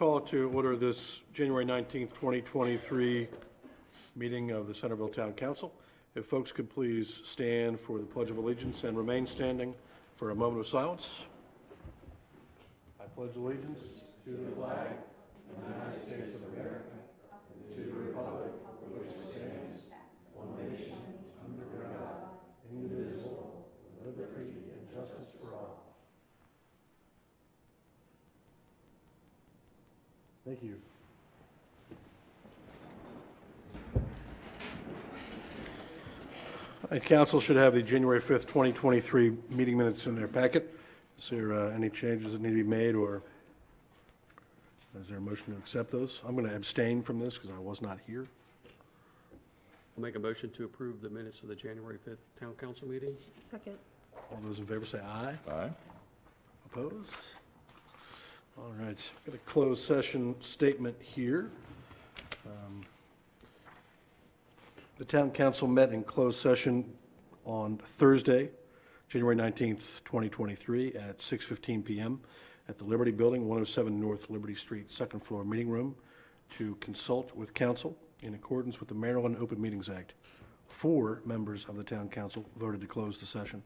call to order this January 19th, 2023 meeting of the Centreville Town Council. If folks could please stand for the Pledge of Allegiance and remain standing for a moment of silence. I pledge allegiance to the flag of the United States of America and to the republic for which it stands, one nation, under God, indivisible, with liberty and justice for all. Thank you. Council should have the January 5th, 2023 meeting minutes in their packet. Is there any changes that need to be made, or is there a motion to accept those? I'm going to abstain from this because I was not here. I'll make a motion to approve the minutes of the January 5th Town Council meeting. Second. All those in favor say aye. Aye. Opposed? All right, got a closed session statement here. The Town Council met in closed session on Thursday, January 19th, 2023 at 6:15 p.m. at the Liberty Building, 107 North Liberty Street, second floor meeting room to consult with council in accordance with the Maryland Open Meetings Act. 4 members of the Town Council voted to close the session.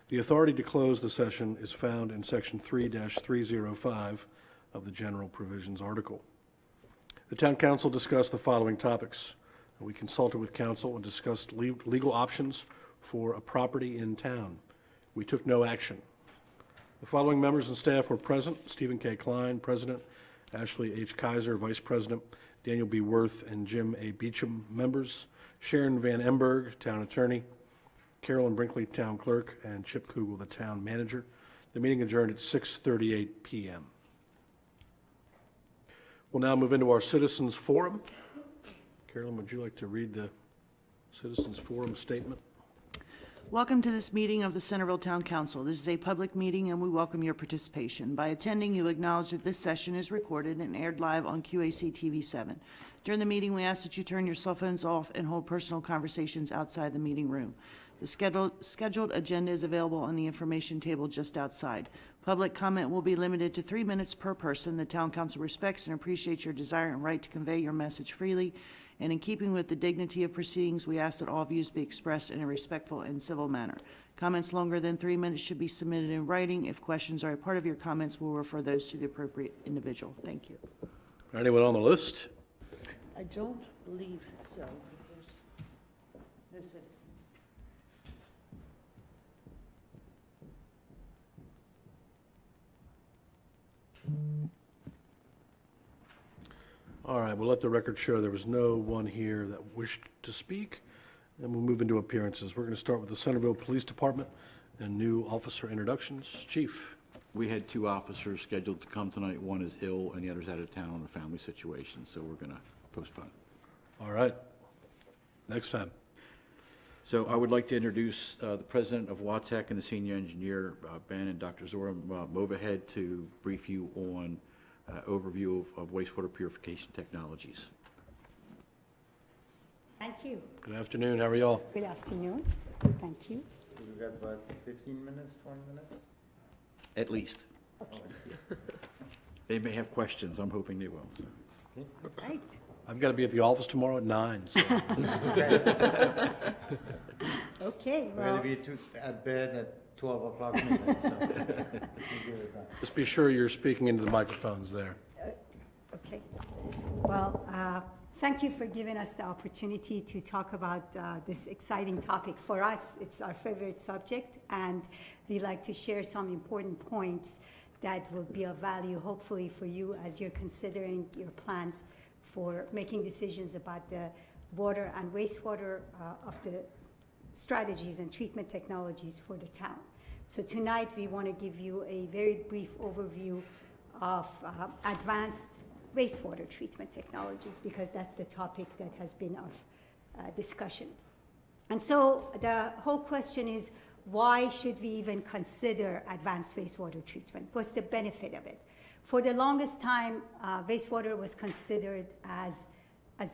The authority to close the session is found in Section 3-305 of the General Provisions Article. The Town Council discussed the following topics. We consulted with council and discussed legal options for a property in town. We took no action. The following members and staff were present: Stephen K. Klein, President; Ashley H. Kaiser, Vice President; Daniel B. Worth and Jim A. Beecham, members; Sharon Van Emberg, Town Attorney; Carolyn Brinkley, Town Clerk; and Chip Kugel, the Town Manager. The meeting adjourned at 6:38 p.m. We'll now move into our Citizens Forum. Carolyn, would you like to read the Citizens Forum statement? Welcome to this meeting of the Centreville Town Council. This is a public meeting and we welcome your participation. By attending, you acknowledge that this session is recorded and aired live on QAC TV 7. During the meeting, we ask that you turn your cell phones off and hold personal conversations outside the meeting room. The scheduled agenda is available on the information table just outside. Public comment will be limited to 3 minutes per person. The Town Council respects and appreciates your desire and right to convey your message freely. And in keeping with the dignity of proceedings, we ask that all views be expressed in a respectful and civil manner. Comments longer than 3 minutes should be submitted in writing. If questions are a part of your comments, we'll refer those to the appropriate individual. Thank you. Anyone on the list? I don't believe so. There's no citizens. All right, we'll let the record show there was no one here that wished to speak, and we'll move into appearances. We're going to start with the Centreville Police Department and new officer introductions. Chief. We had 2 officers scheduled to come tonight. One is ill and the other's out of town on a family situation, so we're going to postpone. All right. Next time. So I would like to introduce the president of WATEC and the senior engineer, Ben and Dr. Zora Movahead, to brief you on overview of wastewater purification technologies. Thank you. Good afternoon. How are y'all? Good afternoon. Thank you. We've got about 15 minutes, 20 minutes? At least. Okay. They may have questions. I'm hoping they will. Right. I've got to be at the office tomorrow at 9. So. Okay. We're Well, going to be at bed at 12 o'clock midnight, so we'll get it done. Just be sure you're speaking into the microphones there. okay. Well, thank you for giving us the opportunity to talk about this exciting topic. For us, it's our favorite subject, and we like to share some important points that will be of value, hopefully, for you as you're considering your plans for making decisions about the water and wastewater of the strategies and treatment technologies for the town. So tonight we want to give you a very brief overview of advanced wastewater treatment technologies, because that's the topic that has been of discussion. And so the whole question is, why should we even consider advanced wastewater treatment? What's the benefit of it? For the longest time, wastewater was considered as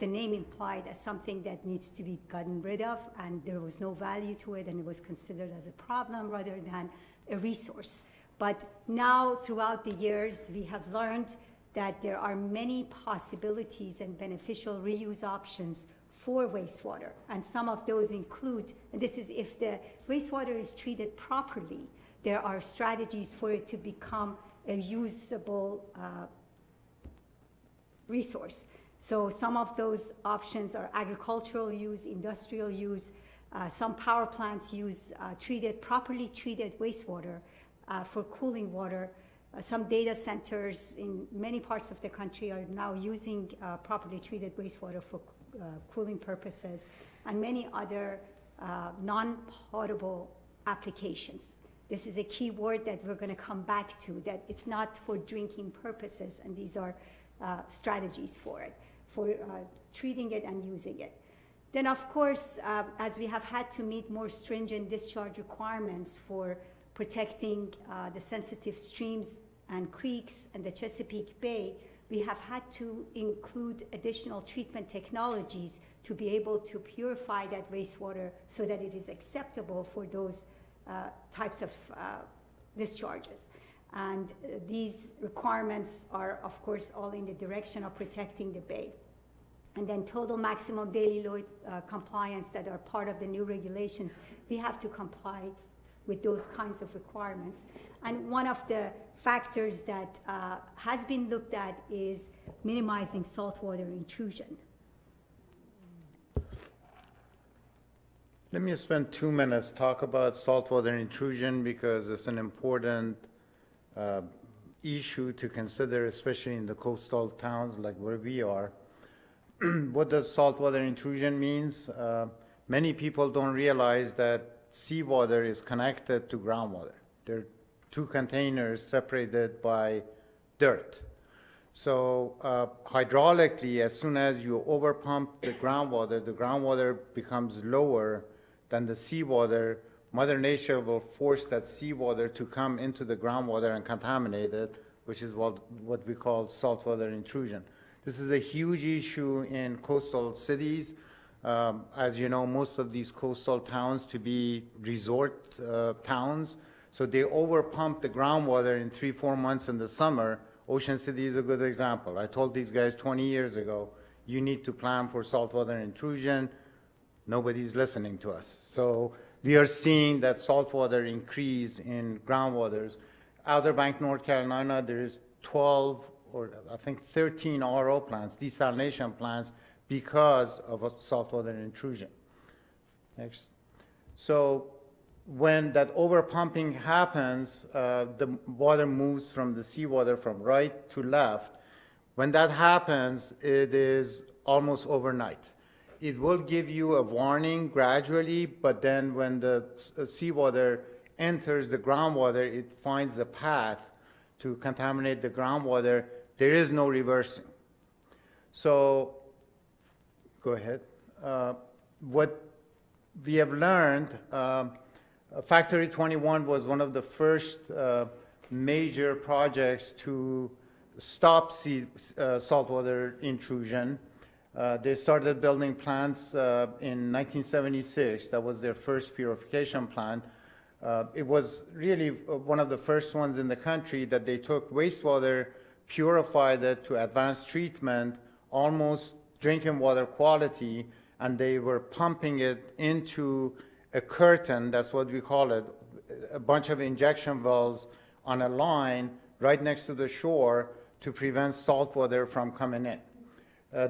the name implied, as something that needs to be gotten rid of, and there was no value to it, and it was considered as a problem rather than a resource. But now, throughout the years, we have learned that there are many possibilities and beneficial reuse options for wastewater. And some of those include, and this is if the wastewater is treated properly, there are strategies for it to become a usable resource. So some of those options are agricultural use, industrial use. Some power plants use properly treated wastewater for cooling water. Some data centers in many parts of the country are now using properly treated wastewater for cooling purposes, and many other non-potable applications. This is a key word that we're going to come back to, that it's not for drinking purposes, and these are strategies for it, for treating it and using it. Then, of course, as we have had to meet more stringent discharge requirements for protecting the sensitive streams and creeks and the Chesapeake Bay, we have had to include additional treatment technologies to be able to purify that wastewater so that it is acceptable for those types of discharges. And these requirements are, of course, all in the direction of protecting the bay. And then total maximum daily load compliance that are part of the new regulations, we have to comply with those kinds of requirements. And one of the factors that has been looked at is minimizing saltwater intrusion. Let me spend 2 minutes talk about saltwater intrusion because it's an important issue to consider, especially in the coastal towns like where we are. What does saltwater intrusion means? Many people don't realize that seawater is connected to groundwater. They're two containers separated by dirt. So hydraulically, as soon as you overpump the groundwater becomes lower than the seawater. Mother Nature will force that seawater to come into the groundwater and contaminate it, which is what we call saltwater intrusion. This is a huge issue in coastal cities. As you know, most of these coastal towns to be resort towns, so they overpump the groundwater in 3-4 months in the summer. Ocean City is a good example. I told these guys 20 years ago, you need to plan for saltwater intrusion. Nobody's listening to us. So we are seeing that saltwater increase in groundwaters. Outer Bank, North Carolina, there's 12 or I think 13 RO plants, desalination plants, because of a saltwater intrusion. Next. So when that overpumping happens, the water moves from the seawater from right to left. When that happens, it is almost overnight. It will give you a warning gradually, but then when the seawater enters the groundwater, it finds a path to contaminate the groundwater. There is no reversing. So, go ahead. What we have learned, Factory 21 was one of the first major projects to stop saltwater intrusion. They started building plants in 1976. That was their first purification plant. It was really one of the first ones in the country that they took wastewater, purified it to advanced treatment, almost drinking water quality, and they were pumping it into a curtain, that's what we call it, a bunch of injection wells on a line right next to the shore to prevent saltwater from coming in.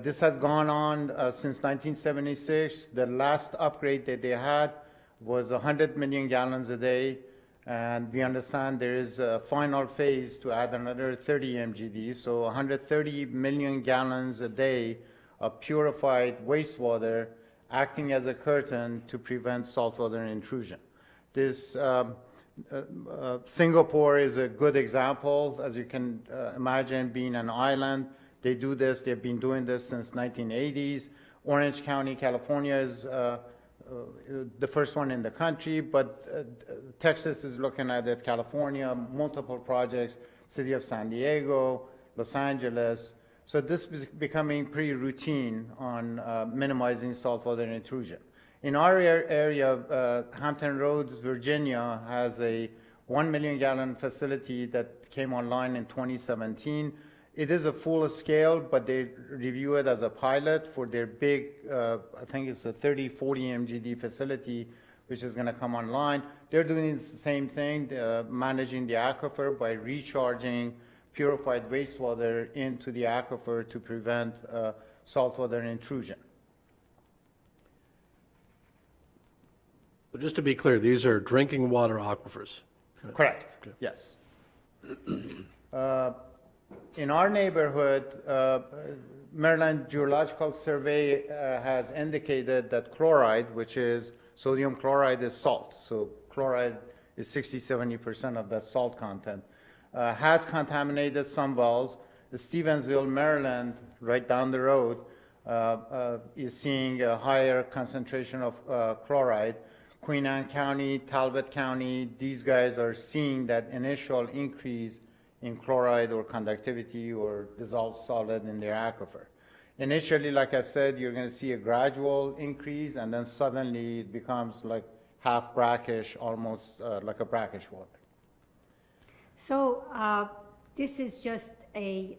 This has gone on since 1976. The last upgrade that they had was 100 million gallons a day, and we understand there is a final phase to add another 30 MGD, so 130 million gallons a day of purified wastewater acting as a curtain to prevent saltwater intrusion. This Singapore is a good example. As you can imagine, being an island, they do this. They've been doing this since 1980s. Orange County, California is the first one in the country, but Texas is looking at it, California, multiple projects, City of San Diego, Los Angeles. So this is becoming pretty routine on minimizing saltwater intrusion. In our area, Hampton Roads, Virginia, has a 1 million gallon facility that came online in 2017. It is a full scale, but they review it as a pilot for their big, I think it's a 30, 40 MGD facility, which is going to come online. They're doing the same thing, managing the aquifer by recharging purified wastewater into the aquifer to prevent saltwater intrusion. But just to be clear, these are drinking water aquifers. Correct, yes. In our neighborhood, Maryland Geological Survey has indicated that chloride, which is sodium chloride, is salt. So chloride is 60–70% of that salt content, has contaminated some wells. Stevensville, Maryland, right down the road, is seeing a higher concentration of chloride. Queen Anne County, Talbot County, these guys are seeing that initial increase in chloride or conductivity or dissolved solid in their aquifer. Initially, like I said, you're going to see a gradual increase, and then suddenly it becomes like half brackish, almost like a brackish water. So this is just a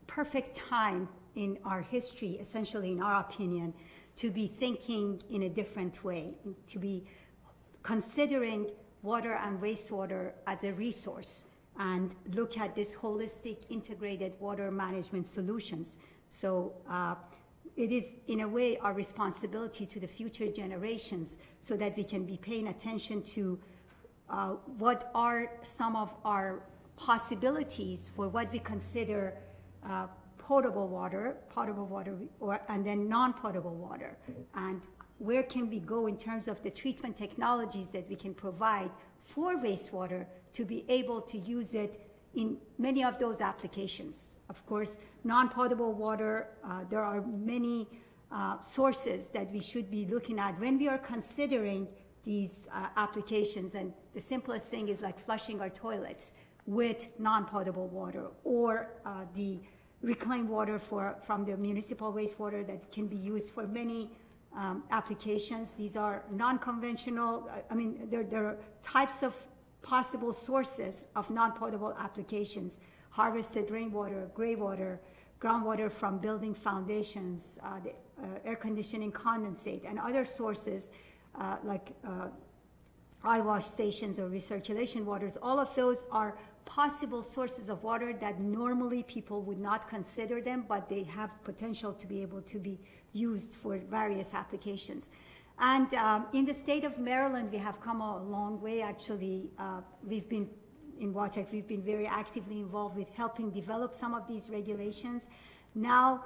perfect time in our history, essentially in our opinion, to be thinking in a different way, to be considering water and wastewater as a resource and look at this holistic integrated water management solutions. So it is in a way our responsibility to the future generations so that we can be paying attention to what are some of our possibilities for what we consider potable water, and then non-potable water. And where can we go in terms of the treatment technologies that we can provide for wastewater to be able to use it in many of those applications. Of course, non-potable water, there are many sources that we should be looking at when we are considering these applications. And the simplest thing is like flushing our toilets with non-potable water, or the reclaimed water from the municipal wastewater that can be used for many applications. These are non-conventional, there are types of possible sources of non-potable applications: harvested rainwater, gray water, groundwater from building foundations, the air conditioning condensate, and other sources like eye wash stations or recirculation waters. All of those are possible sources of water that normally people would not consider them, but they have potential to be able to be used for various applications. And in the state of Maryland, we have come a long way. Actually, we've been in WATEC, we've been very actively involved with helping develop some of these regulations. Now,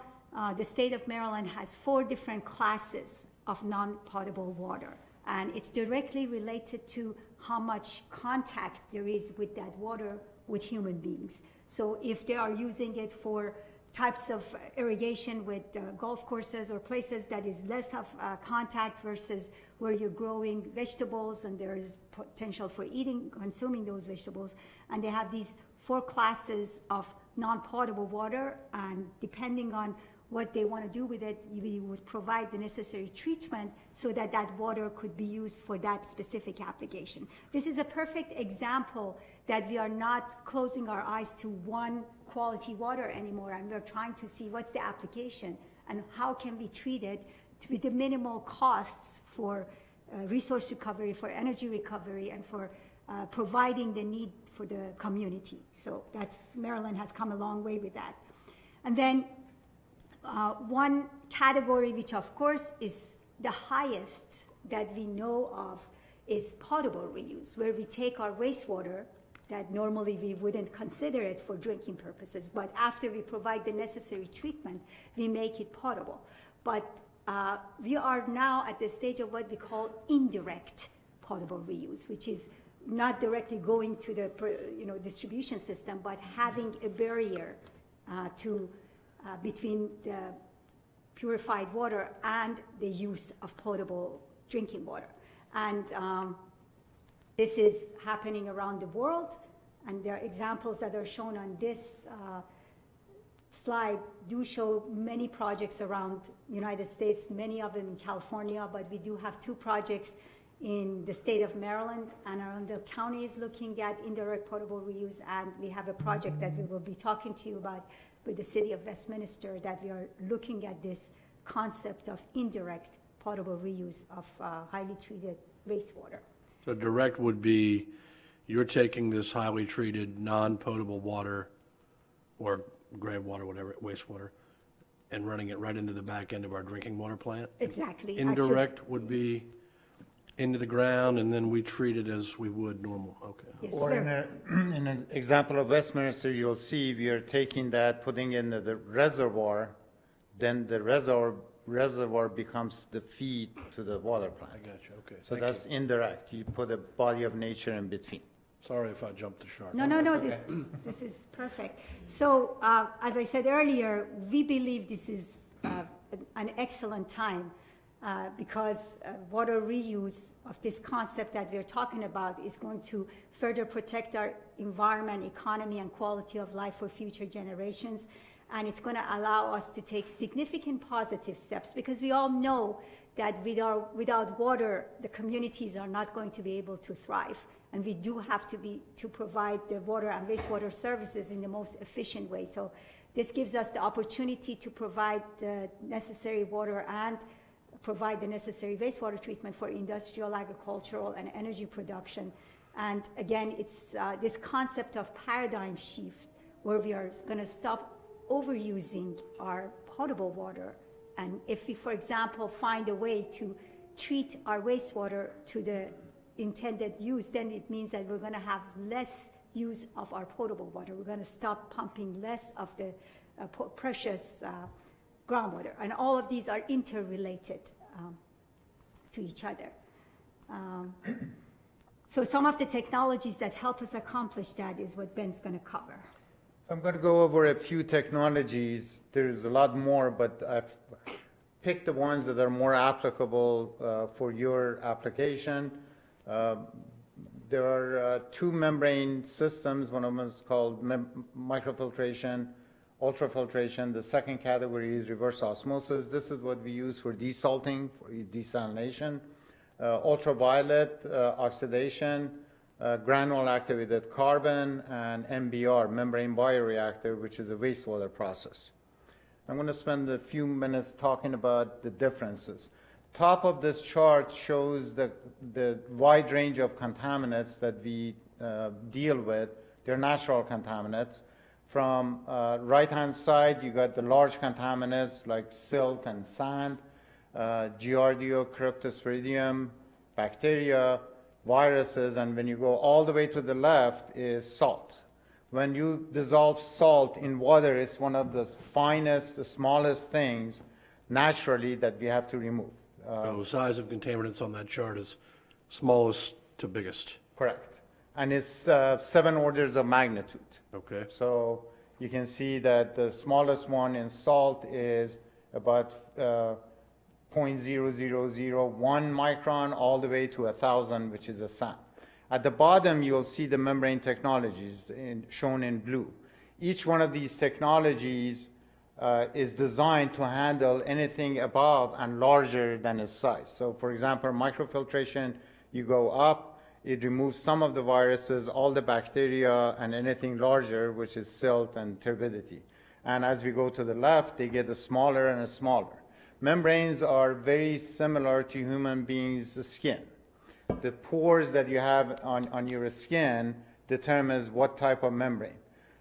the state of Maryland has 4 different classes of non-potable water, and it's directly related to how much contact there is with that water with human beings. So if they are using it for types of irrigation with golf courses or places that is less of contact versus where you're growing vegetables and there is potential for consuming those vegetables, and they have these 4 classes of non-potable water, and depending on what they want to do with it, we would provide the necessary treatment so that that water could be used for that specific application. This is a perfect example that we are not closing our eyes to one quality water anymore, and we're trying to see what's the application and how can we treat it with the minimal costs for resource recovery, for energy recovery, and for providing the need for the community. So Maryland has come a long way with that. And then one category, which of course is the highest that we know of, is potable reuse, where we take our wastewater that normally we wouldn't consider it for drinking purposes, but after we provide the necessary treatment, we make it potable. But we are now at the stage of what we call indirect potable reuse, which is not directly going to the distribution system, but having a barrier between the purified water and the use of potable drinking water. And this is happening around the world, and there are examples that are shown on this slide do show many projects around the United States, many of them in California, but we do have 2 projects in the state of Maryland, and Arundel County is looking at indirect potable reuse, and we have a project that we will be talking to you about with the city of Westminster, that we are looking at this concept of indirect potable reuse of highly treated wastewater. So direct would be, you're taking this highly treated, non-potable water, or gray water, whatever, wastewater, and running it right into the back end of our drinking water plant? Exactly. Indirect would be into the ground, and then we treat it as we would normal, okay. Yes, Or in in an example of Westminster, you'll see we are taking that, putting in the reservoir, then the reservoir becomes the feed to the water I plant. got you, okay. So Thank you. that's indirect. You put a body of nature in between. Sorry if I jumped the shark. No, this is perfect. So, as I said earlier, we believe this is an excellent time because water reuse of this concept that we're talking about is going to further protect our environment, economy, and quality of life for future generations. And it's going to allow us to take significant positive steps, because we all know that without water, the communities are not going to be able to thrive. And we do have to provide the water and wastewater services in the most efficient way. So this gives us the opportunity to provide the necessary water and provide the necessary wastewater treatment for industrial, agricultural, and energy production. And again, it's this concept of paradigm shift, where we are going to stop overusing our potable water. And if we, for example, find a way to treat our wastewater to the intended use, then it means that we're going to have less use of our potable water. We're going to stop pumping less of the precious groundwater. And all of these are interrelated to each other. So some of the technologies that help us accomplish that is what Ben's going to cover. So I'm going to go over a few technologies. There's a lot more, but I've picked the ones that are more applicable for your application. There are two membrane systems. One of them is called microfiltration, ultrafiltration. The second category is reverse osmosis. This is what we use for desalting, for desalination. Ultraviolet oxidation, granule activated carbon, and MBR, membrane bioreactor, which is a wastewater process. I'm going to spend a few minutes talking about the differences. Top of this chart shows the wide range of contaminants that we deal with. They're natural contaminants. From right-hand side, you got the large contaminants like silt and sand, Giardia, Cryptosporidium, bacteria, viruses, and when you go all the way to the left is salt. When you dissolve salt in water, it's one of the finest, the smallest things naturally that we have to remove. The size of contaminants on that chart is smallest to biggest, Correct. And it's 7 orders of magnitude. okay? So you can see that the smallest one in salt is about 0.0001 micron all the way to 1,000, which is a sand. At the bottom, you'll see the membrane technologies shown in blue. Each one of these technologies is designed to handle anything above and larger than its size. So for example, microfiltration, you go up, it removes some of the viruses, all the bacteria, and anything larger, which is silt and turbidity. And as we go to the left, they get smaller and smaller. Membranes are very similar to human beings' skin. The pores that you have on your skin determines what type of membrane.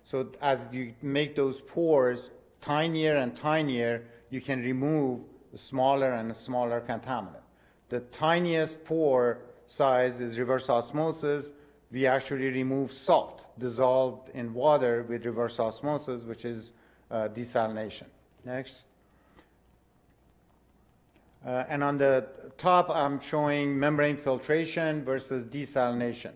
So as you make those pores tinier and tinier, you can remove a smaller and smaller contaminant. The tiniest pore size is reverse osmosis. We actually remove salt dissolved in water with reverse osmosis, which is desalination. Next. And on the top, I'm showing membrane filtration versus desalination.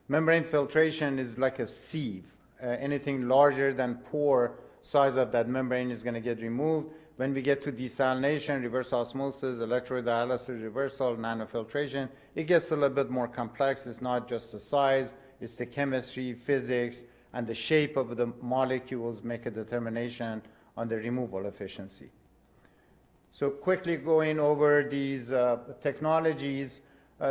Membrane filtration is like a sieve. Anything larger than pore size of that membrane is going to get removed. When we get to desalination, reverse osmosis, electrodialysis reversal, nanofiltration, it gets a little bit more complex. It's not just the size, it's the chemistry, physics, and the shape of the molecules make a determination on the removal efficiency. So quickly going over these technologies,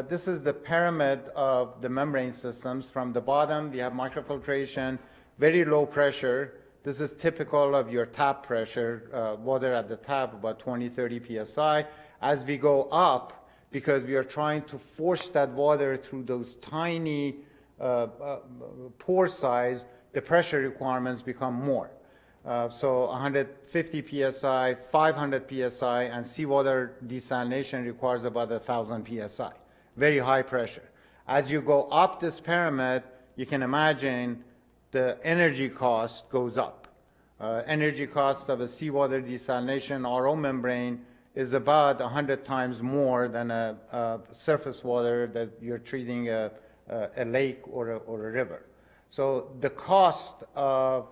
This is the pyramid of the membrane systems. From the bottom, we have microfiltration, very low pressure. This is typical of your tap pressure, water at the tap, about 20, 30 psi. As we go up, because we are trying to force that water through those tiny pore size, the pressure requirements become more. So 150 psi, 500 psi, and seawater desalination requires about 1,000 psi. Very high pressure. As you go up this pyramid, you can imagine the energy cost goes up. Energy cost of a seawater desalination RO membrane is about 100 times more than a surface water that you're treating a lake or a river. So the cost of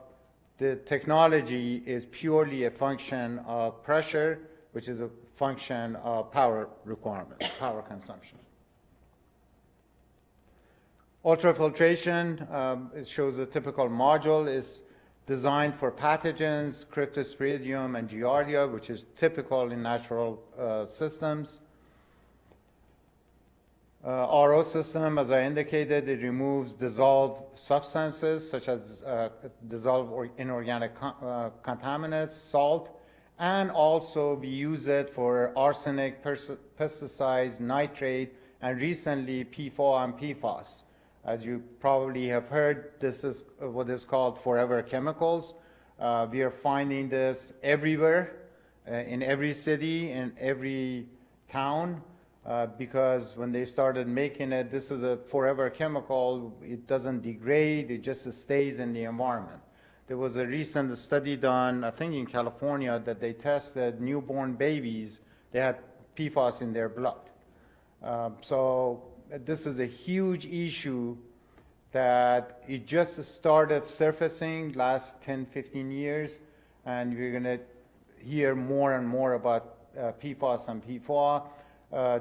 the technology is purely a function of pressure, which is a function of power requirements, power consumption. Ultrafiltration, it shows a typical module is designed for pathogens, Cryptosporidium and Giardia, which is typical in natural systems. RO system, as I indicated, it removes dissolved substances such as dissolved inorganic contaminants, salt, and also we use it for arsenic, pesticides, nitrate, and recently PFOA and PFAS. As you probably have heard, this is what is called forever chemicals. We are finding this everywhere, in every city, in every town. Because when they started making it, this is a forever chemical. It doesn't degrade, it just stays in the environment. There was a recent study done, I think in California, that they tested newborn babies. They had PFAS in their blood. So this is a huge issue that it just started surfacing last 10, 15 years, and we're going to hear more and more about PFAS and PFOA.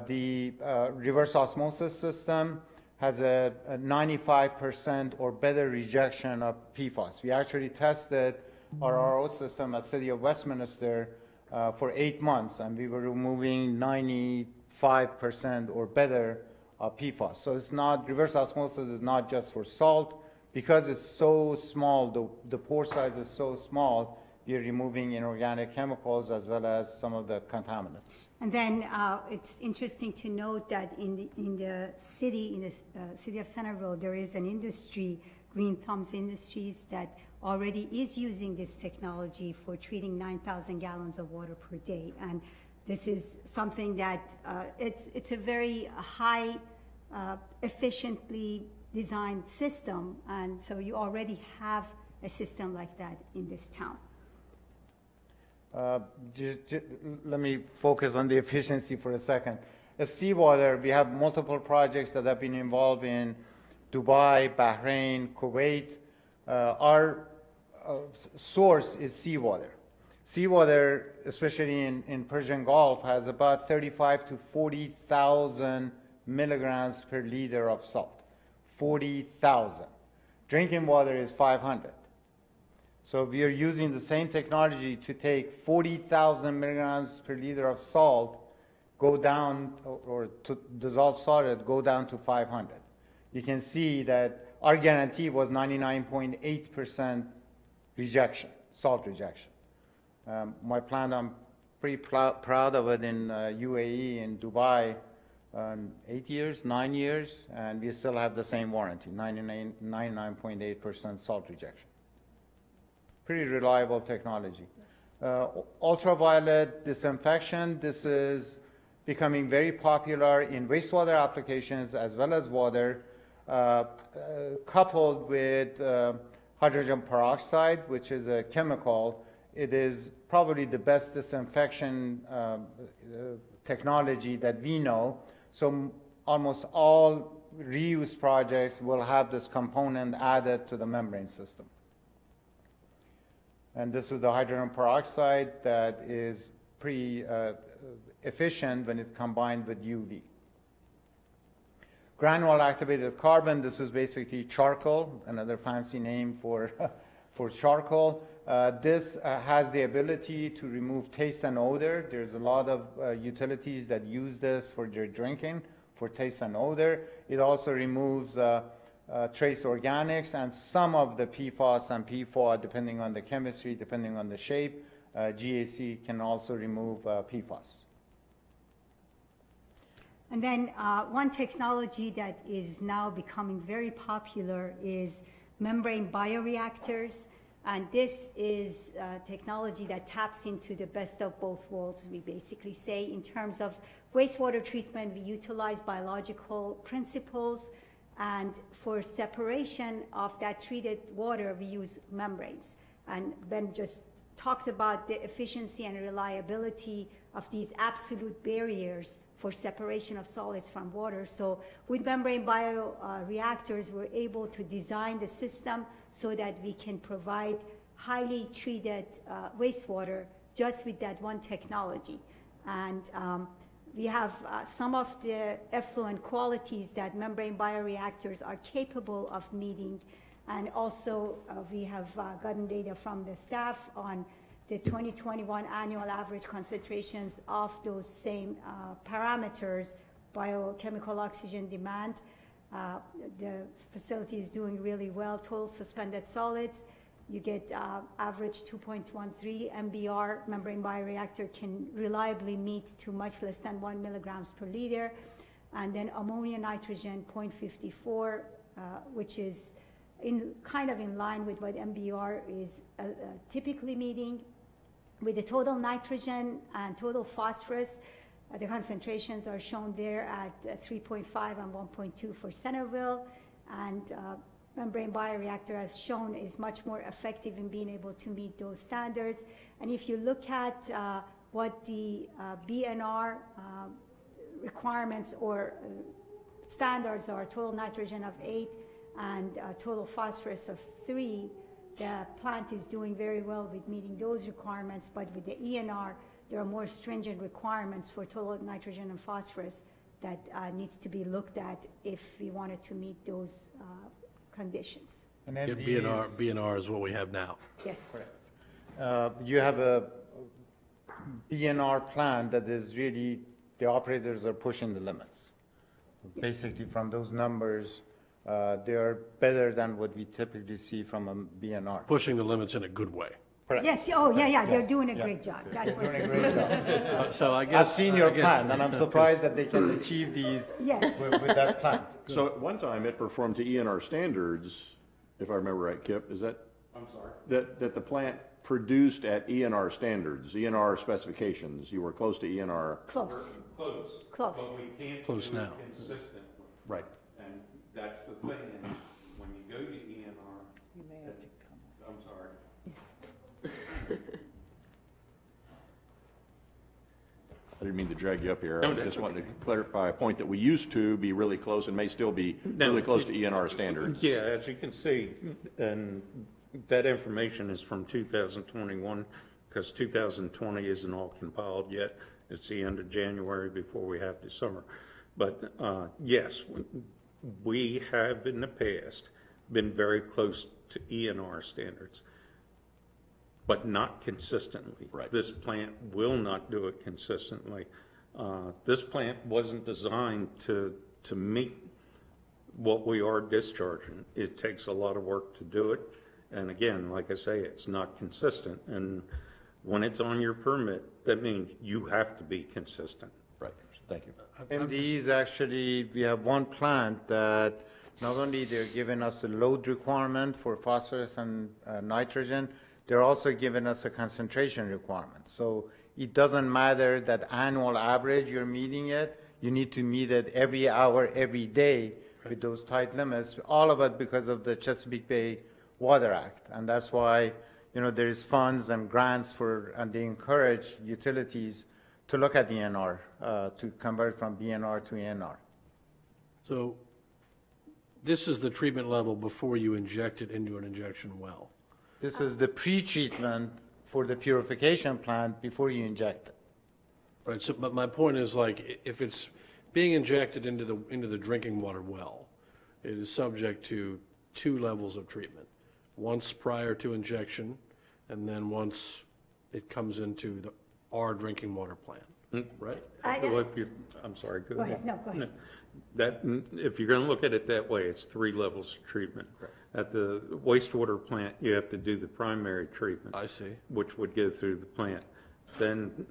The reverse osmosis system has a 95% or better rejection of PFAS. We actually tested our RO system at City of Westminster for 8 months, and we were removing 95% or better of PFAS. So it's not, reverse osmosis is not just for salt. Because it's so small, the pore size is so small, you're removing inorganic chemicals as well as some of the contaminants. And then it's interesting to note that in the city of Centreville, there is an industry, Green Thumbs Industries, that already is using this technology for treating 9,000 gallons of water per day. And this is something that it's a very high, efficiently designed system, and so you already have a system like that in this town. Let me focus on the efficiency for a second. As seawater, we have multiple projects that have been involved in Dubai, Bahrain, Kuwait. Our source is seawater. Seawater, especially in Persian Gulf, has about 35 to 40,000 milligrams per liter of salt. 40,000. Drinking water is 500. So we are using the same technology to take 40,000 milligrams per liter of salt, go down, or to dissolve solid, go down to 500. You can see that our guarantee was 99.8% rejection, salt rejection. My plant, I'm pretty proud of it in UAE, in Dubai, 8 years, 9 years, and we still have the same warranty, 99.8% salt rejection. Pretty reliable technology. Ultraviolet disinfection, this is becoming very popular in wastewater applications as well as water, coupled with hydrogen peroxide, which is a chemical. It is probably the best disinfection technology that we know. So almost all reuse projects will have this component added to the membrane system. And this is the hydrogen peroxide that is pretty efficient when it's combined with UV. Granule activated carbon, this is basically charcoal, another fancy name for, for charcoal. This has the ability to remove taste and odor. There's a lot of utilities that use this for their drinking, for taste and odor. It also removes trace organics and some of the PFAS and PFOA, depending on the chemistry, depending on the shape. GAC can also remove PFAS. And then one technology that is now becoming very popular is membrane bioreactors. And this is technology that taps into the best of both worlds, we basically say. In terms of wastewater treatment, we utilize biological principles. And for separation of that treated water, we use membranes. And Ben just talked about the efficiency and reliability of these absolute barriers for separation of solids from water. So with membrane bioreactors, we're able to design the system so that we can provide highly treated wastewater just with that one technology. And we have some of the effluent qualities that membrane bioreactors are capable of meeting. And also we have gotten data from the staff on the 2021 annual average concentrations of those same parameters, biochemical oxygen demand. The facility is doing really well. Total suspended solids, you get average 2.13 MBR. Membrane bioreactor can reliably meet to much less than 1 milligrams per liter. And then ammonia nitrogen 0.54, which is kind of in line with what MBR is typically meeting. With the total nitrogen and total phosphorus, the concentrations are shown there at 3.5 and 1.2 for Centreville. And membrane bioreactor, as shown, is much more effective in being able to meet those standards. And if you look at what the BNR requirements or standards are, total nitrogen of 8 and total phosphorus of 3, the plant is doing very well with meeting those requirements, but with the ENR, there are more stringent requirements for total nitrogen and phosphorus that needs to be looked at if we wanted to meet those conditions. And Yeah, MDEs, BNR is what we have now. Yes. you have a BNR plan that is really, the operators are pushing the limits. Basically, from those numbers, they are better than what we typically see from a BNR. Pushing the limits in a good way. Yes, oh, yeah, they're Yes, doing a yeah. great job. That's what. Doing a great job. So I I've guess. seen your I guess- plan, and I'm surprised that they can achieve these Yes. with that plan. So at one time, it performed to ENR standards, if I remember right, Kip, is that? I'm sorry? That the plant produced at ENR standards, ENR specifications, you were close to ENR. Close. Close. Close. But we can't Close do it now. consistently. Right. And that's the thing, and when you go to ENR, I'm sorry. I didn't mean to drag you up here. I just wanted to clarify a point that we used to be really close and may still be really close to ENR standards. Yeah, as you can see, and that information is from 2021, because 2020 isn't all compiled yet. It's the end of January before we have the summer. But yes, we have in the past been very close to ENR standards, but not consistently. Right. This plant will not do it consistently. This plant wasn't designed to meet what we are discharging. It takes a lot of work to do it. And again, like I say, it's not consistent. And when it's on your permit, that means you have to be consistent. Right, thank you. MDEs actually, we have one plant that not only they're giving us a load requirement for phosphorus and nitrogen, they're also giving us a concentration requirement. So it doesn't matter that annual average you're meeting it, you need to meet it every hour, every day with those tight limits, all of it because of the Chesapeake Bay Water Act. And that's why, there is funds and grants for, and they encourage utilities to look at the ENR, to convert from BNR to ENR. So this is the treatment level before you inject it into an injection well. This is the pre-treatment for the purification plant before you inject it. Right, so, but my point is like, if it's being injected into the drinking water well, it is subject to 2 levels of treatment. Once prior to injection, and then once it comes into our drinking water plant. right? Well, if you- I'm sorry, go Go ahead. ahead. No, go ahead. That, if you're going to look at it that way, it's 3 levels of treatment. At the wastewater plant, you have to do the primary treatment. I see. Which would go through the plant. Then,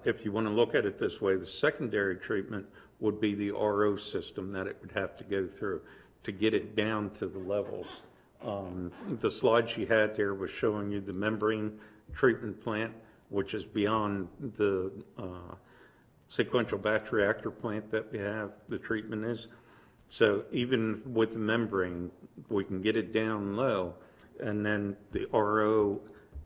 if you want to look at it this way, the secondary treatment would be the RO system that it would have to go through to get it down to the levels. The slide she had there was showing you the membrane treatment plant, which is beyond the sequential batch reactor plant that we have, the treatment is. So even with the membrane, we can get it down low, and then the RO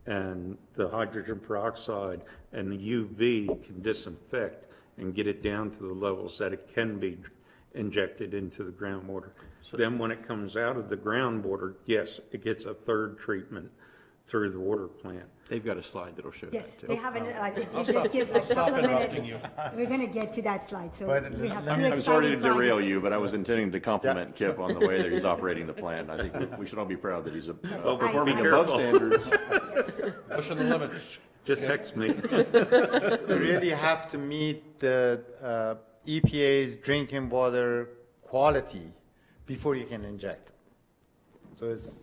and the hydrogen peroxide and the UV can disinfect and get it down to the levels that it can be injected into the groundwater. Then when it comes out of the groundwater, yes, it gets a third treatment through the water plant. They've got a slide that'll show Yes, that, too. they have if you just give a couple of minutes, we're going to get to that slide. So But we have let two me- I'm sorry to exciting derail projects. you, but I was intending to compliment Kip on the way that he's operating the plant. I think we should all be proud that he's Well, performing be above careful. standards. Pushing the limits. Just text me. You really have to meet the EPA's drinking water quality before you can inject. So it's,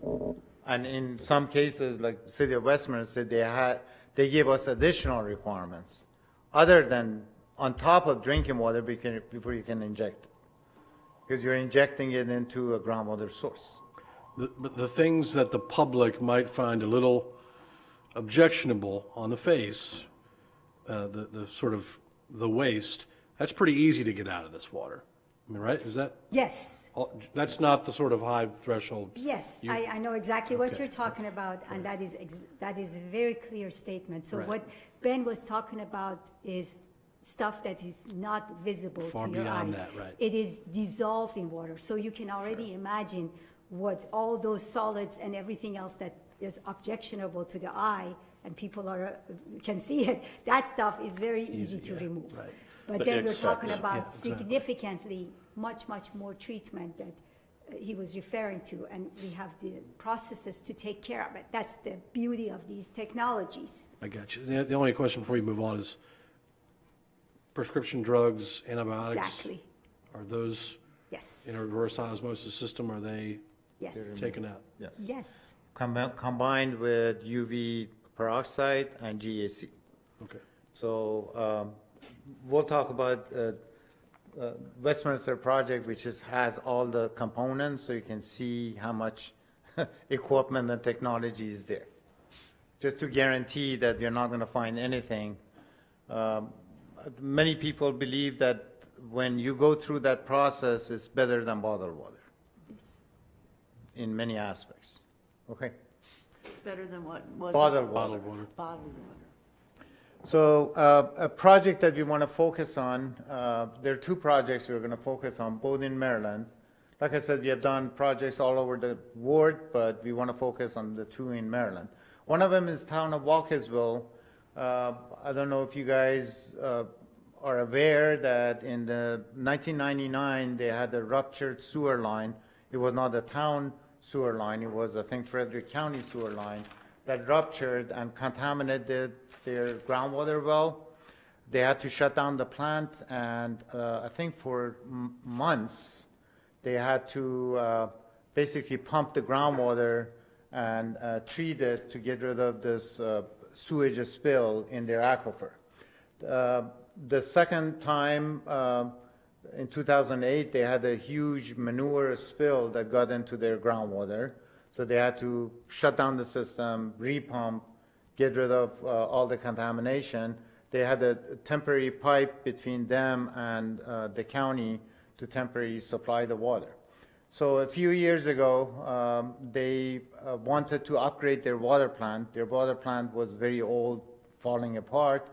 and in some cases, like City of Westminster said, they gave us additional requirements other than on top of drinking water before you can inject it. Because you're injecting it into a groundwater source. But the things that the public might find a little objectionable on the face, the sort of the waste, that's pretty easy to get out of this water. I mean, right? Is that, Yes, that's not the sort of high threshold? yes, You- I know exactly what Okay. you're talking about, and that is a very clear statement. So Right. what Ben was talking about is stuff that is not visible Far to your beyond eyes. that, right. It is dissolved in water, so you can already imagine what all those solids and everything else that is objectionable to the eye, and people can see it, that stuff is very easy to remove. right. But then we're Except- talking Yeah, about exactly. significantly, much more treatment that he was referring to, and we have the processes to take care of it. That's the beauty of these technologies. I got you. The only question before you move on is prescription drugs, antibiotics? Exactly, Are those yes, in a reverse osmosis system, are they yes, taken out? yes. Combined with UV peroxide and GAC. Okay. So we'll talk about Westminster project, which has all the components, so you can see how much equipment and technology is there. Just to guarantee that you're not going to find anything. Many people believe that when you go through that process, it's better than bottled water Yes. in many aspects. Okay? Better than what was it? Bottled water. Bottled water. Bottled water. So a project that we want to focus on, there are 2 projects we're going to focus on, both in Maryland. Like I said, we have done projects all over the world, but we want to focus on the 2 in Maryland. One of them is town of Walkersville. I don't know if you guys are aware that in the 1999, they had a ruptured sewer line. It was not a town sewer line, it was, I think, Frederick County sewer line that ruptured and contaminated their groundwater well. They had to shut down the plant, and I think for months, they had to basically pump the groundwater and treat it to get rid of this sewage spill in their aquifer. The second time, in 2008, they had a huge manure spill that got into their groundwater. So they had to shut down the system, repump, get rid of all the contamination. They had a temporary pipe between them and the county to temporarily supply the water. So a few years ago, they wanted to upgrade their water plant. Their water plant was very old, falling apart.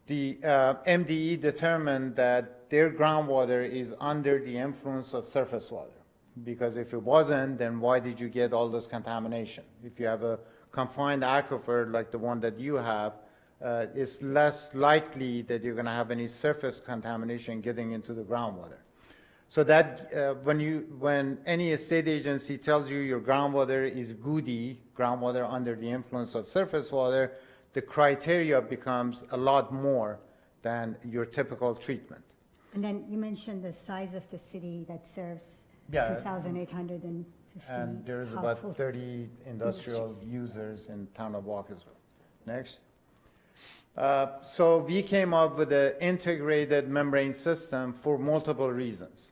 The MDE determined that their groundwater is under the influence of surface water. Because if it wasn't, then why did you get all this contamination? If you have a confined aquifer like the one that you have, it's less likely that you're going to have any surface contamination getting into the groundwater. So that when any state agency tells you your groundwater is goody, groundwater under the influence of surface water, the criteria becomes a lot more than your typical treatment. And then you mentioned the size of the city that serves Yeah. 2,850 And there is about households. 30 industrial Industries. users in town of Walkersville. Next. So we came up with an integrated membrane system for multiple reasons.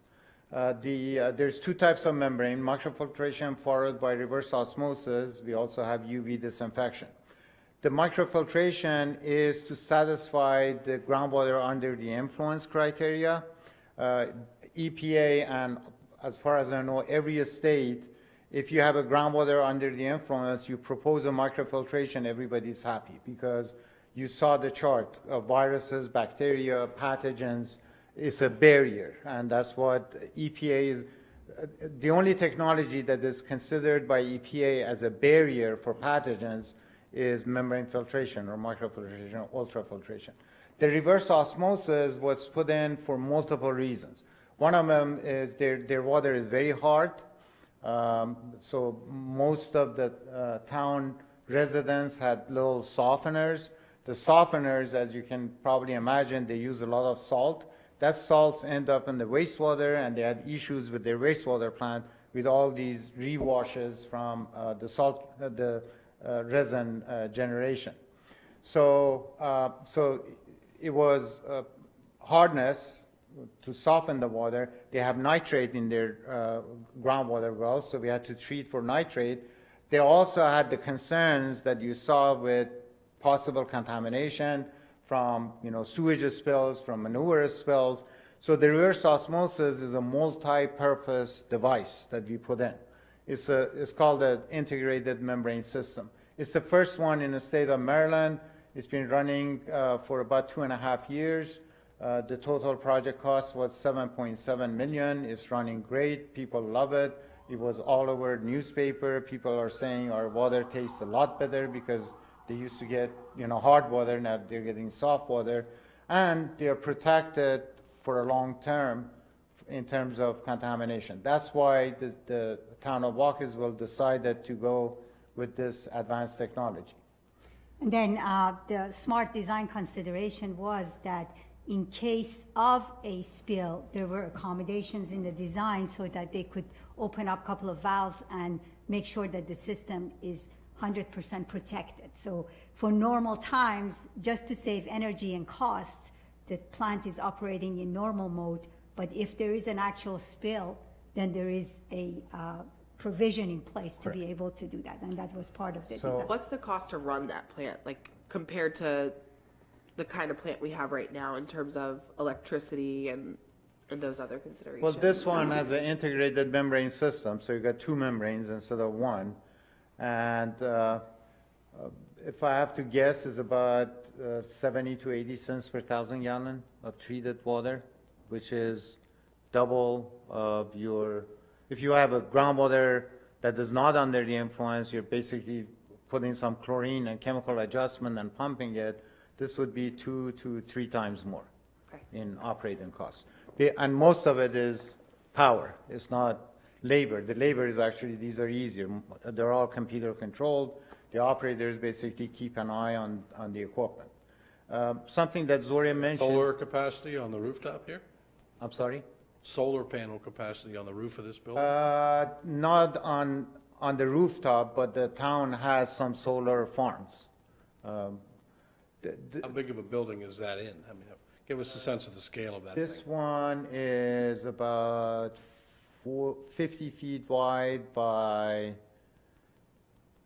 There's two types of membrane, microfiltration followed by reverse osmosis. We also have UV disinfection. The microfiltration is to satisfy the groundwater under the influence criteria. EPA and as far as I know, every state, if you have a groundwater under the influence, you propose a microfiltration, everybody's happy because you saw the chart of viruses, bacteria, pathogens. It's a barrier, and that's what EPA is. The only technology that is considered by EPA as a barrier for pathogens is membrane filtration or microfiltration or ultrafiltration. The reverse osmosis was put in for multiple reasons. One of them is their water is very hard, so most of the town residents had little softeners. The softeners, as you can probably imagine, they use a lot of salt. That salts end up in the wastewater, and they had issues with their wastewater plant with all these rewashes from the resin generation. So it was hardness to soften the water. They have nitrate in their groundwater wells, so we had to treat for nitrate. They also had the concerns that you saw with possible contamination from sewage spills, from manure spills. So the reverse osmosis is a multi-purpose device that we put in. It's called an integrated membrane system. It's the first one in the state of Maryland. It's been running for about 2.5 years. The total project cost was $7.7 million. It's running great. People love it. It was all over newspaper. People are saying our water tastes a lot better because they used to get hard water. Now they're getting soft water, and they're protected for a long term in terms of contamination. That's why the town of Walkersville decided to go with this advanced technology. And then the smart design consideration was that in case of a spill, there were accommodations in the design so that they could open up a couple of valves and make sure that the system is 100% protected. So for normal times, just to save energy and cost, the plant is operating in normal mode. But if there is an actual spill, then there is a provision in place to be able to do that, and that was part of the design. What's the cost to run that plant, like compared to the kind of plant we have right now in terms of electricity and those other considerations? Well, this one has an integrated membrane system, so you got two membranes instead of one. And if I have to guess, it's about 70 to 80 cents per 1,000 gallon of treated water, which is double of your, if you have a groundwater that is not under the influence, you're basically putting some chlorine and chemical adjustment and pumping it, this would be 2 to 3 times more in operating costs. And most of it is power. It's not labor. The labor is actually, these are easier. They're all computer controlled. The operators basically keep an eye on the equipment. Something that Zoria mentioned. Solar capacity on the rooftop here? I'm sorry? Solar panel capacity on the roof of this building? Not on the rooftop, but the town has some solar farms. How big of a building is that in? I mean, give us a sense of the scale of that thing. This one is about 50 feet wide by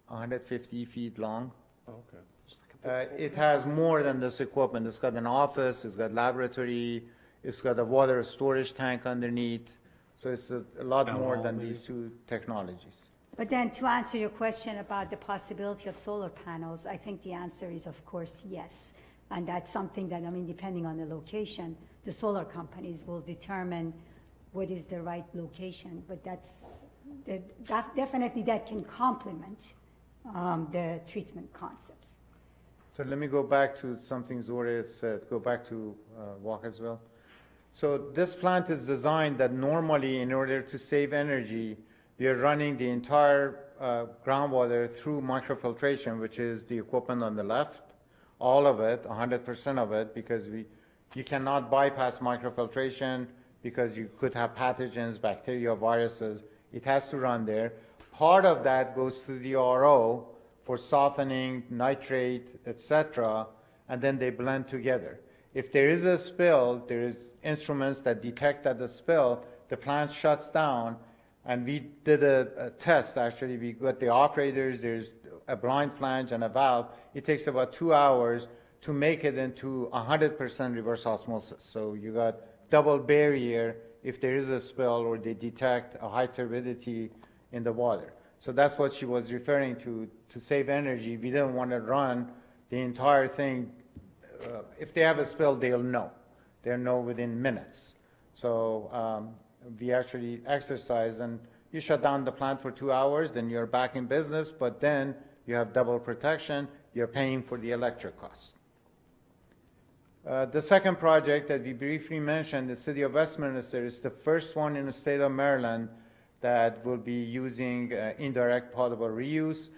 150 feet long. Okay. It has more than this equipment. It's got an office, it's got laboratory, it's got a water storage tank underneath. So it's a lot Town more hall, than maybe? these two technologies. But then to answer your question about the possibility of solar panels, I think the answer is of course yes. And that's something that, depending on the location, the solar companies will determine what is the right location. But definitely that can complement the treatment concepts. So let me go back to something Zoria said, go back to Walkersville. So this plant is designed that normally in order to save energy, we are running the entire groundwater through microfiltration, which is the equipment on the left, all of it, 100% of it, because You cannot bypass microfiltration because you could have pathogens, bacteria, viruses. It has to run there. Part of that goes to the RO for softening, nitrate, etc., and then they blend together. If there is a spill, there is instruments that detect that the spill, the plant shuts down, and we did a test, actually. We got the operators, there's a blind flange and a valve. It takes about 2 hours to make it into 100% reverse osmosis. So you got double barrier if there is a spill or they detect a high turbidity in the water. So that's what she was referring to save energy. We didn't want to run the entire thing. If they have a spill, they'll know. They'll know within minutes. So we actually exercise, and you shut down the plant for 2 hours, then you're back in business, but then you have double protection. You're paying for the electric costs. The second project that we briefly mentioned, the City of Westminster, is the first one in the state of Maryland that will be using indirect potable reuse.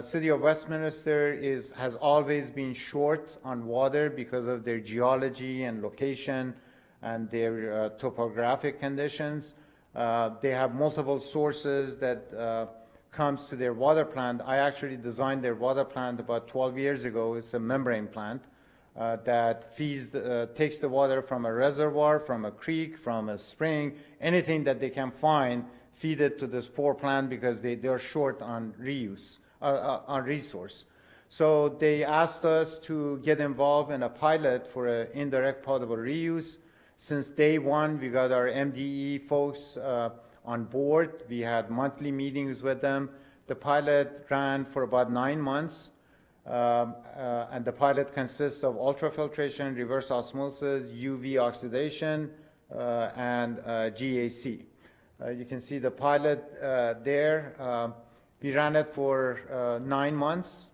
City of Westminster has always been short on water because of their geology and location and their topographic conditions. They have multiple sources that comes to their water plant. I actually designed their water plant about 12 years ago. It's a membrane plant that takes the water from a reservoir, from a creek, from a spring, anything that they can find, feed it to this poor plant because they're short on reuse, on resource. So they asked us to get involved in a pilot for an indirect potable reuse. Since day one, we got our MDE folks on board. We had monthly meetings with them. The pilot ran for about 9 months. And the pilot consists of ultrafiltration, reverse osmosis, UV oxidation, and GAC. You can see the pilot there. We ran it for 9 months.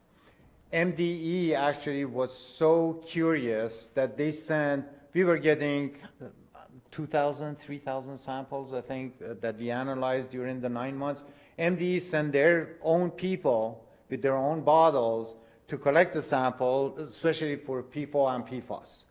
MDE actually was so curious that they sent, we were getting 2,000, 3,000 samples, I think, that we analyzed during the 9 months. MDE sent their own people with their own bottles to collect the sample, especially for PFOA and PFOS.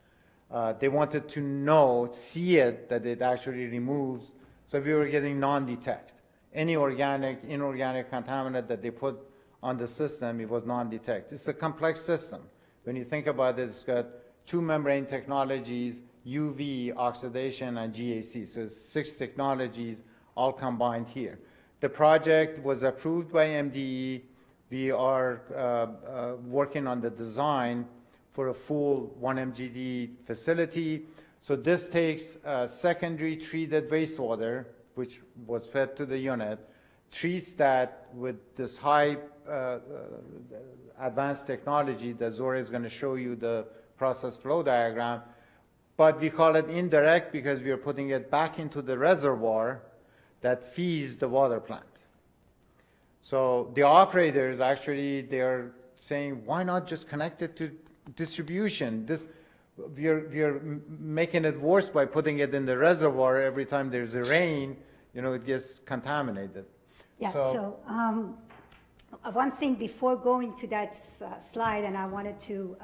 They wanted to see it, that it actually removes. So we were getting non-detect. Any organic, inorganic contaminant that they put on the system, it was non-detect. It's a complex system. When you think about it, it's got 2 membrane technologies, UV, oxidation, and GAC. So it's 6 technologies all combined here. The project was approved by MDE. We are working on the design for a full 1 MGD facility. So this takes secondary treated wastewater, which was fed to the unit, treats that with this high advanced technology that Zora is going to show you the process flow diagram. But we call it indirect because we are putting it back into the reservoir that feeds the water plant. So the operators actually, they're saying, why not just connect it to distribution? We are making it worse by putting it in the reservoir every time there's a rain, it gets contaminated. Yeah, so one thing before going to that slide, and I wanted to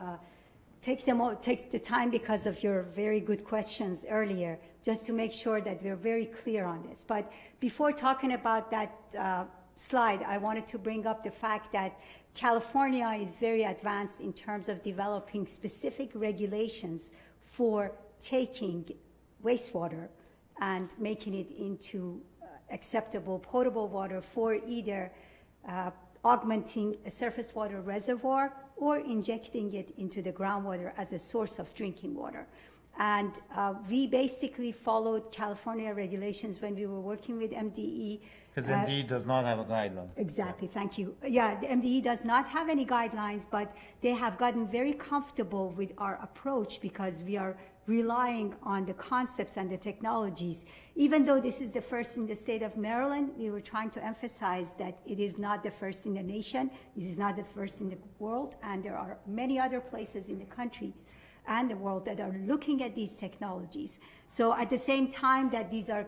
take the time because of your very good questions earlier, just to make sure that we're very clear on this. But before talking about that slide, I wanted to bring up the fact that California is very advanced in terms of developing specific regulations for taking wastewater and making it into acceptable potable water for either augmenting a surface water reservoir or injecting it into the groundwater as a source of drinking water. And we basically followed California regulations when we were working with MDE. Because MDE does not have a guideline. Exactly, thank you. Yeah, the MDE does not have any guidelines, but they have gotten very comfortable with our approach because we are relying on the concepts and the technologies. Even though this is the first in the state of Maryland, we were trying to emphasize that it is not the first in the nation, it is not the first in the world, and there are many other places in the country and the world that are looking at these technologies. So at the same time that these are,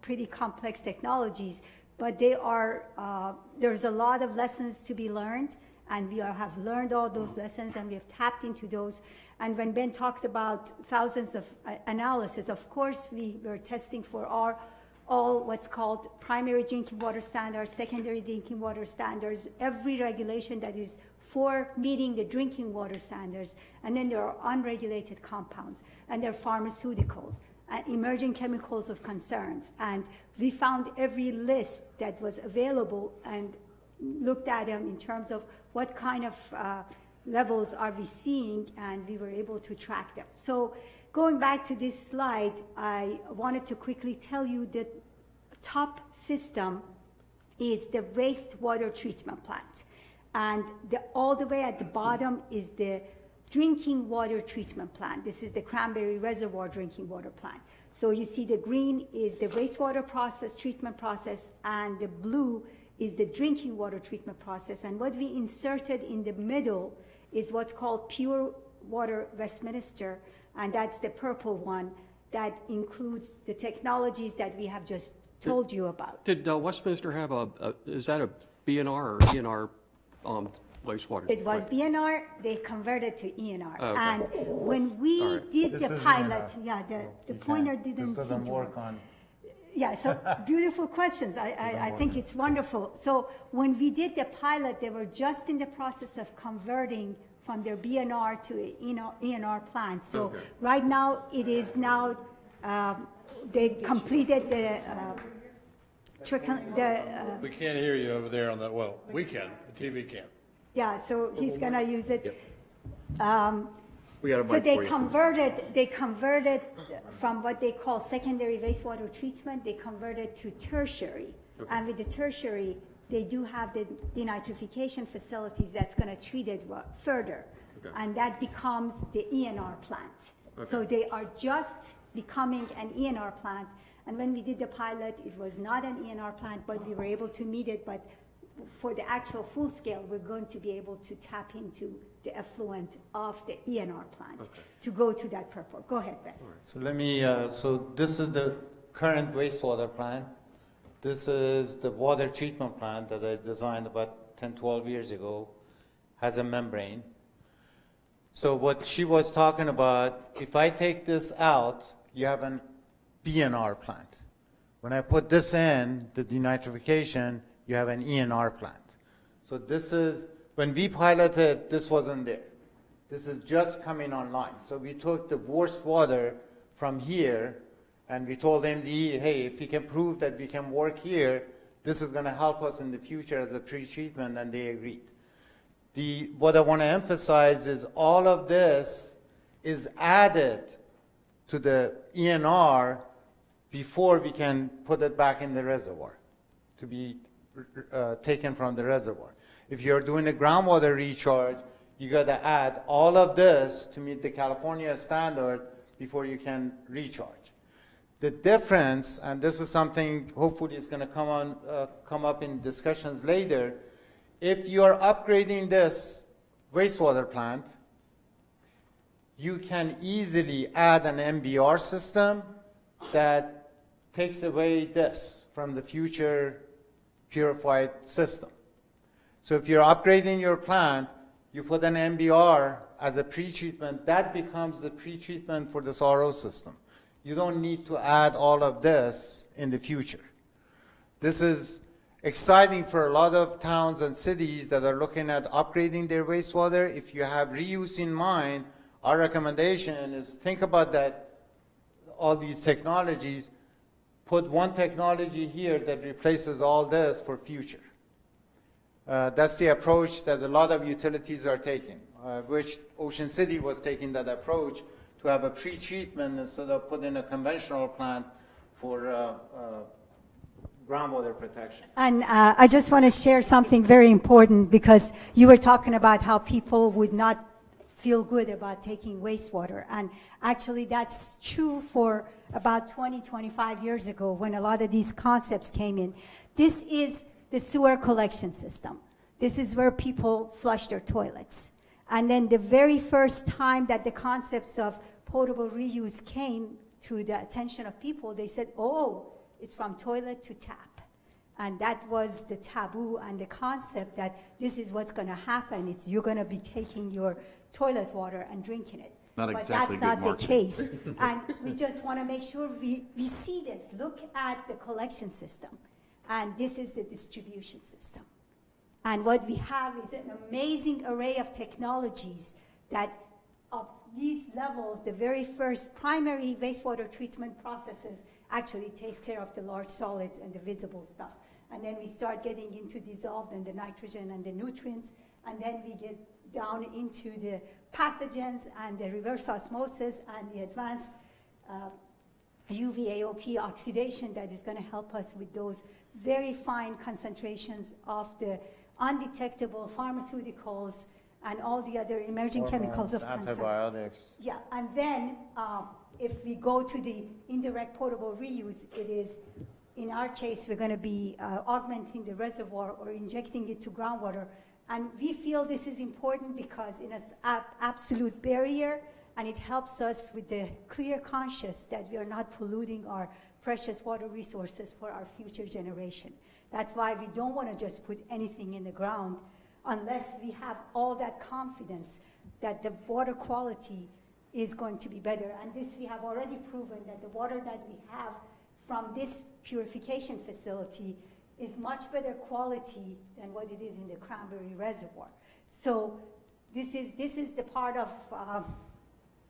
pretty complex technologies, but they are, there's a lot of lessons to be learned, And we have learned all those lessons, and we have tapped into those. And when Ben talked about thousands of analysis, of course, we were testing for all what's called primary drinking water standards, secondary drinking water standards, every regulation that is for meeting the drinking water standards. And then there are unregulated compounds, and there are pharmaceuticals, and emerging chemicals of concerns. And we found every list that was available and looked at them in terms of what kind of levels are we seeing, and we were able to track them. So going back to this slide, I wanted to quickly tell you that top system is the wastewater treatment plant. And all the way at the bottom is the drinking water treatment plant. This is the Cranberry Reservoir drinking water plant. So you see the green is the wastewater process, treatment process, and the blue is the drinking water treatment process. And what we inserted in the middle is what's called Pure Water Westminster, and that's the purple one that includes the technologies that we have just told you about. Did Westminster have is that a BNR or ENR wastewater? It was BNR, they converted to ENR. Oh, okay. And when we did This the is pilot, ENR. the pointer didn't This seem doesn't to work on. Yeah, so beautiful questions. I think it's wonderful. So when we did the pilot, they were just in the process of converting from their BNR to a ENR plant. So Okay. right now, it is now, they completed the, We can't hear you over there on that, well, we can, the TV can. yeah, so he's gonna use it. We got a So mic they for you. converted from what they call secondary wastewater treatment, they converted to tertiary. And with the tertiary, they do have the denitrification facilities that's gonna treat it further. Okay. And that becomes the ENR plant. So they are just becoming an ENR plant. And when we did the pilot, it was not an ENR plant, but we were able to meet it. But for the actual full scale, we're going to be able to tap into the effluent of the ENR plant to go to that purple. Go ahead, Ben. So let me, so this is the current wastewater plant. This is the water treatment plant that I designed about 10, 12 years ago, has a membrane. So what she was talking about, if I take this out, you have an BNR plant. When I put this in, the denitrification, you have an ENR plant. So this is, when we piloted, this wasn't there. This is just coming online. So we took the worst water from here, and we told MDE, hey, if you can prove that we can work here, this is going to help us in the future as a pre-treatment, and they agreed. What I want to emphasize is all of this is added to the ENR before we can put it back in the reservoir to be taken from the reservoir. If you're doing a groundwater recharge, you got to add all of this to meet the California standard before you can recharge. The difference, and this is something hopefully is going to come up in discussions later, if you're upgrading this wastewater plant, you can easily add an MBR system that takes away this from the future purified system. So if you're upgrading your plant, you put an MBR as a pre-treatment, that becomes the pre-treatment for this RO system. You don't need to add all of this in the future. This is exciting for a lot of towns and cities that are looking at upgrading their wastewater. If you have reuse in mind, our recommendation is think about that, all these technologies, put one technology here that replaces all this for future. That's the approach that a lot of utilities are taking, which Ocean City was taking that approach to have a pre-treatment instead of putting a conventional plant for groundwater protection. And I just want to share something very important, because you were talking about how people would not feel good about taking wastewater. And actually that's true for about 20, 25 years ago when a lot of these concepts came in. This is the sewer collection system. This is where people flush their toilets. And then the very first time that the concepts of potable reuse came to the attention of people, they said, oh, it's from toilet to tap. And that was the taboo and the concept that this is what's going to happen. It's you're going to be taking your toilet water and drinking it. Not But exactly that's good not the marketing. case. And we just want to make sure we see this. Look at the collection system. And this is the distribution system. And what we have is an amazing array of technologies that of these levels, the very first primary wastewater treatment processes actually takes care of the large solids and the visible stuff. And then we start getting into dissolved and the nitrogen and the nutrients, and then we get down into the pathogens and the reverse osmosis and the advanced UV-AOP oxidation that is going to help us with those very fine concentrations of the undetectable pharmaceuticals and all the other emerging chemicals of concern. Antibiotics. Yeah, and then if we go to the indirect potable reuse, it is, in our case, we're going to be augmenting the reservoir or injecting it to groundwater. And we feel this is important because it's an absolute barrier, and it helps us with the clear conscience that we are not polluting our precious water resources for our future generation. That's why we don't want to just put anything in the ground unless we have all that confidence that the water quality is going to be better. And this we have already proven that the water that we have from this purification facility is much better quality than what it is in the Cranberry Reservoir. So this is the part of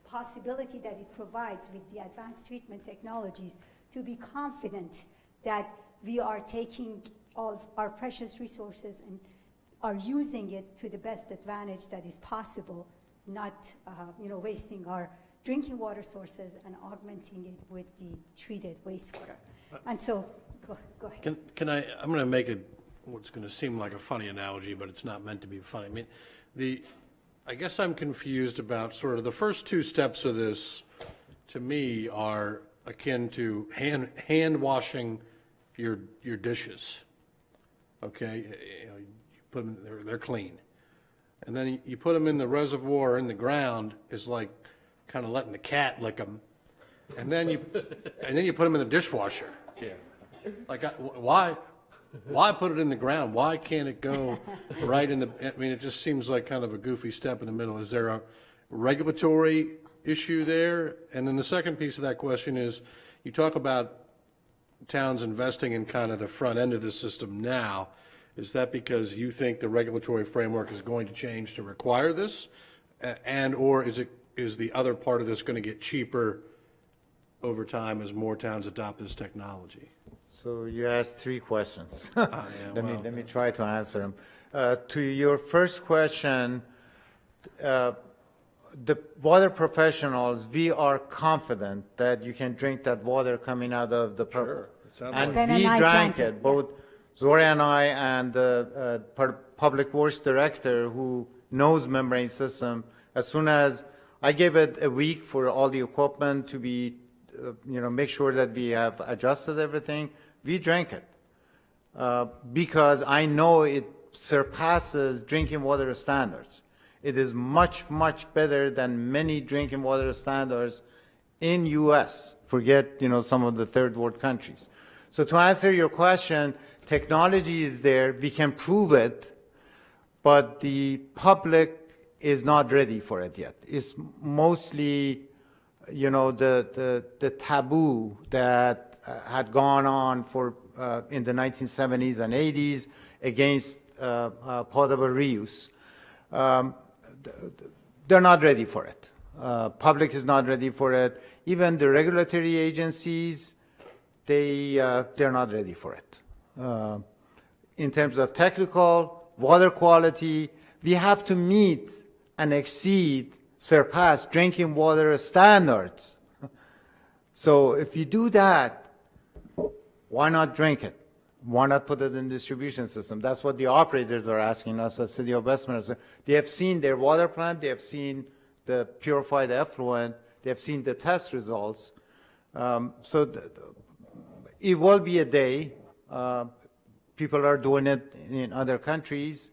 possibility that it provides with the advanced treatment technologies to be confident that we are taking all of our precious resources and are using it to the best advantage that is possible, not wasting our drinking water sources and augmenting it with the treated wastewater. And so, go ahead. I'm going to make what's going to seem like a funny analogy, but it's not meant to be funny. I mean, I guess I'm confused about sort of the first two steps of this, to me, are akin to hand washing your dishes. Okay, you put them, they're clean, and then you put them in the reservoir in the ground is like kind of letting the cat lick them, and then you put them in the dishwasher. Yeah. Like, why put it in the ground? Why can't it go right in the, I mean, it just seems like kind of a goofy step in the middle. Is there a regulatory issue there? And then the second piece of that question is, you talk about towns investing in kind of the front end of the system now. Is that because you think the regulatory framework is going to change to require this? Or is the other part of this going to get cheaper over time as more towns adopt this technology? So you asked three questions. Yeah, Let me try to answer them. To your first question, the water professionals, we are confident that you can drink that water coming out of the pump. Sure. It sounds And Ben and we I drank drank it, it, both Zora and I and the Public Works Director who knows membrane system. As soon as I gave it a week for all the equipment to be, make sure that we have adjusted everything, we drank it. Because I know it surpasses drinking water standards. It is much, much better than many drinking water standards in U.S. Forget, some of the third world countries. So to answer your question, technology is there, we can prove it, but the public is not ready for it yet. It's mostly, the taboo that had gone on for in the 1970s and 80s against potable reuse. They're not ready for it. Public is not ready for it. Even the regulatory agencies, they're not ready for it. In terms of technical, water quality, we have to meet and surpass drinking water standards. So if you do that, why not drink it? Why not put it in distribution system? That's what the operators are asking us at City of Westminster. They have seen their water plant, they have seen the purified effluent, they have seen the test results. It will be a day. People are doing it in other countries,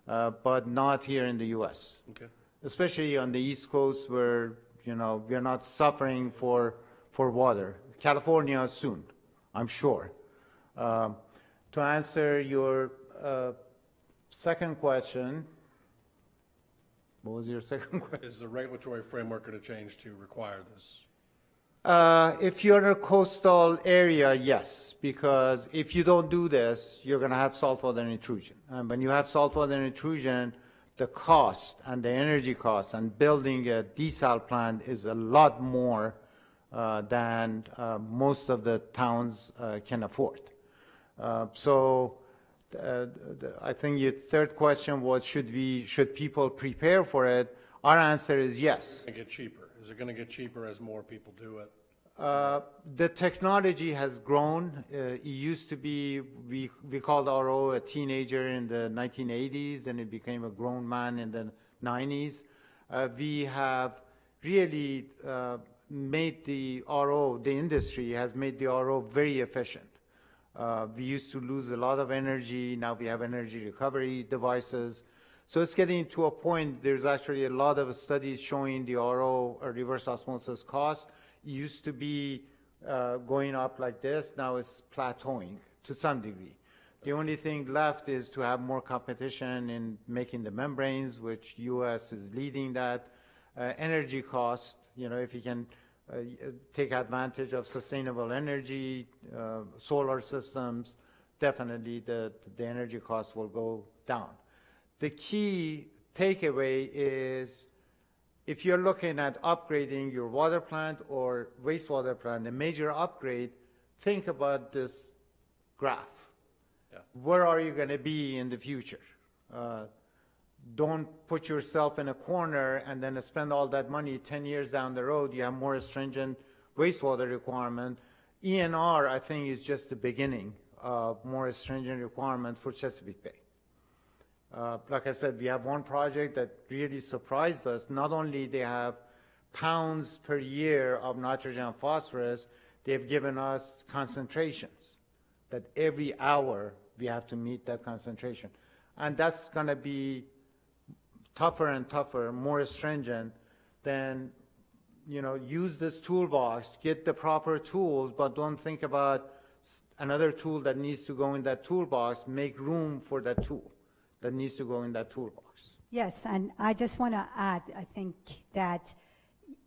but not here in the U.S. Okay. Especially on the East Coast where, we're not suffering for water. California soon, I'm sure. To answer your second question, what was your second question? Is the regulatory framework going to change to require this? If you're in a coastal area, yes, because if you don't do this, you're going to have saltwater intrusion. And when you have saltwater intrusion, the cost and the energy cost and building a desal plant is a lot more than most of the towns can afford. I think your third question was, should people prepare for it? Our answer is yes. Going to get cheaper? Is it going to get cheaper as more people do it? The technology has grown. It used to be, we called RO a teenager in the 1980s, then it became a grown man in the 90s. We have really made the RO, the industry has made the RO very efficient. We used to lose a lot of energy. Now we have energy recovery devices. So it's getting to a point, there's actually a lot of studies showing the RO, or reverse osmosis cost. It used to be going up like this. Now it's plateauing to some degree. The only thing left is to have more competition in making the membranes, which U.S. is leading that. Energy cost, if you can take advantage of sustainable energy, solar systems, definitely the energy cost will go down. The key takeaway is, if you're looking at upgrading your water plant or wastewater plant, a major upgrade, think about this graph. Yeah. Where are you going to be in the future? Don't put yourself in a corner and then spend all that money 10 years down the road. You have more stringent wastewater requirement. ENR, I think, is just the beginning of more stringent requirements for Chesapeake Bay. Like I said, we have one project that really surprised us. Not only they have pounds per year of nitrogen and phosphorus, they've given us concentrations that every hour we have to meet that concentration. And that's going to be tougher and tougher, more stringent. Then, use this toolbox, get the proper tools, but don't think about another tool that needs to go in that toolbox. Make room for that tool that needs to go in that toolbox. Yes, and I just want to add, I think that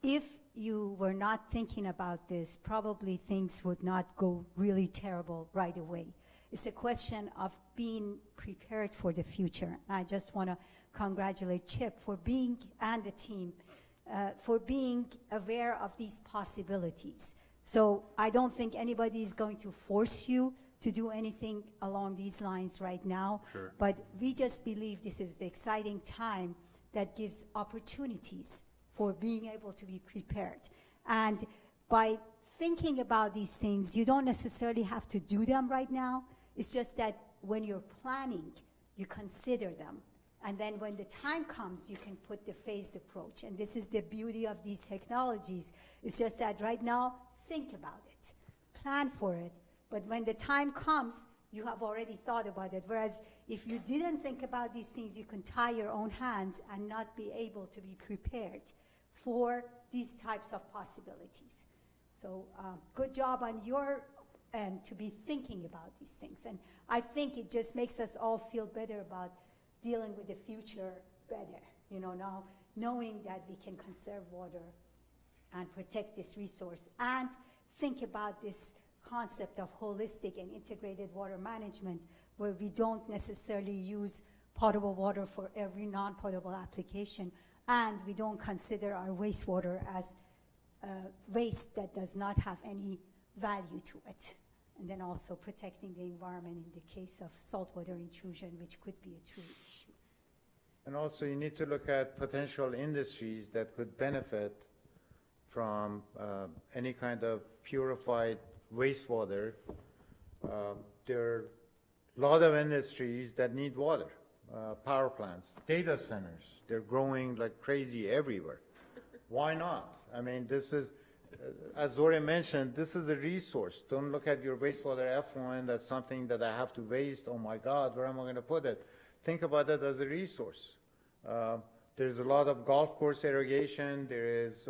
if you were not thinking about this, probably things would not go really terrible right away. It's a question of being prepared for the future. I just want to congratulate Chip for being, and the team, for being aware of these possibilities. So I don't think anybody is going to force you to do anything along these lines right now. Sure. But we just believe this is the exciting time that gives opportunities for being able to be prepared. And by thinking about these things, you don't necessarily have to do them right now. It's just that when you're planning, you consider them. And then when the time comes, you can put the phased approach. And this is the beauty of these technologies. It's just that right now, think about it, plan for it. But when the time comes, you have already thought about it. Whereas if you didn't think about these things, you can tie your own hands and not be able to be prepared for these types of possibilities. So good job on your end to be thinking about these things. And I think it just makes us all feel better about dealing with the future better, now knowing that we can conserve water and protect this resource and think about this concept of holistic and integrated water management, where we don't necessarily use potable water for every non-potable application, and we don't consider our wastewater as waste that does not have any value to it. And then also protecting the environment in the case of saltwater intrusion, which could be a true issue. And also you need to look at potential industries that could benefit from any kind of purified wastewater. There are a lot of industries that need water, power plants, data centers. They're growing like crazy everywhere. Why not? I mean, this is, as Zora mentioned, this is a resource. Don't look at your wastewater effluent, that's something that I have to waste. Oh my God, where am I going to put it? Think about it as a resource. There's a lot of golf course irrigation. There is,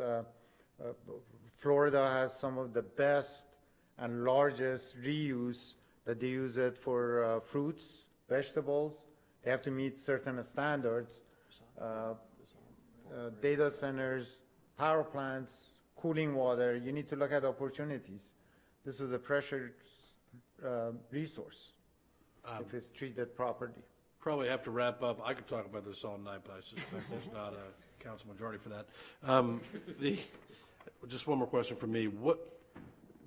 Florida has some of the best and largest reuse that they use it for fruits, vegetables. They have to meet certain standards. Data centers, power plants, cooling water, you need to look at opportunities. This is a precious resource if it's treated properly. Probably have to wrap up. I could talk about this all night, but I suspect there's not a council majority for that. Just one more question for me. What,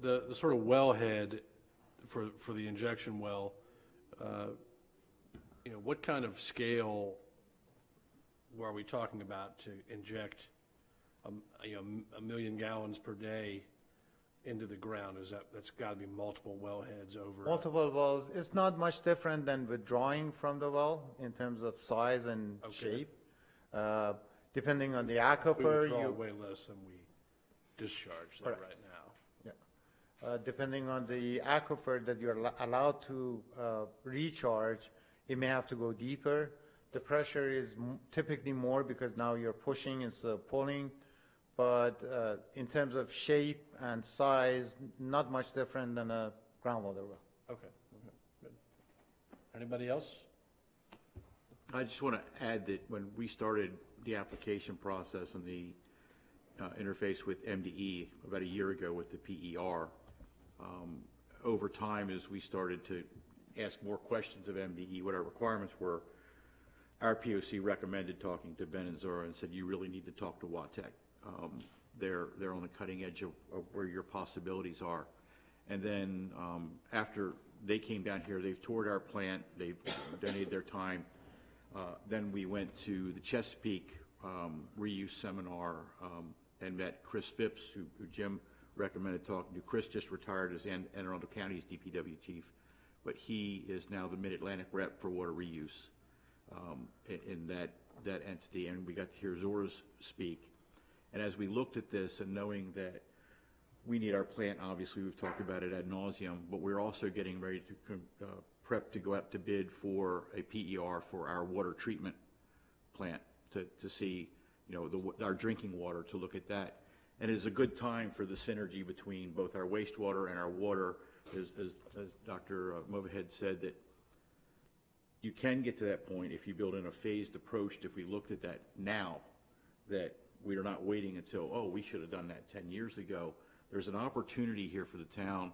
the sort of wellhead for the injection well, what kind of scale are we talking about to inject, a million gallons per day into the ground? That's got to be multiple wellheads over? Multiple wells, it's not much different than withdrawing from the well in terms of size and shape. Depending on the We aquifer, withdraw you, way less than we discharge there Correct. right now. depending on the aquifer that you're allowed to recharge, it may have to go deeper. The pressure is typically more because now you're pushing instead of pulling. But in terms of shape and size, not much different than a groundwater well. Okay, good. Anybody else? I just want to add that when we started the application process and the interface with MDE about a year ago with the PER, over time as we started to ask more questions of MDE, what our requirements were, our POC recommended talking to Ben and Zora and said, you really need to talk to WATEC. They're on the cutting edge of where your possibilities are. And then after they came down here, they've toured our plant, they've donated their time. Then we went to the Chesapeake reuse seminar and met Chris Phipps, who Jim recommended talking to. Chris just retired as Anne Arundel County's DPW chief, but he is now the Mid-Atlantic rep for water reuse in that entity. And we got to hear Zora's speak. And as we looked at this and knowing that we need our plant, obviously we've talked about it ad nauseum, but we're also getting ready to prep to go out to bid for a PER for our water treatment plant to see, our drinking water, to look at that. And it is a good time for the synergy between both our wastewater and our water, as Dr. Movahead said, that you can get to that point if you build in a phased approach. If we looked at that now, that we are not waiting until, we should have done that 10 years ago. There's an opportunity here for the town,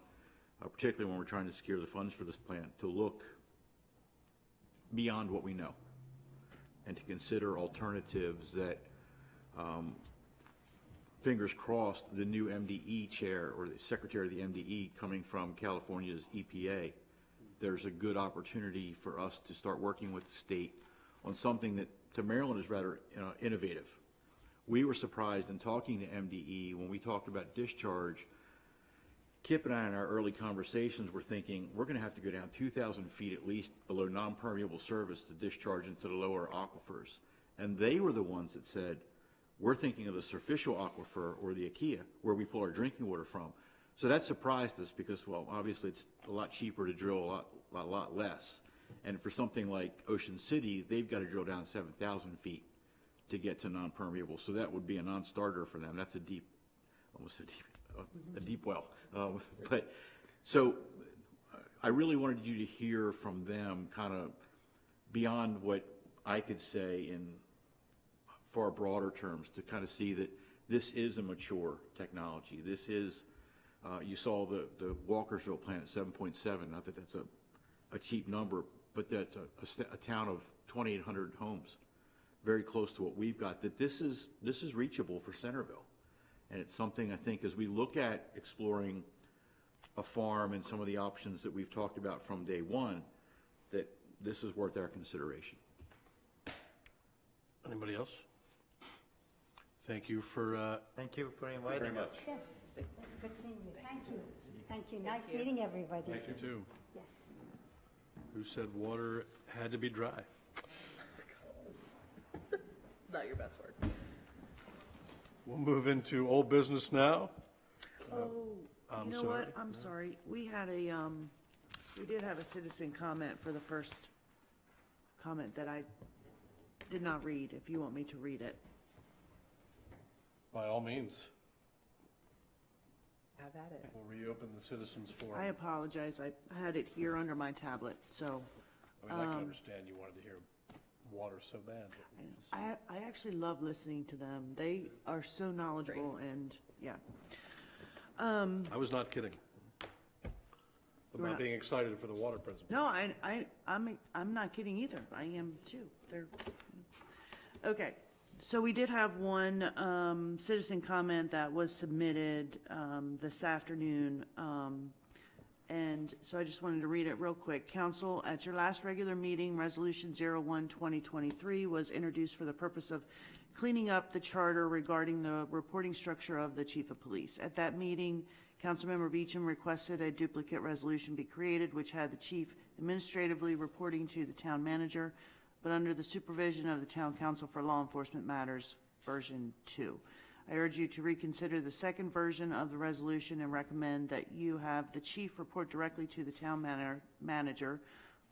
particularly when we're trying to secure the funds for this plant, to look beyond what we know and to consider alternatives that, fingers crossed, the new MDE chair or the secretary of the MDE coming from California's EPA, there's a good opportunity for us to start working with the state on something that to Maryland is rather innovative. We were surprised in talking to MDE when we talked about discharge. Kip and I in our early conversations were thinking we're going to have to go down 2,000 feet at least below non-permeable surface to discharge into the lower aquifers. And they were the ones that said, we're thinking of the superficial aquifer or the Achaia where we pull our drinking water from. So that surprised us because, well, obviously it's a lot cheaper to drill a lot less. And for something like Ocean City, they've got to drill down 7,000 feet to get to non-permeable. So that would be a non-starter for them. That's a deep well. But so I really wanted you to hear from them kind of beyond what I could say in far broader terms, to kind of see that this is a mature technology. This is, you saw the Walkersville plant at 7.7, not that that's a cheap number, but that's a town of 2,800 homes, very close to what we've got, that this is reachable for Centreville. And it's something I think as we look at exploring a farm and some of the options that we've talked about from day one, that this is worth our consideration. Anybody else? Thank you for, Thank you for inviting us. Yes, it's good seeing you. Thank you. Thank you. Nice meeting everybody. you too. Yes. Who said water had to be dry? Not your best word. We'll move into old business now. Oh, I'm you know sorry. what? I'm sorry. We had we did have a citizen comment for the first comment that I did not read, if you want me to read it. By all means. Have at it. We'll reopen the citizens forum. I apologize, I had it here under my tablet, so. I mean, I can understand you wanted to hear water so bad. I actually love listening to them. They are so knowledgeable and, yeah. I was not kidding about not- being excited for the water presentation. No, I'm not kidding either. I am too. Okay. So we did have one citizen comment that was submitted this afternoon. And so I just wanted to read it real quick. Council, at your last regular meeting, Resolution 01-2023 was introduced for the purpose of cleaning up the charter regarding the reporting structure of the chief of police. At that meeting, Councilmember Beecham requested a duplicate resolution be created, which had the chief administratively reporting to the town manager, but under the supervision of the Town Council for Law Enforcement Matters, version 2. I urge you to reconsider the second version of the resolution and recommend that you have the chief report directly to the town manager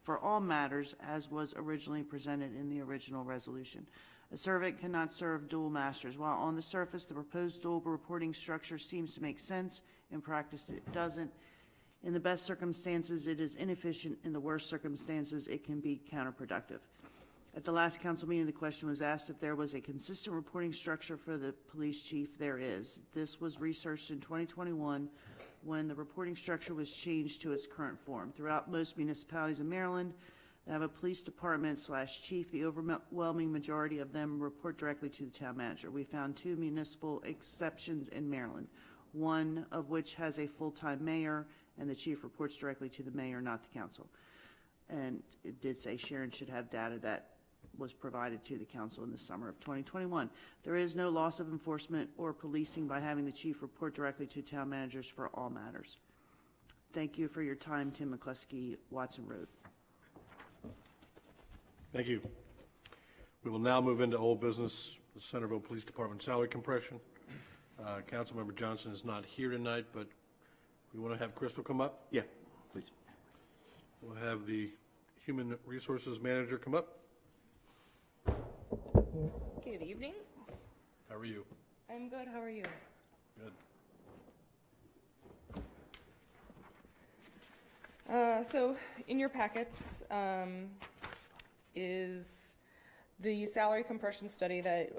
for all matters as was originally presented in the original resolution. A servant cannot serve dual masters. While on the surface, the proposed dual reporting structure seems to make sense, in practice it doesn't. In the best circumstances, it is inefficient. In the worst circumstances, it can be counterproductive. At the last council meeting, the question was asked if there was a consistent reporting structure for the police chief. There is. This was researched in 2021 when the reporting structure was changed to its current form. Throughout most municipalities in Maryland that have a police department / chief, the overwhelming majority of them report directly to the town manager. We found 2 municipal exceptions in Maryland, one of which has a full-time mayor, and the chief reports directly to the mayor, not the council. And it did say Sharon should have data that was provided to the council in the summer of 2021. There is no loss of enforcement or policing by having the chief report directly to town managers for all matters. Thank you for your time, Tim McCluskey, Watson Road. Thank you. We will now move into old business, the Centreville Police Department salary compression. Councilmember Johnson is not here tonight, but we want to have Crystal come up. Yeah, please. We'll have the Human Resources Manager come up. Good evening. How are you? I'm good. How are you? Good. So in your packets is the salary compression study that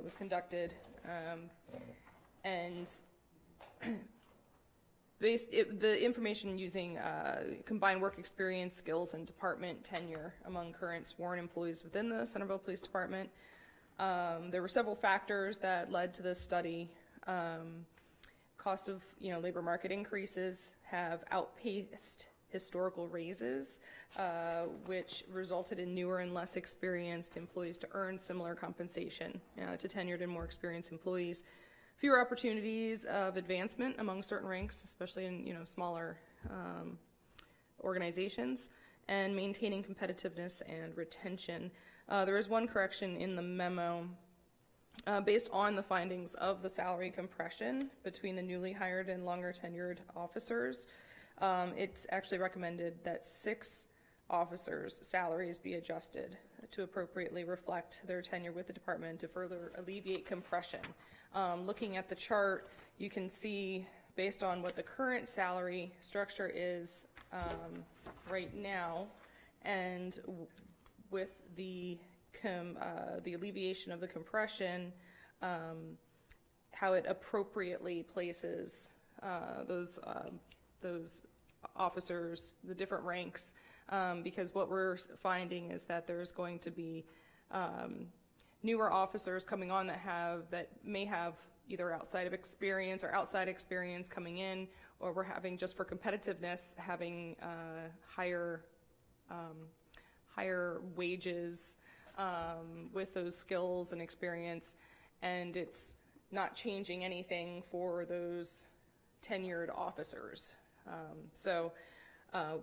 was conducted, and the information using combined work experience, skills, and department tenure among current sworn employees within the Centreville Police Department. There were several factors that led to this study. Cost of labor market increases have outpaced historical raises, which resulted in newer and less experienced employees to earn similar compensation to tenured and more experienced employees. Fewer opportunities of advancement among certain ranks, especially in smaller organizations, and maintaining competitiveness and retention. There is one correction in the memo. Based on the findings of the salary compression between the newly hired and longer tenured officers, it's actually recommended that 6 officers' salaries be adjusted to appropriately reflect their tenure with the department to further alleviate compression. Looking at the chart, you can see, based on what the current salary structure is right now, and with the alleviation of the compression, how it appropriately places those officers, the different ranks, because what we're finding is that there's going to be newer officers coming on that may have either outside experience coming in, or we're having, just for competitiveness, having higher wages with those skills and experience, and it's not changing anything for those tenured officers. So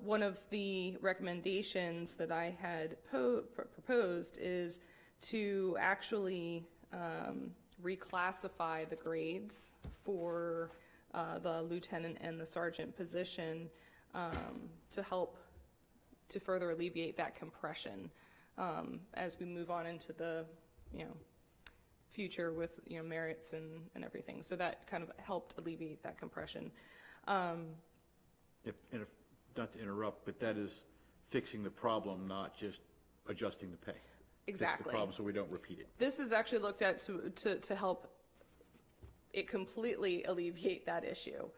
one of the recommendations that I had proposed is to actually reclassify the grades for the lieutenant and the sergeant position to help to further alleviate that compression as we move on into the future with, you know, merits and everything. So that kind of helped alleviate that compression. Not to interrupt, but that is fixing the problem, not just adjusting the pay. Fix Exactly. the problem so we don't repeat it. This is actually looked at to help it completely alleviate that issue.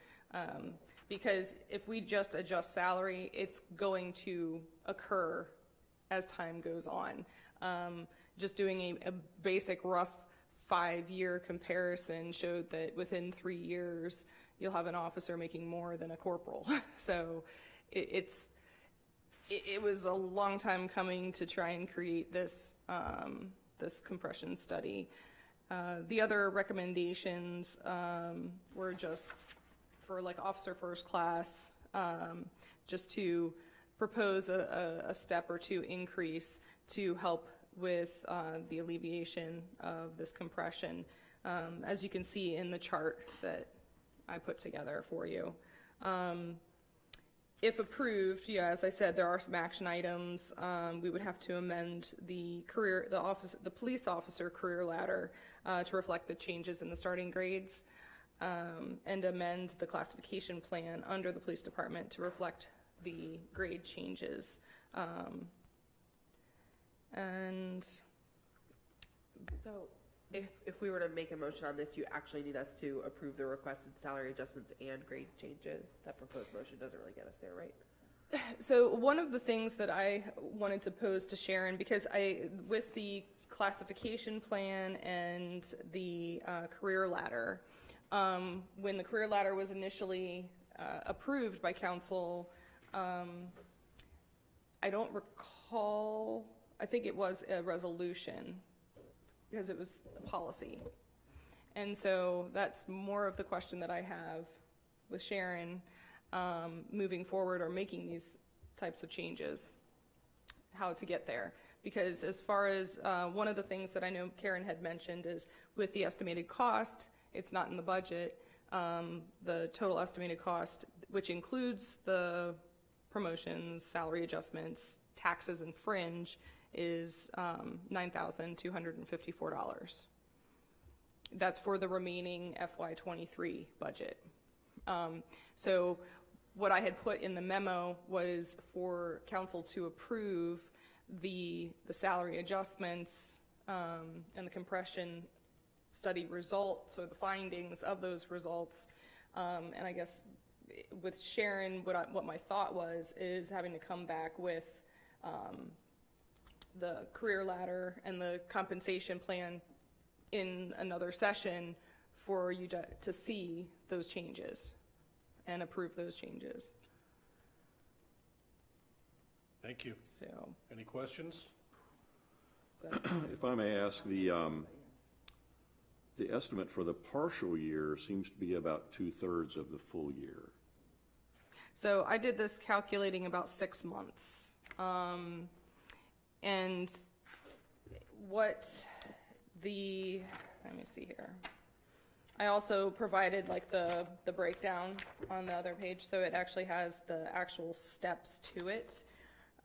Because if we just adjust salary, it's going to occur as time goes on. Just doing a basic rough 5-year comparison showed that within 3 years, you'll have an officer making more than a corporal. So it was a long time coming to try and create this, this compression study. The other recommendations were just for like officer first class, just to propose a step or two increase to help with the alleviation of this compression, as you can see in the chart that I put together for you. If approved, yeah, as I said, there are some action items. We would have to amend the police officer career ladder to reflect the changes in the starting grades, and amend the classification plan under the police department to reflect the grade changes. And So if we were to make a motion on this, you actually need us to approve the requested salary adjustments and grade changes. That proposed motion doesn't really get us there, right? so one of the things that I wanted to pose to Sharon, because with the classification plan and the career ladder, when the career ladder was initially approved by council, I don't recall, I think it was a resolution because it was a policy. And so that's more of the question that I have with Sharon moving forward or making these types of changes, how to get there. Because as far as one of the things that I know Karen had mentioned is with the estimated cost, it's not in the budget. The total estimated cost, which includes the promotions, salary adjustments, taxes, and fringe, is $9,254. That's for the remaining FY23 budget. So what I had put in the memo was for council to approve the salary adjustments and the compression study results or the findings of those results. And I guess with Sharon, what my thought was is having to come back with the career ladder and the compensation plan in another session for you to see those changes and approve those changes. Thank you. So, Any questions? If I may ask, the estimate for the partial year seems to be about 2/3 of the full year. so I did this calculating about 6 months. And what let me see here. I also provided like the breakdown on the other page, so it actually has the actual steps to it.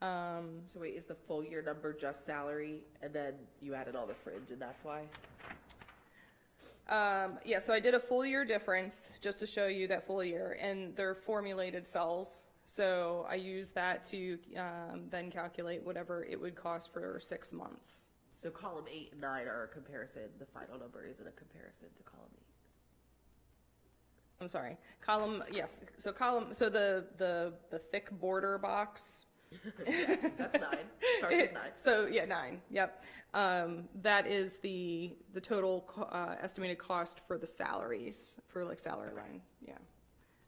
So wait, is the full year number just salary and then you added all the fringe and that's why? Yeah, so I did a full year difference just to show you that full year, and they're formulated cells. So I use that to then calculate whatever it would cost for 6 months. So column 8 and 9 are a comparison. The final number isn't a comparison to column 8. I'm sorry, yes. So so the thick border box. That's 9. Starts with 9. So yeah, 9. Yep. That is the total estimated cost for the salaries for like salary line. Yeah.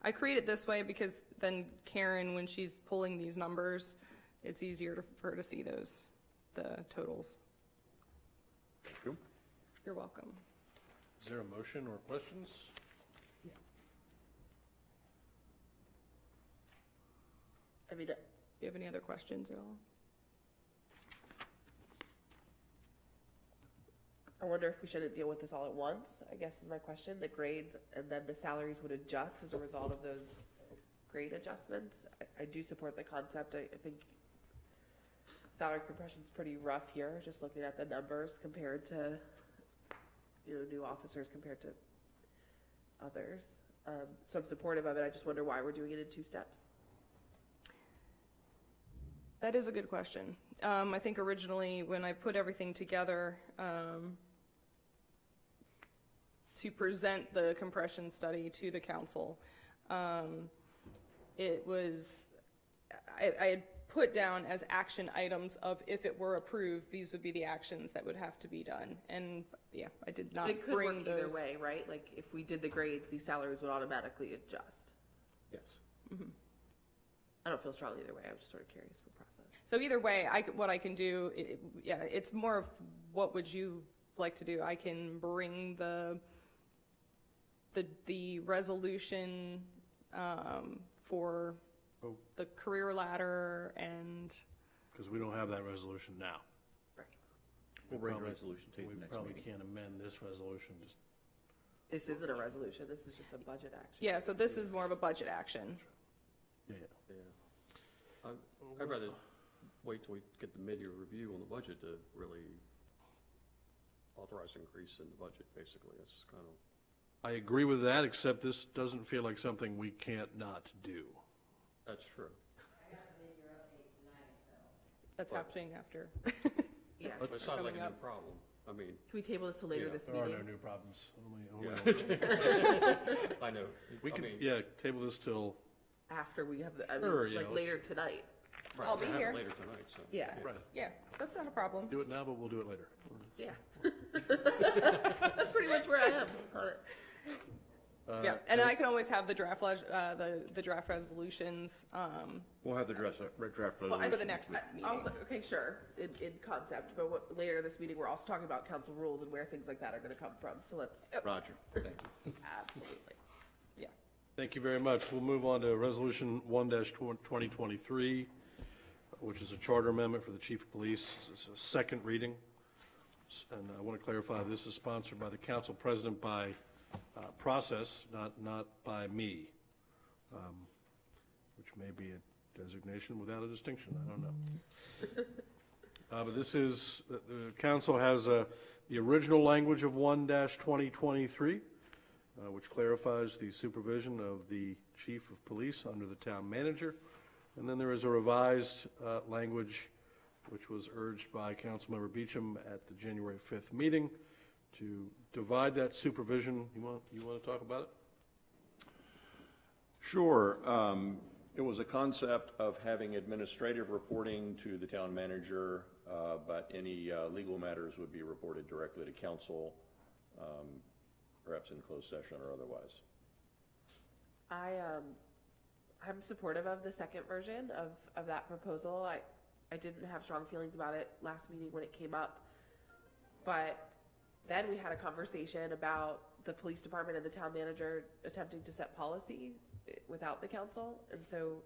I create it this way because then Karen, when she's pulling these numbers, it's easier for her to see the totals. Cool. You're welcome. Is there a motion or questions? I mean, Do you have any other questions at all? I wonder if we shouldn't deal with this all at once, I guess is my question. The grades and then the salaries would adjust as a result of those grade adjustments. I do support the concept. I think salary compression is pretty rough here, just looking at the numbers compared to new officers compared to others. So I'm supportive of it. I just wonder why we're doing it in 2 steps. That is a good question. I think originally when I put everything together to present the compression study to the council, it was, I had put down as action items of if it were approved, these would be the actions that would have to be done. And yeah, I did not But it could bring work either those. way, right? Like if we did the grades, these salaries would automatically adjust. Yes. I don't feel strongly either way. I'm just sort of curious for process. So either way, what I can do, yeah, it's more of what would you like to do? I can bring the resolution for the career ladder and Because we don't have that resolution now. Right. We'll bring the Probably- resolution to you We the next probably meeting. can't amend this resolution, just, This isn't a resolution. This is just a budget action. yeah. So this is more of a budget action. yeah. Yeah. I'd rather wait till we get the mid-year review on the budget to really authorize increase in the budget, basically. That's kind of, I agree with that, except this doesn't feel like something we can't not do. that's true. That's happening after. Yeah. But it's not like Coming a new up. problem. I mean, Can we table this till later Yeah. this There are meeting? no new problems. I know. We I can, mean, yeah, table this till, After we have the, I Sure, mean, yeah, like let's- later tonight. right, I'll we're be gonna have here. it Later tonight, so. Yeah. right, Yeah, that's not a problem. do it now, but we'll do it later. Yeah. That's pretty much where I am on it. Yeah, and I can always have the draft, the draft resolutions, We'll have the draft resolution. for the next I- meeting. Also, okay, sure, in concept, but later this meeting, we're also talking about council rules and where things like that are gonna come from, so let's. Roger, thank you. Absolutely. Yeah. Thank you very much. We'll move on to Resolution 1-2023, which is a charter amendment for the chief of police. It's a second reading. And I want to clarify, this is sponsored by the council president by process, not by me, which may be a designation without a distinction. I don't know. But this is, the council has the original language of 1-2023, which clarifies the supervision of the chief of police under the town manager. And then there is a revised language, which was urged by Councilmember Beecham at the January 5th meeting to divide that supervision. You want to talk about it? Sure. It was a concept of having administrative reporting to the town manager, but any legal matters would be reported directly to council, perhaps in closed session or otherwise. I'm supportive of the second version of that proposal. I didn't have strong feelings about it last meeting when it came up, but then we had a conversation about the police department and the town manager attempting to set policy without the council, and so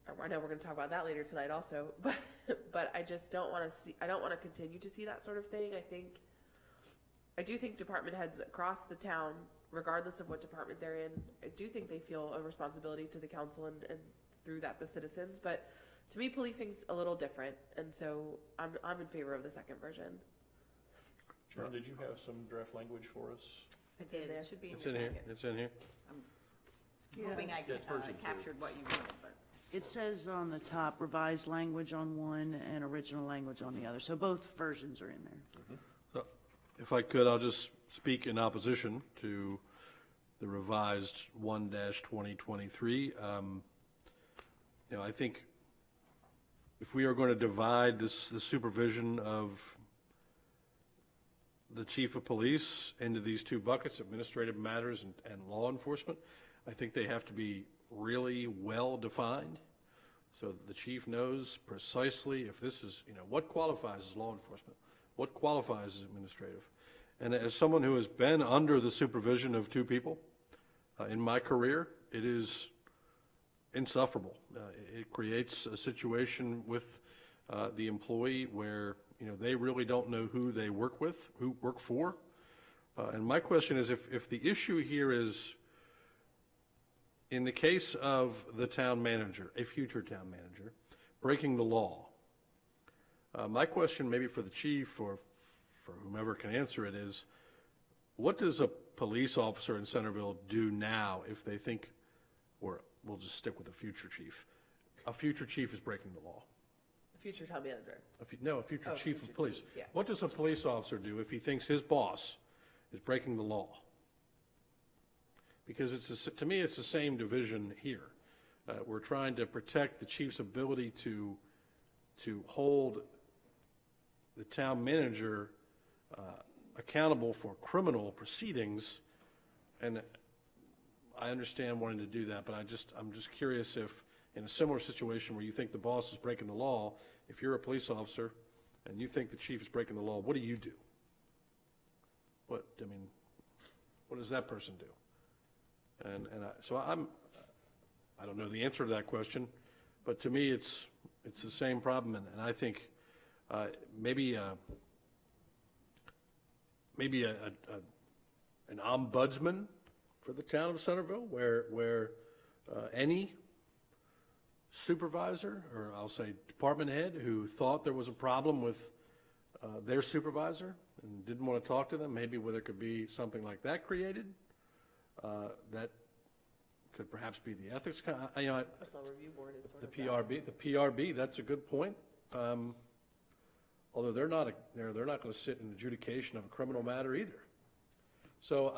I know we're going to talk about that later tonight also, but I just don't want to see, I don't want to continue to see that sort of thing. I do think department heads across the town, regardless of what department they're in, I do think they feel a responsibility to the council and through that the citizens, but to me, policing's a little different, and so I'm in favor of the second version. Sharon, did you have some draft language for us? I did, it should be in It's your in here, packet. it's in here. Yeah. Hoping I it's version two. captured what you wanted, but. It says on the top, revised language on one and original language on the other. So both versions are in there. So if I could, I'll just speak in opposition to the revised 1-2023. I think if we are going to divide the supervision of the chief of police into these two buckets, administrative matters and law enforcement, I think they have to be really well defined so that the chief knows precisely if this is, what qualifies as law enforcement, what qualifies as administrative. And as someone who has been under the supervision of two people in my career, it is insufferable. It creates a situation with the employee where, they really don't know who they work with, who work for. And my question is, if the issue here is, in the case of the town manager, a future town manager, breaking the law, my question maybe for the chief or for whomever can answer it is, what does a police officer in Centreville do now if they think, or we'll just stick with the future chief, a future chief is breaking the law? Future town manager. No, a future chief future of police. chief, yeah. What does a police officer do if he thinks his boss is breaking the law? Because to me, it's the same division here. We're trying to protect the chief's ability to hold the town manager accountable for criminal proceedings, and I understand wanting to do that, but I'm just curious if, in a similar situation where you think the boss is breaking the law, if you're a police officer and you think the chief is breaking the law, what do you do? What does that person do? So I don't know the answer to that question, but to me, it's the same problem, and I think maybe an ombudsman for the town of Centreville, where any supervisor, or I'll say department head, who thought there was a problem with their supervisor and didn't want to talk to them, maybe where there could be something like that created, that could perhaps be the ethics. Personal review board is sort The of PRB, that's a good point. Although they're not going to sit in adjudication of a criminal matter either. So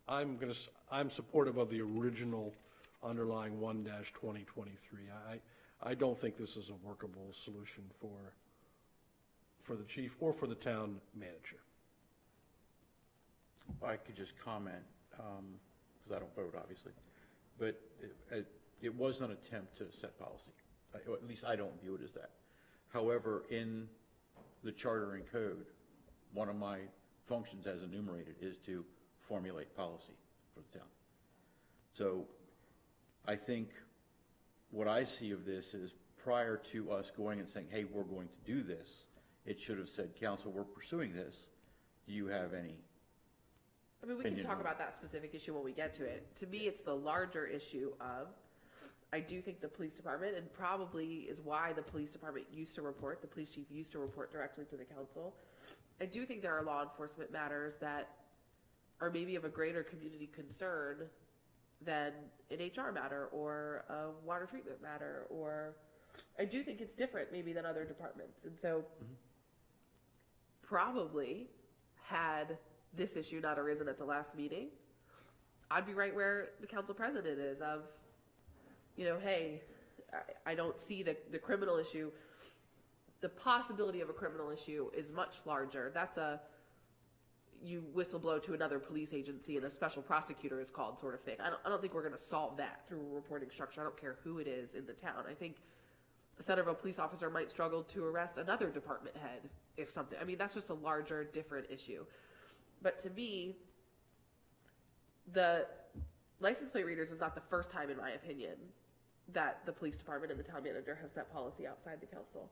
I'm supportive of the original underlying 1-2023. I don't think this is a workable solution for the chief or for the town manager. If I could just comment, because I don't vote, obviously, but it was an attempt to set policy. At least I don't view it as that. However, in the charter and code, one of my functions as enumerated is to formulate policy for the town. So I think what I see of this is, prior to us going and saying, hey, we're going to do this, it should have said, council, we're pursuing this. Do you have any? I mean, we can talk about that specific issue when we get to it. To me, it's the larger issue of, I do think the police department, and probably is why the police department used to report, the police chief used to report directly to the council. I do think there are law enforcement matters that are maybe of a greater community concern than an HR matter or a water treatment matter, or I do think it's different maybe than other departments. And so probably had this issue not arisen at the last meeting, I'd be right where the council president is of, hey, I don't see the criminal issue. The possibility of a criminal issue is much larger. That's you whistleblow to another police agency and a special prosecutor is called sort of thing. I don't think we're going to solve that through a reporting structure. I don't care who it is in the town. I think a Centreville police officer might struggle to arrest another department head if something, that's just a larger, different issue. But to me, the license plate readers is not the first time, in my opinion, that the police department and the town manager have set policy outside the council.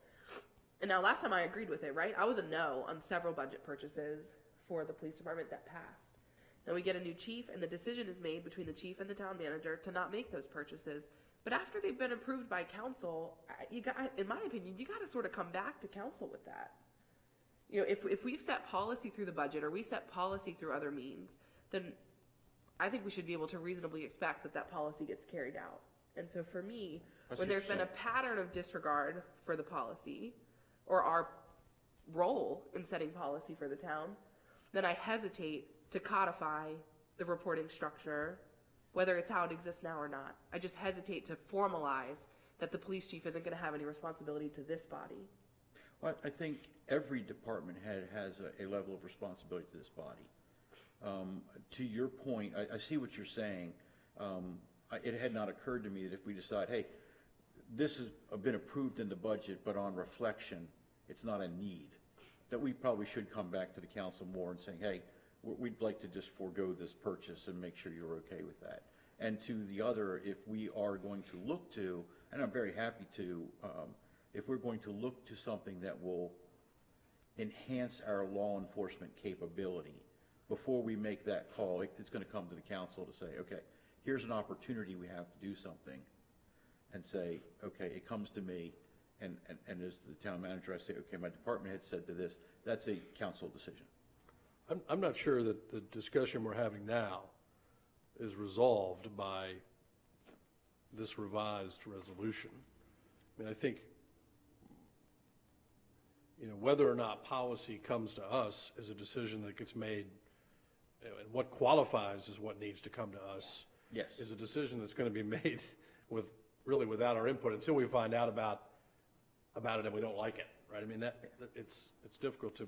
And now, last time I agreed with it, right? I was a no on several budget purchases for the police department that passed. Now we get a new chief, and the decision is made between the chief and the town manager to not make those purchases. But after they've been approved by council, in my opinion, you got to sort of come back to council with that. If we've set policy through the budget or we set policy through other means, then I think we should be able to reasonably expect that policy gets carried out. And so for me, when there's been a pattern of disregard for the policy or our role in setting policy for the town, then I hesitate to codify the reporting structure, whether it's how it exists now or not. I just hesitate to formalize that the police chief isn't going to have any responsibility to this body. Well, I think every department head has a level of responsibility to this body. To your point, I see what you're saying. It had not occurred to me that if we decide, hey, this has been approved in the budget, but on reflection, it's not a need, that we probably should come back to the council more and saying, hey, we'd like to just forego this purchase and make sure you're okay with that. And to the other, if we are going to look to, and I'm very happy to, if we're going to look to something that will enhance our law enforcement capability, before we make that call, it's going to come to the council to say, okay, here's an opportunity we have to do something, and say, okay, it comes to me, and as the town manager, I say, okay, my department head said to this, that's a council decision. I'm not sure that the discussion we're having now is resolved by this revised resolution. I mean, I think, whether or not policy comes to us is a decision that gets made, and what qualifies as what needs to come to us. Yes. Is a decision that's going to be made really without our input until we find out about it and we don't like it, right? I mean, it's difficult to,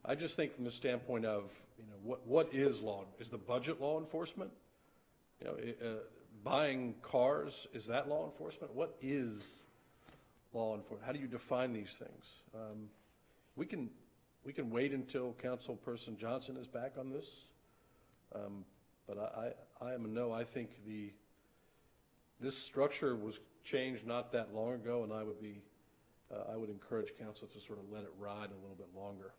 I just think from the standpoint of, what is law? Is the budget law enforcement? Buying cars, is that law enforcement? What is law enforcement? How do you define these things? We can wait until Councilperson Johnson is back on this. But I am a no. I think this structure was changed not that long ago, and I would encourage council to sort of let it ride a little bit longer.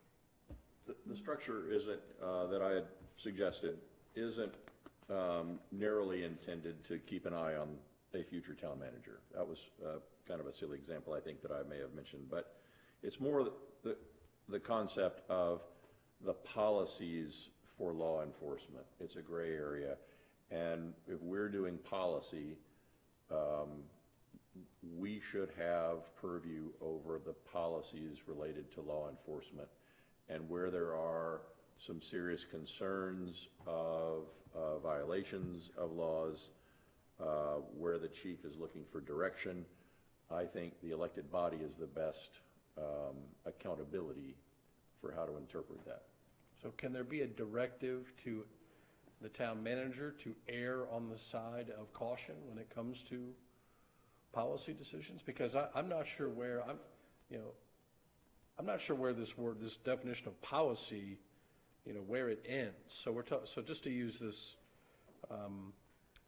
The structure isn't, that I had suggested, isn't narrowly intended to keep an eye on a future town manager. That was kind of a silly example, I think, that I may have mentioned, but it's more the concept of the policies for law enforcement. It's a gray area, and if we're doing policy, we should have purview over the policies related to law enforcement, and where there are some serious concerns of violations of laws, where the chief is looking for direction, I think the elected body is the best accountability for how to interpret that. So can there be a directive to the town manager to err on the side of caution when it comes to policy decisions? Because I'm not sure where I'm not sure where this definition of policy, where it ends. So so just to use this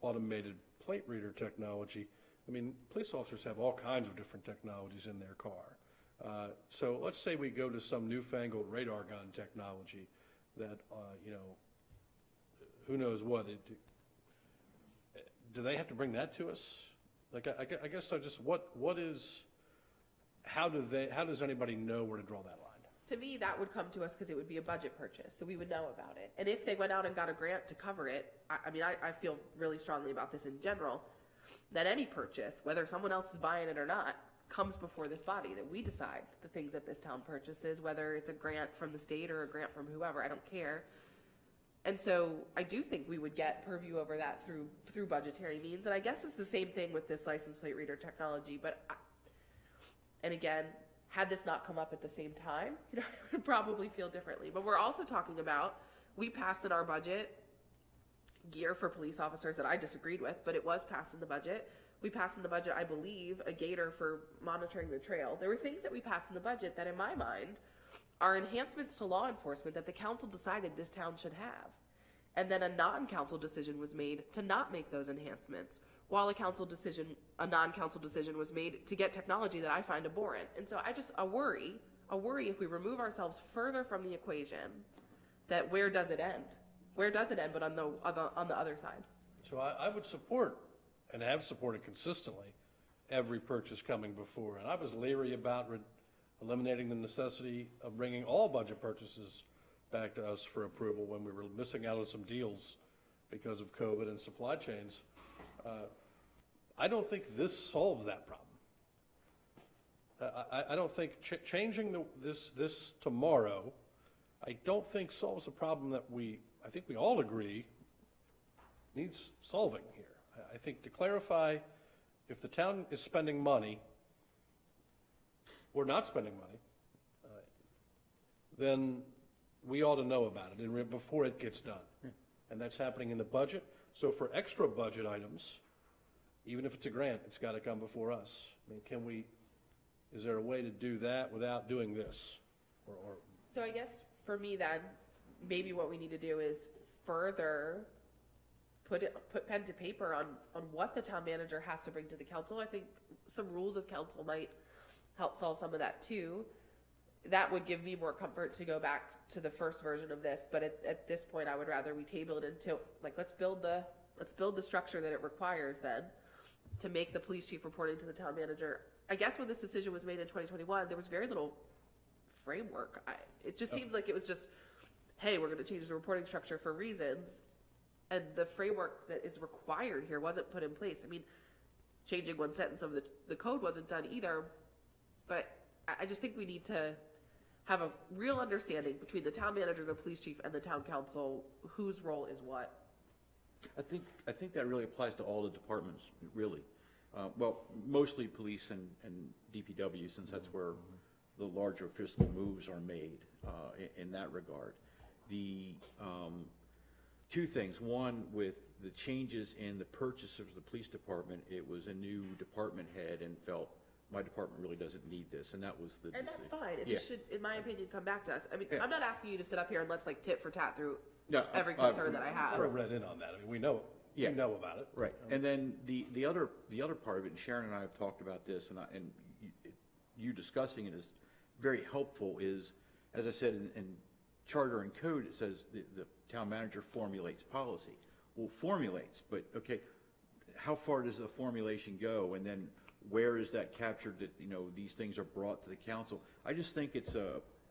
automated plate reader technology, I mean, police officers have all kinds of different technologies in their car. So let's say we go to some newfangled radar gun technology that, who knows what. Do they have to bring that to us? Like, I guess how does anybody know where to draw that line? To me, that would come to us because it would be a budget purchase, so we would know about it. And if they went out and got a grant to cover it, I feel really strongly about this in general, that any purchase, whether someone else is buying it or not, comes before this body, that we decide the things that this town purchases, whether it's a grant from the state or a grant from whoever, I don't care. And so I do think we would get purview over that through budgetary means. And I guess it's the same thing with this license plate reader technology. And again, had this not come up at the same time, I would probably feel differently. But we're also talking about, we passed in our budget gear for police officers that I disagreed with, but it was passed in the budget. We passed in the budget, I believe, a gator for monitoring the trail. There were things that we passed in the budget that, in my mind, are enhancements to law enforcement that the council decided this town should have. And then a non-council decision was made to not make those enhancements, while a non-council decision was made to get technology that I find abhorrent. And so I worry if we remove ourselves further from the equation, that where does it end? Where does it end, but on the other side? So I would support, and have supported consistently, every purchase coming before. And I was leery about eliminating the necessity of bringing all budget purchases back to us for approval when we were missing out on some deals because of COVID and supply chains. I don't think this solves that problem. I don't think changing this tomorrow, I don't think solves a problem that I think we all agree needs solving here. I think to clarify, if the town is spending money or not spending money, then we ought to know about it and before it gets done. And that's happening in the budget. So for extra budget items, even if it's a grant, it's got to come before us. I mean, is there a way to do that without doing this? So I guess for me then, maybe what we need to do is further put pen to paper on what the town manager has to bring to the council. I think some rules of council might help solve some of that too. That would give me more comfort to go back to the first version of this, but at this point I would rather we table it until, let's build the structure that it requires then to make the police chief reporting to the town manager. I guess when this decision was made in 2021, there was very little framework. It just seems like it was just hey, we're gonna change the reporting structure for reasons, and the framework that is required here wasn't put in place. I mean, changing one sentence of the code wasn't done either, but I just think we need to have a real understanding between the town manager, the police chief, and the town council, whose role is what. I think that really applies to all the departments, really. Well, mostly police and DPW, since that's where the larger fiscal moves are made in that regard. The two things. One, with the changes in the purchase of the police department, it was a new department head and felt my department really doesn't need this, and that was the And decision. that's fine. It Yeah. just should, in my opinion, come back to us. I mean, Yeah. I'm not asking you to sit up here and let's like tit for tat through Yeah, every concern that I have. We're read in on that. I mean, we know about it. Right, and then the other part of it, and Sharon and I have talked about this, and you discussing it is very helpful, is, as I said, in charter and code, it says the town manager formulates policy. Well, formulates, but okay, how far does the formulation go? And then where is that captured that, these things are brought to the council? I just think it's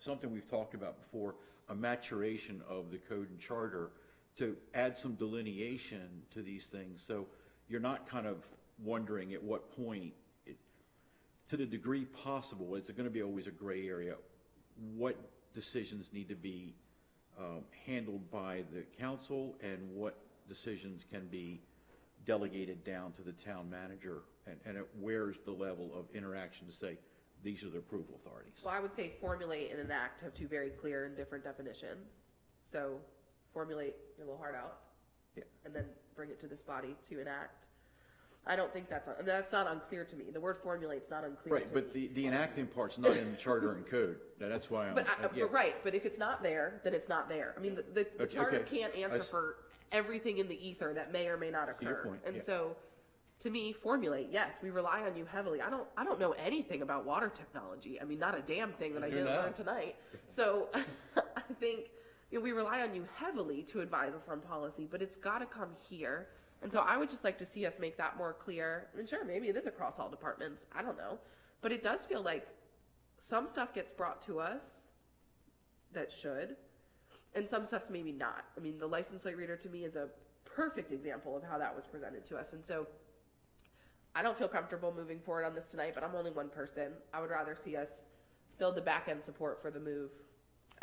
something we've talked about before, a maturation of the code and charter to add some delineation to these things. So you're not kind of wondering at what point, to the degree possible, it's going to be always a gray area, what decisions need to be handled by the council and what decisions can be delegated down to the town manager, and where's the level of interaction to say, these are the approval authorities. Well, I would say formulate and enact have two very clear and different definitions. So formulate your little heart out, Yeah. and then bring it to this body to enact. I don't think that's not unclear to me. The word formulate's not unclear Right, to but me. the enacting part's not in the charter and code. That's why I'm. But yeah. right, but if it's not there, then it's not there. I mean, the Okay, charter okay. can't answer for everything in the ether that may or may not To your occur. point, And yeah. so, to me, formulate, yes, we rely on you heavily. I don't know anything about water technology. I mean, not a damn thing that I didn't learn tonight. So I think we rely on you heavily to advise us on policy, but it's got to come here. And so I would just like to see us make that more clear. And sure, maybe it is across all departments. I don't know. But it does feel like some stuff gets brought to us that should, and some stuff's maybe not. I mean, the license plate reader to me is a perfect example of how that was presented to us. And so I don't feel comfortable moving forward on this tonight, but I'm only one person. I would rather see us build the back end support for the move,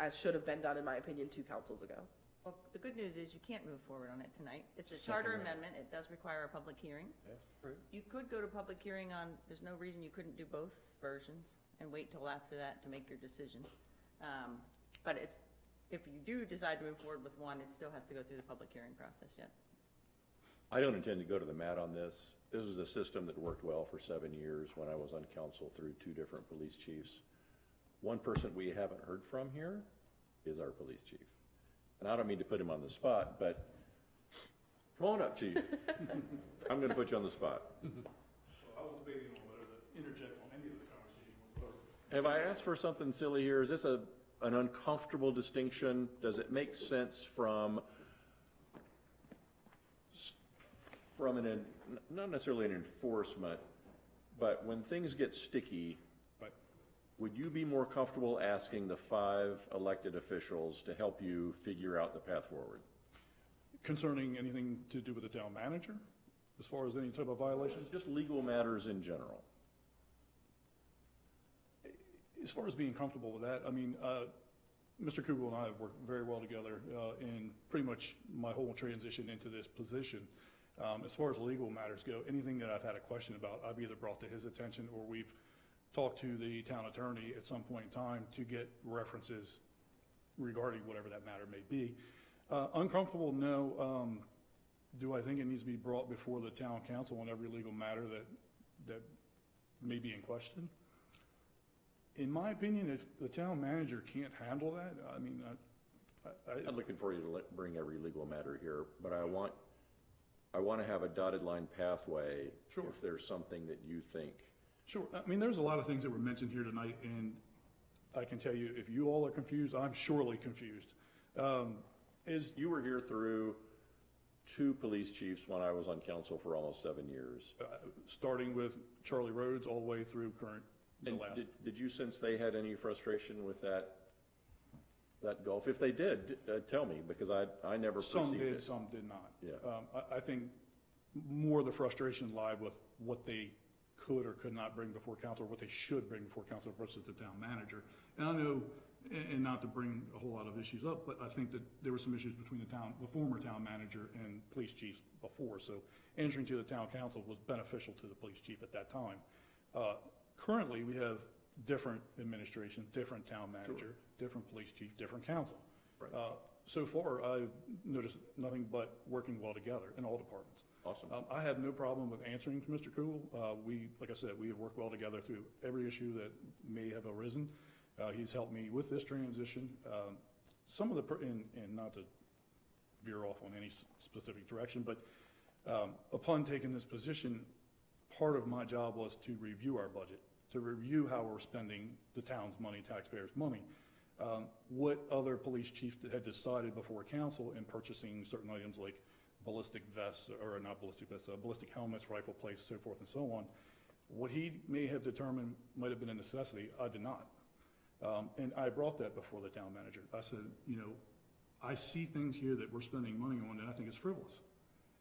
as should have been done, in my opinion, 2 councils ago. Well, the good news is you can't move forward on it tonight. It's a charter amendment. It does require a public hearing. You could go to public hearing on, there's no reason you couldn't do both versions and wait till after that to make your decision. But if you do decide to move forward with one, it still has to go through the public hearing process yet. I don't intend to go to the mat on this. This is a system that worked well for 7 years when I was on council through 2 different police chiefs. One person we haven't heard from here is our police chief. And I don't mean to put him on the spot, but come on up, chief. I'm going to put you on the spot. So I was debating on whether to interject on any of this conversation. Have I asked for something silly here? Is this an uncomfortable distinction? Does it make sense from not necessarily an enforcement, but when things get sticky, Right. would you be more comfortable asking the 5 elected officials to help you figure out the path forward? Concerning anything to do with the town manager, as far as any type of violations? Just legal matters in general. As far as being comfortable with that, I mean, Mr. Kugel and I have worked very well together in pretty much my whole transition into this position. As far as legal matters go, anything that I've had a question about, I've either brought to his attention or we've talked to the town attorney at some point in time to get references regarding whatever that matter may be. Uncomfortable, no. Do I think it needs to be brought before the town council on every legal matter that may be in question? In my opinion, if the town manager can't handle that, I mean, I'm not looking for you to bring every legal matter here, but I want to have a dotted line pathway. Sure. If there's something that you think. Sure. I mean, there's a lot of things that were mentioned here tonight, and I can tell you, if you all are confused, I'm surely confused. You were here through 2 police chiefs when I was on council for almost 7 years. Starting with Charlie Rhodes all the way through the And last. did you sense they had any frustration with that that gulf? If they did, tell me, because I never Some perceived did, it. some did not. Yeah. I think more the frustration lied with what they could or could not bring before council, or what they should bring before council versus the town manager. And I know, and not to bring a whole lot of issues up, but I think that there were some issues between the former town manager and police chief before, so answering to the town council was beneficial to the police chief at that time. Currently, we have different administration, different town manager, different police chief, different council. Right. So far, I've noticed nothing but working well together in all departments. Awesome. I have no problem with answering to Mr. Kugel. Like I said, we have worked well together through every issue that may have arisen. He's helped me with this transition. Some of the, and not to veer off on any specific direction, but upon taking this position, part of my job was to review our budget, to review how we're spending the town's money, taxpayers' money. What other police chiefs had decided before council in purchasing certain items like ballistic vests, or not ballistic vests, ballistic helmets, rifle plates, so forth and so on. What he may have determined might have been a necessity, I did not. And I brought that before the town manager. I said, I see things here that we're spending money on that I think is frivolous.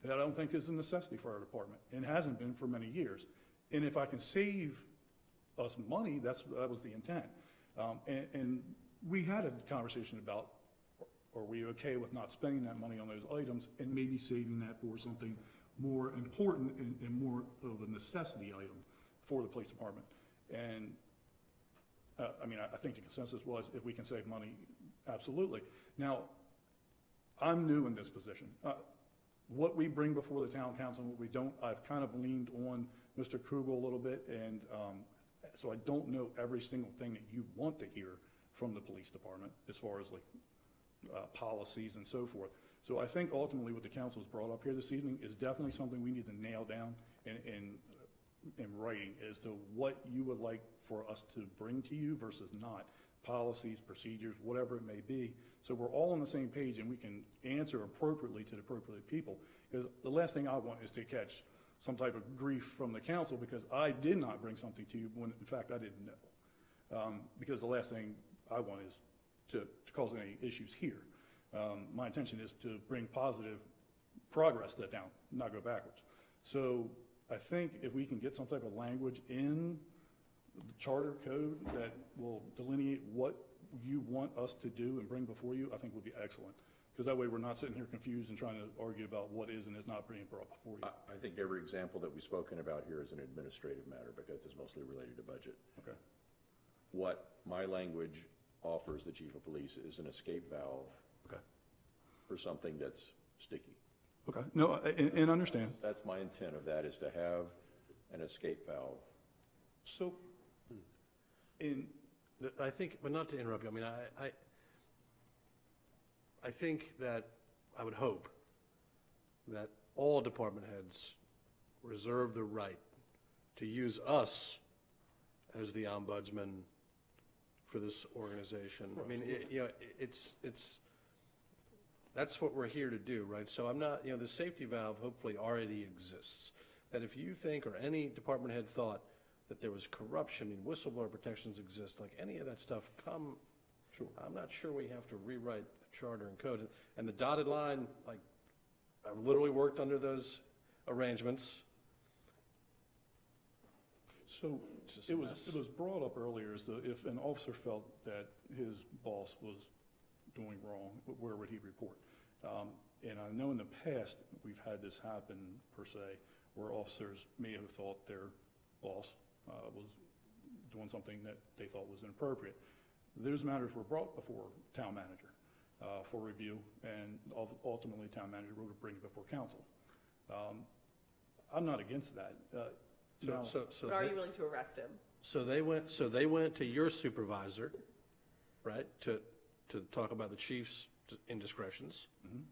And I don't think is a necessity for our department, and hasn't been for many years. And if I can save us money, that was the intent. And we had a conversation about, are we okay with not spending that money on those items and maybe saving that for something more important and more of a necessity item for the police department. And I think the consensus was, if we can save money, absolutely. Now, I'm new in this position. What we bring before the town council and what we don't, I've kind of leaned on Mr. Kugel a little bit, and so I don't know every single thing that you want to hear from the police department as far as policies and so forth. So I think ultimately what the council has brought up here this evening is definitely something we need to nail down in writing as to what you would like for us to bring to you versus not. Policies, procedures, whatever it may be. So we're all on the same page and we can answer appropriately to the appropriate people. Because the last thing I want is to catch some type of grief from the council because I did not bring something to you when in fact I didn't know. Because the last thing I want is to cause any issues here. My intention is to bring positive progress to the town, not go backwards. So I think if we can get some type of language in the charter code that will delineate what you want us to do and bring before you, I think would be excellent. Because that way we're not sitting here confused and trying to argue about what is and is not being brought before you. I think every example that we've spoken about here is an administrative matter because it's mostly related to budget. Okay. What my language offers the chief of police is an escape valve for something that's sticky. Okay. No, and understand. That's my intent of that, is to have an escape valve. So, I think, but not to interrupt you, I think that, I would hope that all department heads reserve the right to use us as the ombudsman for this organization. I mean, that's what we're here to do, right? So I'm not, the safety valve hopefully already exists. That if you think, or any department head thought that there was corruption, whistleblower protections exist, like any of that stuff, sure. I'm not sure we have to rewrite the charter and code. And the dotted line, I've literally worked under those arrangements. So it was brought up earlier as if an officer felt that his boss was doing wrong, where would he report? And I know in the past we've had this happen per se, where officers may have thought their boss was doing something that they thought was inappropriate. Those matters were brought before town manager for review, and ultimately town manager would bring it before council. I'm not against that. But are you willing to arrest him? So they went to your supervisor, right, to talk about the chief's indiscretions. Mm-hmm.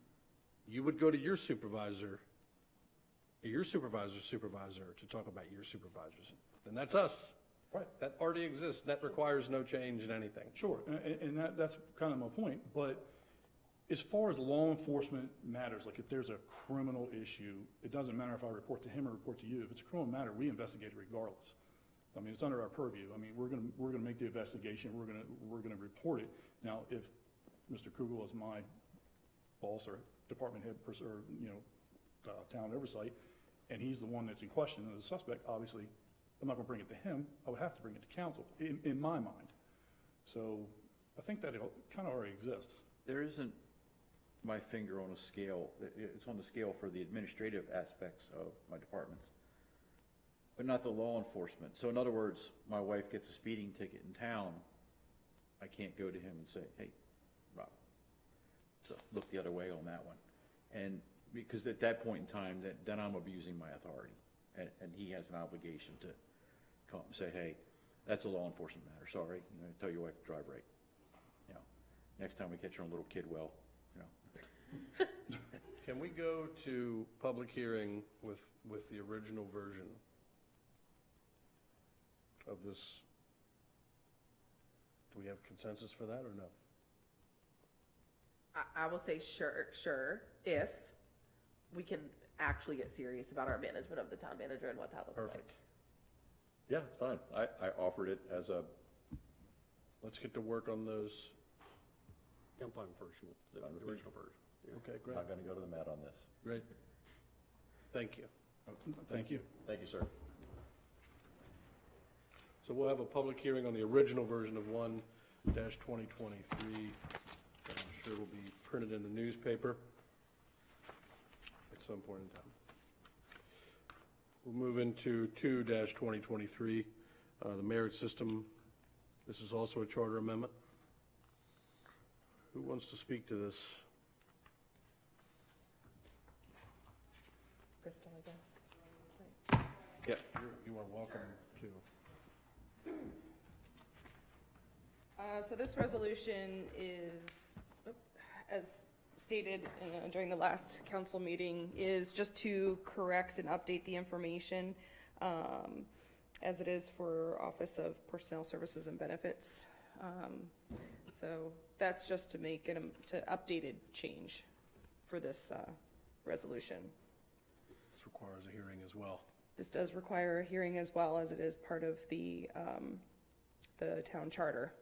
You would go to your supervisor's supervisor to talk about your supervisors. And that's us. Right. That already exists. That requires no change in anything. Sure, and that's kind of my point. But as far as law enforcement matters, like if there's a criminal issue, it doesn't matter if I report to him or report to you. If it's a criminal matter, we investigate it regardless. I mean, it's under our purview. I mean, we're gonna make the investigation. We're gonna report it. Now, if Mr. Kugel as my boss or department head, or, town oversight, and he's the one that's in question and the suspect, obviously, I'm not gonna bring it to him, I would have to bring it to council, in my mind. So I think that it kind of already exists. There isn't my finger on a scale, it's on the scale for the administrative aspects of my departments, but not the law enforcement. So in other words, my wife gets a speeding ticket in town, I can't go to him and say, hey, Rob, so look the other way on that one. And because at that point in time, then I'm abusing my authority, and he has an obligation to come up and say, hey, that's a law enforcement matter, sorry, tell your wife to drive right. Next time we catch her on a little kid well, Can we go to public hearing with the original version of this? Do we have consensus for that or no? I will say sure, if we can actually get serious about our management of the town manager and what that looks Perfect. Yeah, it's fine. I offered it as a, Let's get to work on those. I'm fine first with the original version. Yeah. Okay, great. not gonna go to the mat on this. Great. Thank you. Thank you. Thank you, sir. So we'll have a public hearing on the original version of 1-2023. That I'm sure will be printed in the newspaper at some point in time. We'll move into 2-2023, the merit system. This is also a charter amendment. Who wants to speak to this? Crystal, I guess. Yeah. You are welcome to. So this resolution is, as stated during the last council meeting, is just to correct and update the information as it is for Office of Personnel Services and Benefits. So that's just to make it to updated change for this resolution. This requires a hearing as well. This does require a hearing as well, as it is part of the town charter.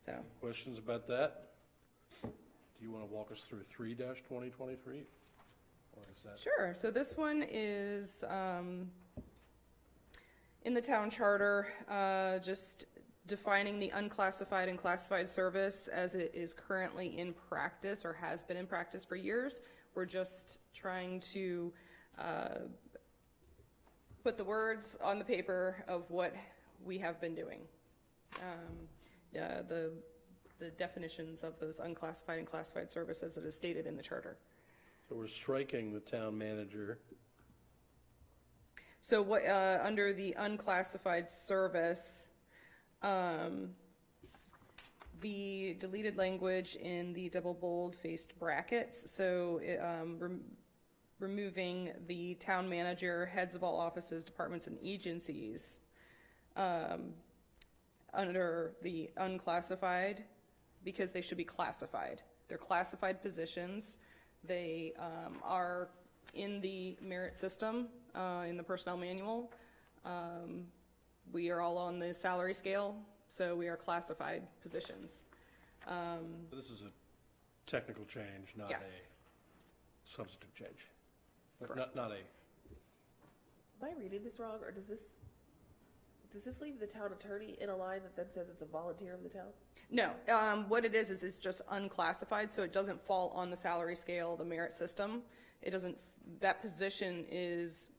So. Questions about that? Do you want to walk us through 3-2023? Or is that? Sure. So this one is in the town charter, just defining the unclassified and classified service as it is currently in practice or has been in practice for years. We're just trying to put the words on the paper of what we have been doing. The definitions of those unclassified and classified services that is stated in the charter. So we're striking the town manager. So what, under the unclassified service, the deleted language in the double bold-faced brackets, so removing the town manager, heads of all offices, departments, and agencies under the unclassified, because they should be classified. They're classified positions. They are in the merit system, in the personnel manual. We are all on the salary scale, so we are classified positions. This is a technical change, not Yes. a substantive change. Correct. Not a, Am I reading this wrong, or does this leave the town attorney in a line that then says it's a volunteer of the town? No, what it is it's just unclassified, so it doesn't fall on the salary scale, the merit system. It doesn't, that position is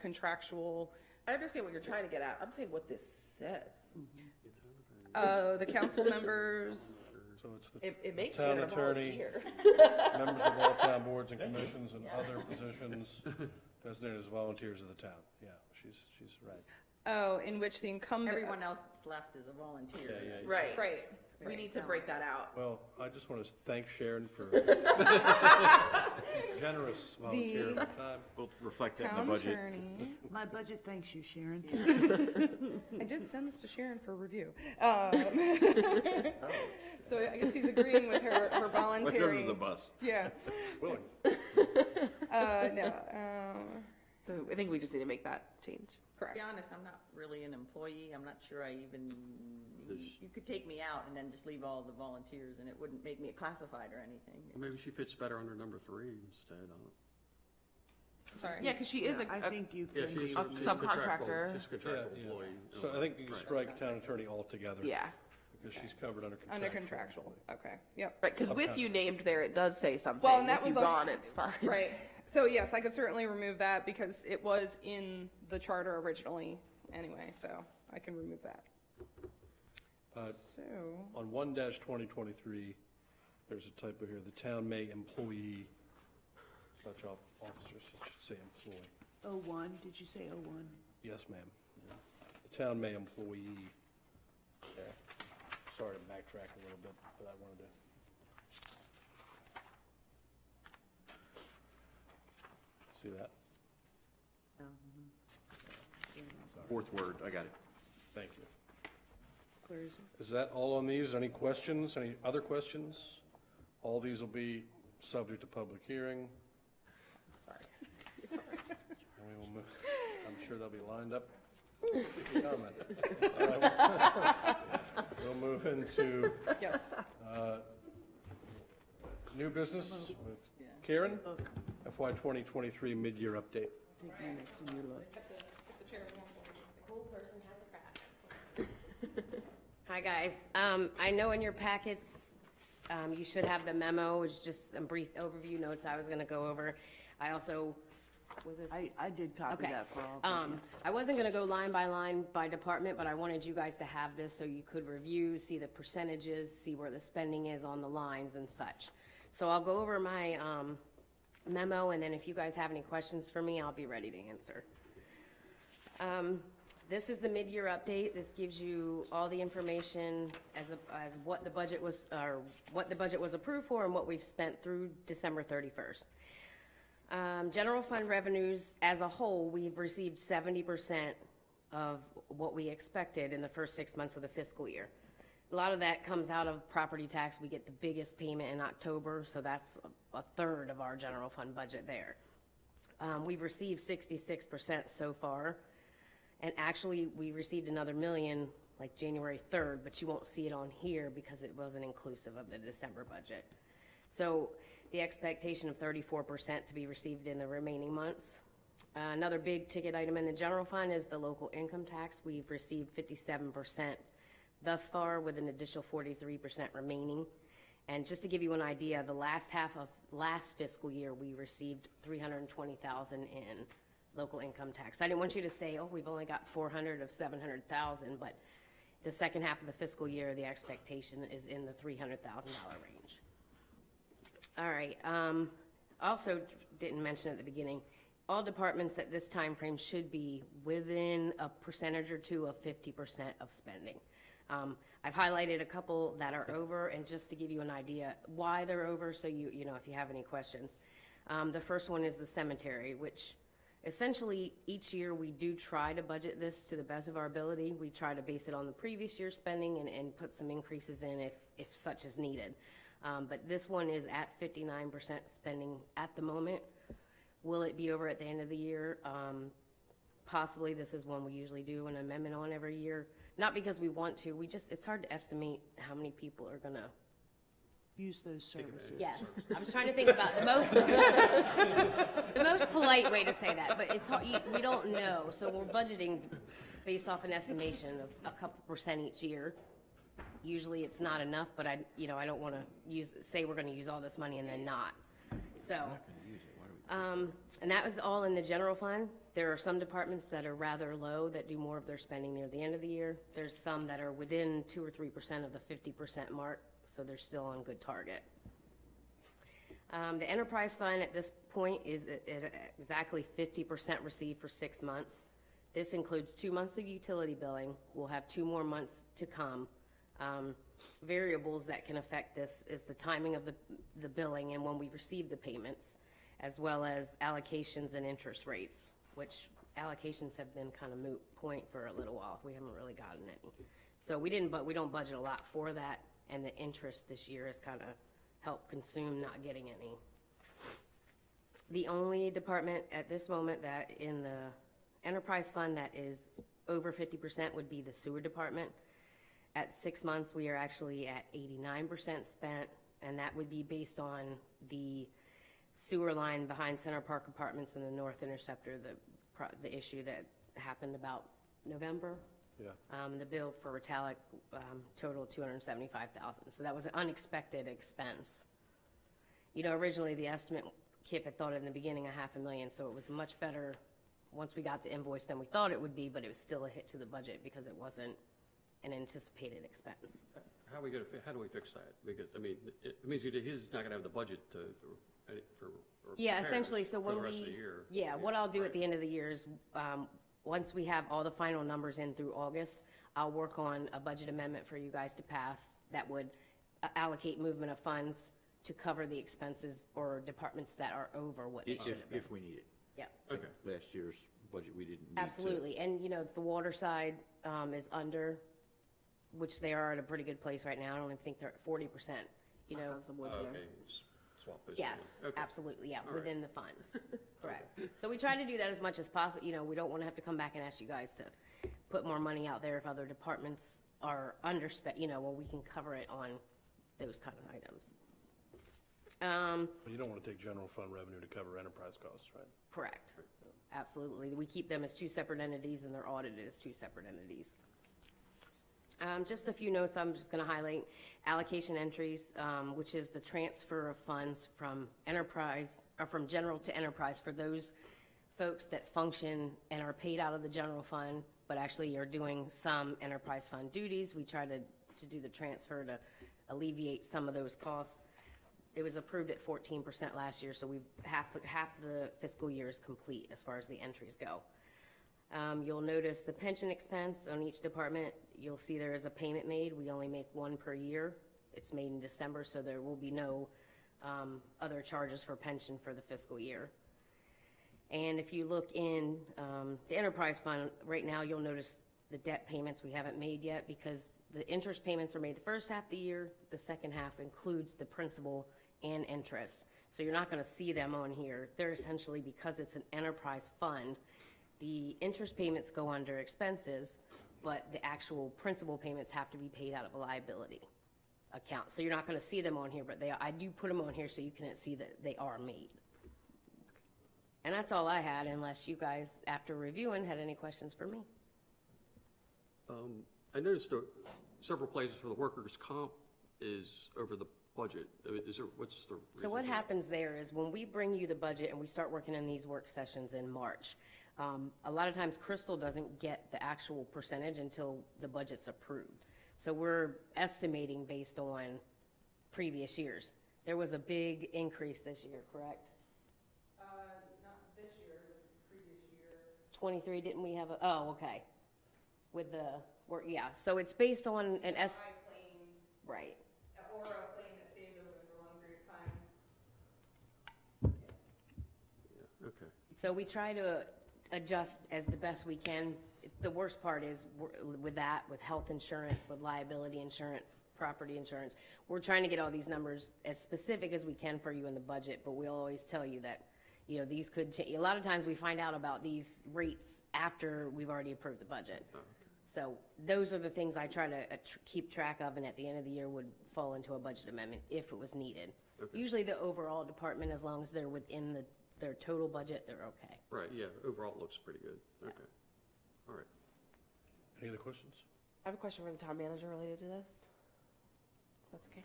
contractual. I understand what you're trying to get at. I'm saying what this says. The council members, so it's the It makes town you a attorney, volunteer. members of all town boards and commissions and other positions designated as volunteers of the town. Yeah, she's right. in which the incumbent. Everyone else that's left is a volunteer. Yeah. Right. Right. We need to break that out. Well, I just want to thank Sharon for generous volunteer time. We'll reflect that in the Town budget. attorney. My budget thanks you, Sharon. I did send this to Sharon for review. So I guess she's agreeing with her volunteering. Under the bus. Yeah. Willing. No. So I think we just need to make that change. To be honest, I'm not really an employee. I'm not sure I even, you could take me out and then just leave all the volunteers and it wouldn't make me a classified or anything. Maybe she fits better under number 3 instead. I don't. Sorry. Yeah, because she is I think you Yeah, can she's be. a subcontractor. She's a contractual Yeah, yeah. employee. So I think you can strike town attorney altogether. Yeah. Because she's covered under contractual. Under contractual, okay, yep. Right, because with you named there, it does say something. Well, and that With was you a- gone, it's fine. Right, so yes, I could certainly remove that because it was in the charter originally anyway, so I can remove that. So, On 1-2023, there's a typo here. The town may employee such officers, it should say employee. 01, did you say 01? Yes, ma'am. The town may employee. Yeah. Sorry to backtrack a little bit, but I wanted to. See that? Fourth word, I got it. Thank you. Where is it? Is that all on these? Any questions? Any other questions? All these will be subject to public hearing. Sorry. And we will move, I'm sure they'll be lined up. Comment. All right. We'll move into yes, new business with Karen, FY 2023 mid-year update. Take minutes and you look. Hi, guys. I know in your packets, you should have the memo. It's just some brief overview notes I was going to go over. I also, was this? I did copy Okay. that for all of you. I wasn't going to go line by department, but I wanted you guys to have this so you could review, see the percentages, see where the spending is on the lines and such. So I'll go over my memo, and then if you guys have any questions for me, I'll be ready to answer. This is the mid-year update. This gives you all the information as what the budget was, or what the budget was approved for and what we've spent through December 31st. General fund revenues as a whole, we've received 70% of what we expected in the first 6 months of the fiscal year. A lot of that comes out of property tax. We get the biggest payment in October, so that's a third of our general fund budget there. We've received 66% so far. And actually, we received another $1 million like January 3rd, but you won't see it on here because it wasn't inclusive of the December budget. So the expectation of 34% to be received in the remaining months. Another big ticket item in the general fund is the local income tax. We've received 57% thus far, with an additional 43% remaining. And just to give you an idea, the last half of last fiscal year, we received $320,000 in local income tax. I didn't want you to say, oh, we've only got 400 of 700,000, but the second half of the fiscal year, the expectation is in the $300,000 range. All right, also didn't mention at the beginning, all departments at this time frame should be within a percentage or two of 50% of spending. I've highlighted a couple that are over, and just to give you an idea why they're over, so you know if you have any questions. The first one is the cemetery, which essentially each year we do try to budget this to the best of our ability. We try to base it on the previous year's spending and put some increases in if such is needed. But this one is at 59% spending at the moment. Will it be over at the end of the year? Possibly. This is one we usually do an amendment on every year. Not because we want to, it's hard to estimate how many people are gonna Use those services. Yes, I was trying to think about the most polite way to say that, but it's hard, we don't know, so we're budgeting based off an estimation of a couple percent each year. Usually it's not enough, but I don't want to say we're going to use all this money and then not. So, and that was all in the general fund. There are some departments that are rather low that do more of their spending near the end of the year. There's some that are within 2 or 3% of the 50% mark, so they're still on good target. The enterprise fund at this point is at exactly 50% received for 6 months. This includes 2 months of utility billing. We'll have 2 more months to come. Variables that can affect this is the timing of the billing and when we receive the payments, as well as allocations and interest rates, which allocations have been kind of moot point for a little while. We haven't really gotten any. So we don't budget a lot for that, and the interest this year has kind of helped consume not getting any. The only department at this moment that in the enterprise fund that is over 50% would be the sewer department. At 6 months, we are actually at 89% spent, and that would be based on the sewer line behind Center Park Apartments and the North Interceptor, the issue that happened about November. Yeah. The bill for Retallick totaled $275,000, so that was an unexpected expense. You know, originally the estimate, Kip had thought in the beginning $500,000, so it was much better once we got the invoice than we thought it would be, but it was still a hit to the budget because it wasn't an anticipated expense. How do we fix that? Because, I mean, it means he's not gonna have the budget for Yeah, repairs essentially, so for when the rest of the year. yeah, what I'll do at the end of the year is, once we have all the final numbers in through August, I'll work on a budget amendment for you guys to pass that would allocate movement of funds to cover the expenses or departments that are over what they should have been. If we need it. Yeah, Okay. Last year's budget, we didn't need to. absolutely. And, you know, the water side is under, which they are at a pretty good place right now. I don't even think they're at 40%, you know. Okay, swap this. Yes, Okay. absolutely, yeah, All right. within the funds, correct. So we try to do that as much as possible, you know, we don't want to have to come back and ask you guys to put more money out there if other departments are underspent, you know, well, we can cover it on those kind of items. But you don't want to take general fund revenue to cover enterprise costs, right? Correct, absolutely. We keep them as two separate entities and they're audited as two separate entities. Just a few notes I'm just going to highlight. Allocation entries, which is the transfer of funds from enterprise, or from general to enterprise for those folks that function and are paid out of the general fund, but actually are doing some enterprise fund duties. We try to do the transfer to alleviate some of those costs. It was approved at 14% last year, so we've half the fiscal year is complete as far as the entries go. You'll notice the pension expense on each department. You'll see there is a payment made. We only make one per year. It's made in December, so there will be no other charges for pension for the fiscal year. And if you look in the enterprise fund, right now you'll notice the debt payments we haven't made yet because the interest payments are made the first half of the year. The second half includes the principal and interest. So you're not going to see them on here. They're essentially, because it's an enterprise fund, the interest payments go under expenses, but the actual principal payments have to be paid out of a liability account. So you're not going to see them on here, but I do put them on here so you can see that they are made. And that's all I had, unless you guys, after reviewing, had any questions for me. I noticed several places where the workers' comp is over the budget. What's the reason? So what for that? happens there is when we bring you the budget and we start working in these work sessions in March, a lot of times Crystal doesn't get the actual percentage until the budget's approved. So we're estimating based on previous years. There was a big increase this year, correct? Not this year, it was the previous year. 23, didn't we have oh, okay. With the work, yeah, so it's based on an High claim, right. or a claim that stays open for a long period of time. Yeah, okay. So we try to adjust as the best we can. The worst part is with that, with health insurance, with liability insurance, property insurance, we're trying to get all these numbers as specific as we can for you in the budget, but we'll always tell you that, you know, these could change. A lot of times we find out about these rates after we've already approved the budget. Oh, okay. So those are the things I try to keep track of, and at the end of the year would fall into a budget amendment if it was needed. Okay. Usually the overall department, as long as they're within their total budget, they're okay. Right, yeah, overall it looks pretty good. Okay. All right. Any other questions? I have a question for the town manager related to this. That's okay.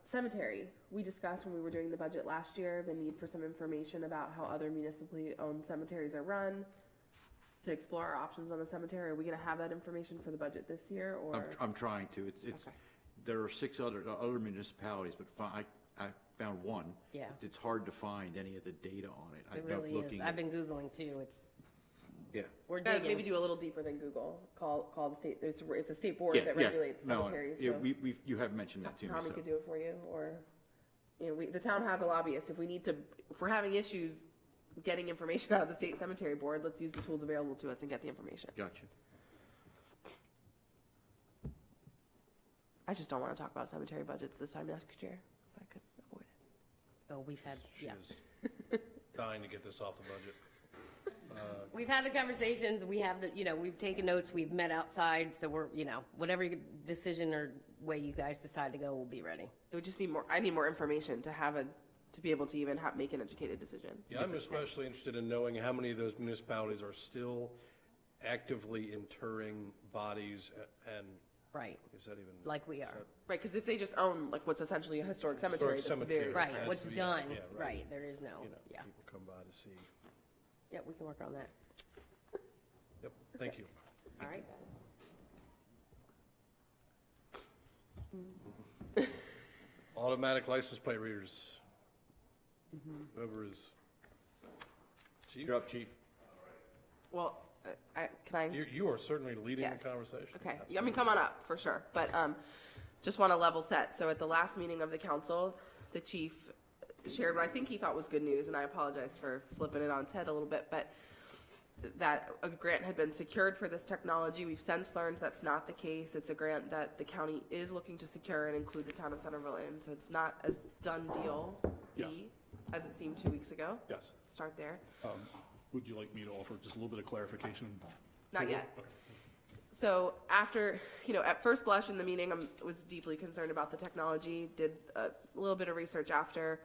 Cemetery, we discussed when we were doing the budget last year, the need for some information about how other municipally owned cemeteries are run, to explore our options on the cemetery. Are we gonna have that information for the budget this year, or? I'm trying to. It's, Okay. there are 6 other municipalities, but I found one. Yeah. It's hard to find any of the data on it. It I'm really is. looking I've at- been Googling too. Yeah. We're Gotta digging. maybe do a little deeper than Google. Call the state. It's a state board that regulates No, cemeteries. yeah, so you have mentioned that to me. Tommy so. could do it for you, or you know, the town has a lobbyist. If we're having issues getting information out of the state cemetery board, let's use the tools available to us and get the information. Gotcha. I just don't want to talk about cemetery budgets this time next year if I could avoid it. Oh, we've had, yeah. dying to get this off the budget. We've had the conversations, we have the, we've taken notes, we've met outside, so we're, whatever decision or way you guys decide to go, we'll be ready. It would just need more, I need more information to be able to even make an educated decision. Yeah, I'm especially interested in knowing how many of those municipalities are still actively interring bodies and. Right. Is that even? Like we are. Right, because if they just own like what's essentially a historic cemetery, that's cemetery. very. Right, has what's to be- done, yeah, right, there is no, yeah. People come by to see. Yeah, we can work on that. Yep, thank you. All right. Automatic license plate readers. Whoever is. Chief? You're up, Chief. Well, can I? You are certainly leading Yes. the conversation. Okay, I mean, come on up, for sure, but, just want to level set. So at the last meeting of the council, the chief shared what I think he thought was good news, and I apologize for flipping it on its head a little bit, but that a grant had been secured for this technology. We've since learned that's not the case. It's a grant that the county is looking to secure and include the town of Centreville in, so it's not as done deal Yes. as it seemed 2 weeks ago. Yes. Start there. Would you like me to offer just a little bit of clarification? Not yet. So after, at first blush in the meeting, I was deeply concerned about the technology, did a little bit of research after.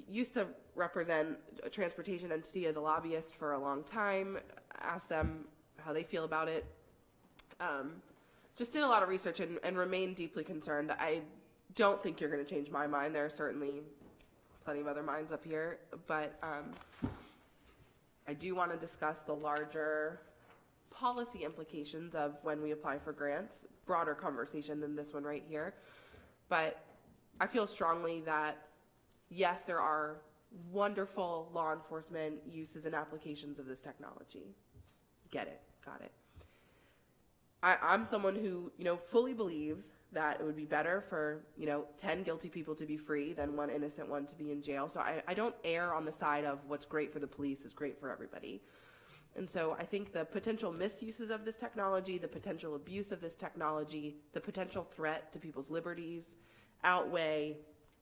Used to represent a transportation entity as a lobbyist for a long time, asked them how they feel about it. Just did a lot of research and remain deeply concerned. I don't think you're going to change my mind. There are certainly plenty of other minds up here, but I do want to discuss the larger policy implications of when we apply for grants, broader conversation than this one right here. But I feel strongly that, yes, there are wonderful law enforcement uses and applications of this technology. Get it, got it. I'm someone who, fully believes that it would be better for, 10 guilty people to be free than one innocent one to be in jail. So I don't err on the side of what's great for the police is great for everybody. And so I think the potential misuses of this technology, the potential abuse of this technology, the potential threat to people's liberties outweigh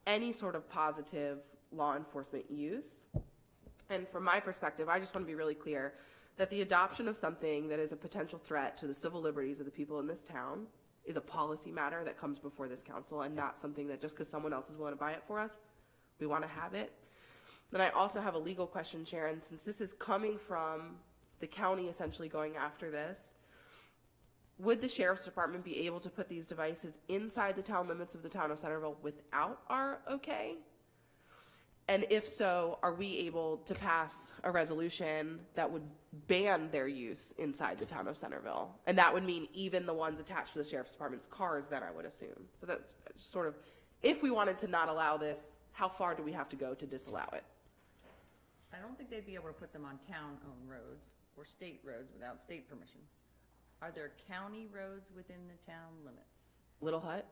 any sort of positive law enforcement use. And from my perspective, I just want to be really clear that the adoption of something that is a potential threat to the civil liberties of the people in this town is a policy matter that comes before this council and not something that just because someone else is willing to buy it for us, we want to have it. Then I also have a legal question, Sharon, since this is coming from the county essentially going after this, would the sheriff's department be able to put these devices inside the town limits of the town of Centreville without our okay? And if so, are we able to pass a resolution that would ban their use inside the town of Centreville? And that would mean even the ones attached to the sheriff's department's cars, then I would assume. So that's sort of, if we wanted to not allow this, how far do we have to go to disallow it? I don't think they'd be able to put them on town-owned roads or state roads without state permission. Are there county roads within the town limits? Little Hut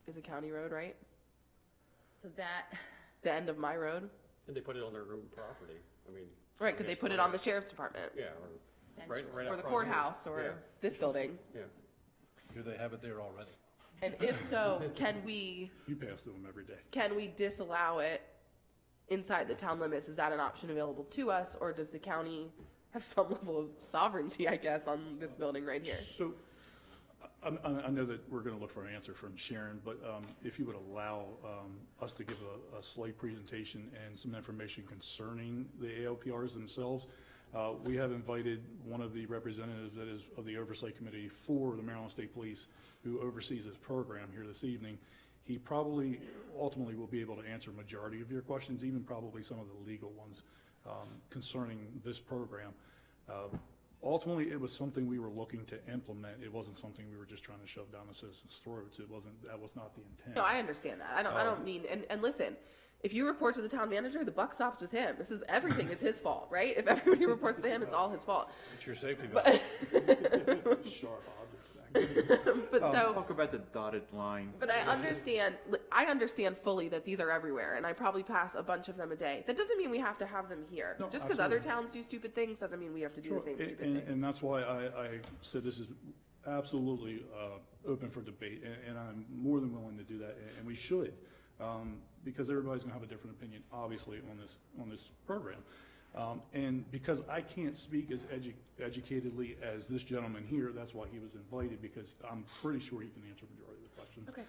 is a county road, right? So that, The end of my road? And they put it on their own property, I mean. Right, could they put it on the sheriff's department? Yeah, right out Or the front here. courthouse, or Yeah. this building? Yeah. Do they have it there already? And if so, can we You pass through them every day. disallow it inside the town limits? Is that an option available to us, or does the county have some level of sovereignty, I guess, on this building right here? So, I know that we're going to look for an answer from Sharon, but if you would allow us to give a slight presentation and some information concerning the ALPRs themselves. We have invited one of the representatives that is of the Oversight Committee for the Maryland State Police, who oversees this program here this evening. He probably ultimately will be able to answer a majority of your questions, even probably some of the legal ones concerning this program. Ultimately, it was something we were looking to implement. It wasn't something we were just trying to shove down the citizens' throats. That was not the intent. No, I understand that. I don't mean, and listen, if you report to the town manager, the buck stops with him. Everything is his fault, right? If everybody reports to him, it's all his fault. It's your safety valve. Sharp object thing. But so, Talk about the dotted line. but I understand fully that these are everywhere, and I probably pass a bunch of them a day. That doesn't mean we have to have them here. No, Just because other absolutely. towns do stupid things doesn't mean we have to do the same stupid And things. that's why I said this is absolutely open for debate, and I'm more than willing to do that, and we should. because everybody's gonna have a different opinion, obviously, on this program. And because I can't speak as educatedly as this gentleman here, that's why he was invited, because I'm pretty sure he can answer the majority of the questions. Okay.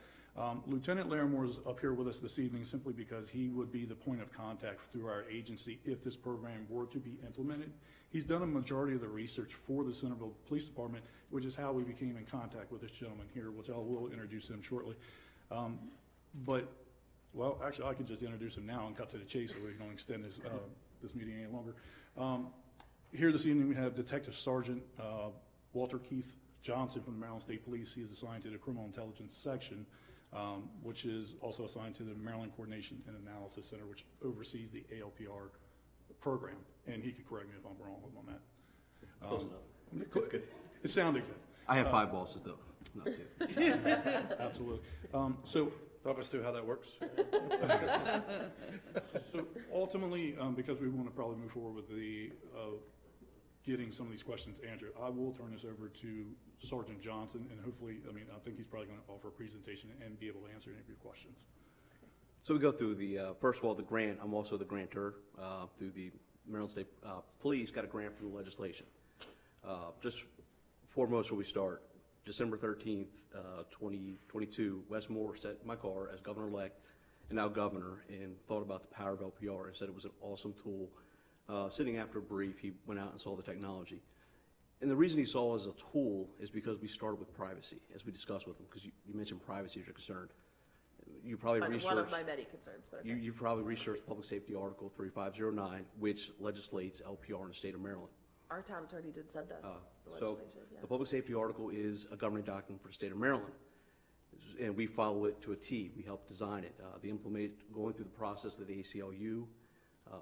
Lieutenant Larimore is up here with us this evening simply because he would be the point of contact through our agency if this program were to be implemented. He's done a majority of the research for the Centreville Police Department, which is how we became in contact with this gentleman here, which I will introduce him shortly. Well, actually, I could just introduce him now and cut to the chase so we don't extend this meeting any longer. Here this evening we have Detective Sergeant Walter Keith Johnson from the Maryland State Police. He is assigned to the Criminal Intelligence Section, which is also assigned to the Maryland Coordination and Analysis Center, which oversees the ALPR program. And he could correct me if I'm wrong on that. Close enough. That's good. It sounded good. I have 5 bosses, though, not 2. Absolutely. So Talk us through how that works. So ultimately, because we want to probably move forward with the getting some of these questions answered, I will turn this over to Sergeant Johnson, and hopefully, I think he's probably going to offer a presentation and be able to answer any of your questions. So we go through the, first of all, the grant. I'm also the grantor through the Maryland State Police, got a grant from the legislation. Just foremost where we start, December 13th, 2022, Wes Moore sat in my car as governor-elect and now governor and thought about the power of LPR and said it was an awesome tool. Sitting after a brief, he went out and saw the technology. And the reason he saw it as a tool is because we started with privacy, as we discussed with him, because you mentioned privacy as you're concerned. You probably researched... One of my many concerns, but okay. You've probably researched Public Safety Article 3509, which legislates LPR in the state of Maryland. Our town attorney did send us the So legislation, yeah. the Public Safety Article is a governing document for the state of Maryland, and we follow it to a T. We help design it. Going through the process with the ACLU,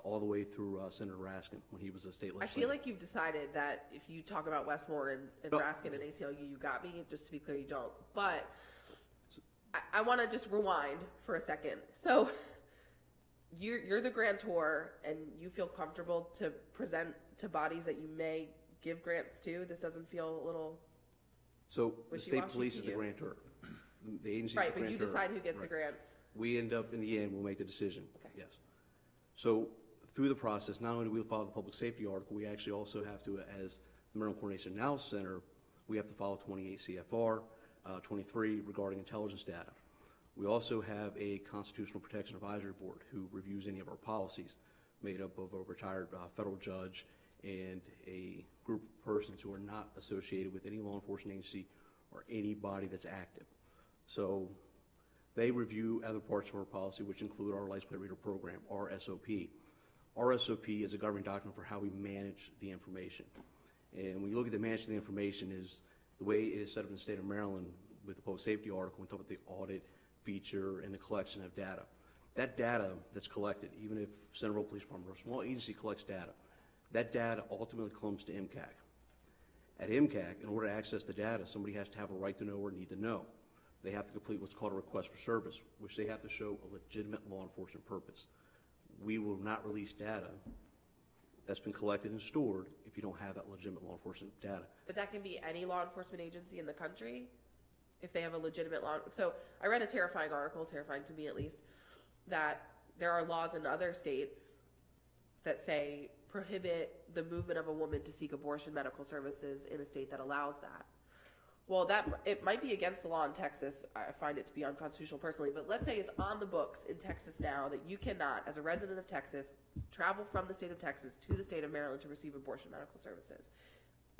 all the way through Senator Raskin when he was a state I legislator. feel like you've decided that if you talk about Westmore and No. Raskin and ACLU, you got me. Just to be clear, you don't. But I want to just rewind for a second. So you're the grantor, and you feel comfortable to present to bodies that you may give grants to. This doesn't feel a little So the state wishy-washy police to is the you? grantor. The agency right, is the but you grantor. decide who gets the Right. grants. We end up, in the end, we'll make the decision. Okay. Yes. So through the process, not only do we follow the Public Safety Article, we actually also have to, as the Maryland Coordination Analysis Center, we have to follow 28 CFR 23 regarding intelligence data. We also have a Constitutional Protection Advisory Board who reviews any of our policies, made up of a retired federal judge and a group of persons who are not associated with any law enforcement agency or any body that's active. So they review other parts of our policy, which include our license plate reader program, our SOP. Our SOP is a governing document for how we manage the information. And when you look at the management of the information, is the way it is set up in the state of Maryland with the Public Safety Article, we talk about the audit feature and the collection of data. That data that's collected, even if Centreville Police Department or a small agency collects data, that data ultimately comes to MCAC. At MCAC, in order to access the data, somebody has to have a right to know or need to know. They have to complete what's called a request for service, which they have to show a legitimate law enforcement purpose. We will not release data that's been collected and stored if you don't have that legitimate law enforcement data. But that can be any law enforcement agency in the country if they have a legitimate law. So I read a terrifying article, terrifying to me at least, that there are laws in other states that say prohibit the movement of a woman to seek abortion medical services in a state that allows that. Well, it might be against the law in Texas. I find it to be unconstitutional personally, but let's say it's on the books in Texas now that you cannot, as a resident of Texas, travel from the state of Texas to the state of Maryland to receive abortion medical services.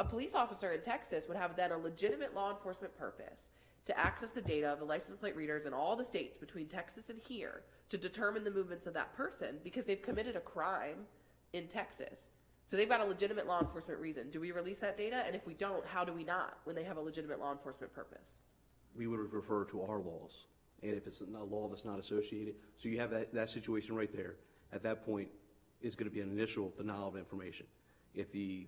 A police officer in Texas would have then a legitimate law enforcement purpose to access the data of the license plate readers in all the states between Texas and here to determine the movements of that person because they've committed a crime in Texas. So they've got a legitimate law enforcement reason. Do we release that data? And if we don't, how do we not when they have a legitimate law enforcement purpose? We would refer to our laws. And if it's a law that's not associated, so you have that situation right there. At that point, it's going to be an initial denial of information. If the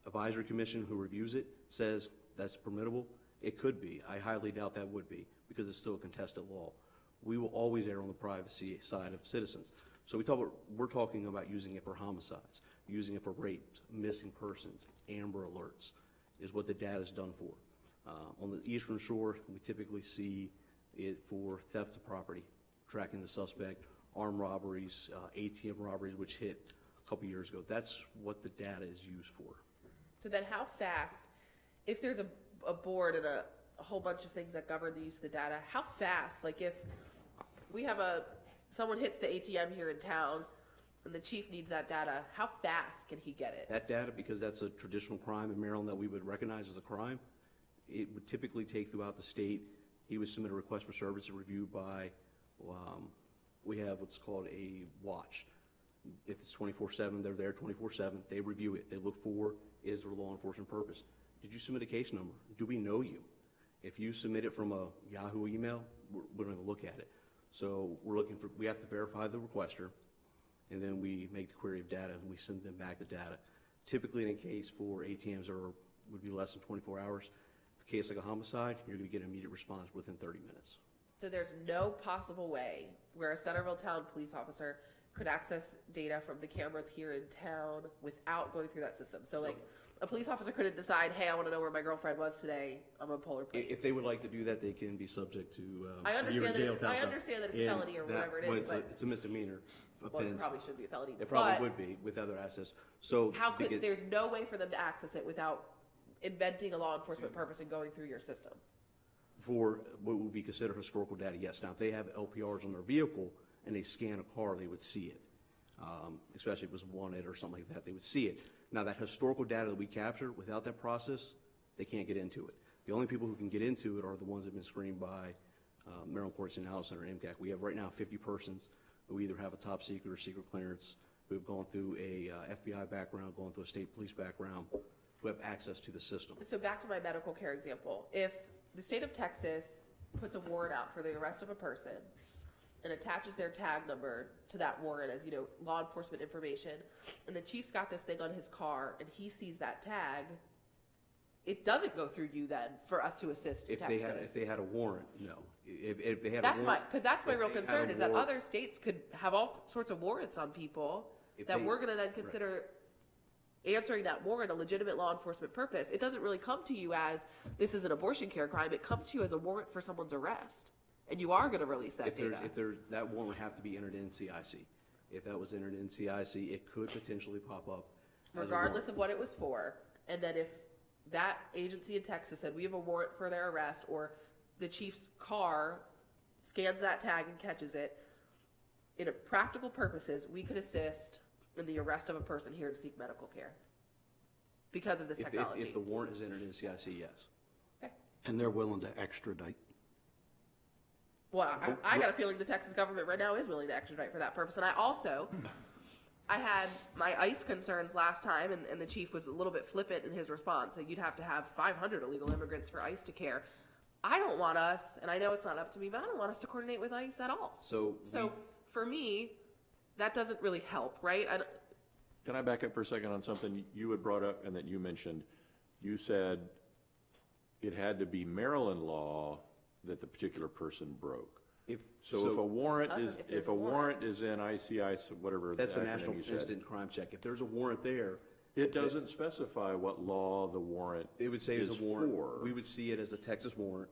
advisory commission who reviews it says that's permittable, it could be. I highly doubt that would be because it's still a contested law. We will always err on the privacy side of citizens. So we're talking about using it for homicides, using it for rapes, missing persons, Amber Alerts is what the data is done for. On the Eastern Shore, we typically see it for theft of property, tracking the suspect, armed robberies, ATM robberies, which hit a couple years ago. That's what the data is used for. So then how fast, if there's a board and a whole bunch of things that govern the use of the data, how fast, like if we have someone hits the ATM here in town and the chief needs that data, how fast can he get it? That data, because that's a traditional crime in Maryland that we would recognize as a crime, it would typically take throughout the state. He would submit a request for service reviewed by, we have what's called a watch. If it's 24/7, they're there 24/7. They review it. They look for, is there a law enforcement purpose? Did you submit a case number? Do we know you? If you submit it from a Yahoo email, we're going to look at it. So we have to verify the requester, and then we make the query of data, and we send them back the data. Typically, in a case for ATMs would be less than 24 hours. For a case like a homicide, you're going to get an immediate response within 30 minutes. So there's no possible way where a Centreville town police officer could access data from the cameras here in town without going through that system. So like a police officer couldn't decide, hey, I want to know where my girlfriend was today. I'm gonna pull her plate. If they would like to do that, they can be subject to I understand jail that time. it's felony or whatever it is, but it's a misdemeanor offense. well, it probably should be a felony. It probably but would be with other assets. So how could there's no way for them to access it without inventing a law enforcement purpose and going through your system? For what would be considered historical data, yes. Now, if they have LPRs on their vehicle and they scan a car, they would see it. Especially if it was wanted or something like that, they would see it. Now, that historical data that we capture, without that process, they can't get into it. The only people who can get into it are the ones that have been screened by Maryland Courts and Analysis Center, MCAC. We have right now 50 persons who either have a top secret or secret clearance, who have gone through a FBI background, gone through a state police background, who have access to the system. So back to my medical care example. If the state of Texas puts a warrant out for the arrest of a person and attaches their tag number to that warrant as, law enforcement information, and the chief's got this thing on his car and he sees that tag, it doesn't go through you then for us to assist Texas. If they had a warrant, no. If they had That's a warrant, because that's my real if they had concern a is that warrant- other states could have all sorts of warrants on people If that they- we're going to then consider answering that warrant a legitimate law enforcement purpose. It doesn't really come to you as this is an abortion care crime. It comes to you as a warrant for someone's arrest, and you are going to release that data. that warrant would have to be entered in CIC. If that was entered in CIC, it could potentially pop up as a regardless warrant. of what it was for. And then if that agency in Texas said we have a warrant for their arrest, or the chief's car scans that tag and catches it, in a practical purposes, we could assist in the arrest of a person here to seek medical care because of this technology. If the warrant is entered in CIC, yes. Okay. And they're willing to extradite. Well, I got a feeling the Texas government right now is willing to extradite for that purpose. And I had my ICE concerns last time, and the chief was a little bit flippant in his response that you'd have to have 500 illegal immigrants for ICE to care. I don't want us, and I know it's not up to me, but I don't want us to coordinate with ICE at all. So for me, that doesn't really help, right? Can I back up for a second on something you had brought up and that you mentioned? You said it had to be Maryland law that the particular person broke. If a warrant is in ICIC, whatever. That's the acronym National you said, Instant Crime Check. If there's a warrant there, it doesn't specify what law the warrant it would say it's is a warrant. for. We would see it as a Texas warrant.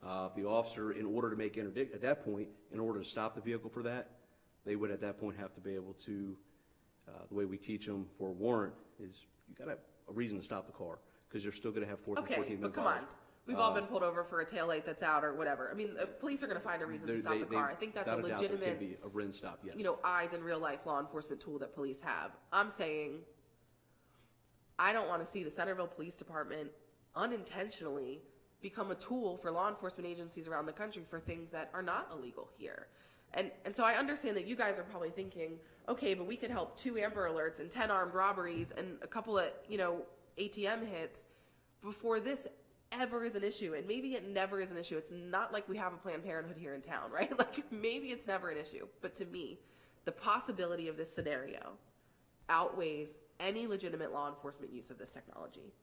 The officer, in order to make interdict, at that point, in order to stop the vehicle for that, they would at that point have to be able to, the way we teach them for a warrant is you got to have a reason to stop the car because you're still going to have 4th and 14th Okay, but come on. We've all been pulled over for a taillight that's out or whatever. I mean, police are going to find a reason to stop the car. I think that's a without doubt, there legitimate, could be a written stop, yes. eyes in real life law enforcement tool that police have. I'm saying I don't want to see the Centreville Police Department unintentionally become a tool for law enforcement agencies around the country for things that are not illegal here. And so I understand that you guys are probably thinking, okay, but we could help 2 Amber Alerts and 10 armed robberies and a couple of, ATM hits before this ever is an issue. And maybe it never is an issue. It's not like we have a Planned Parenthood here in town, right? Like maybe it's never an issue. But to me, the possibility of this scenario outweighs any legitimate law enforcement use of this technology.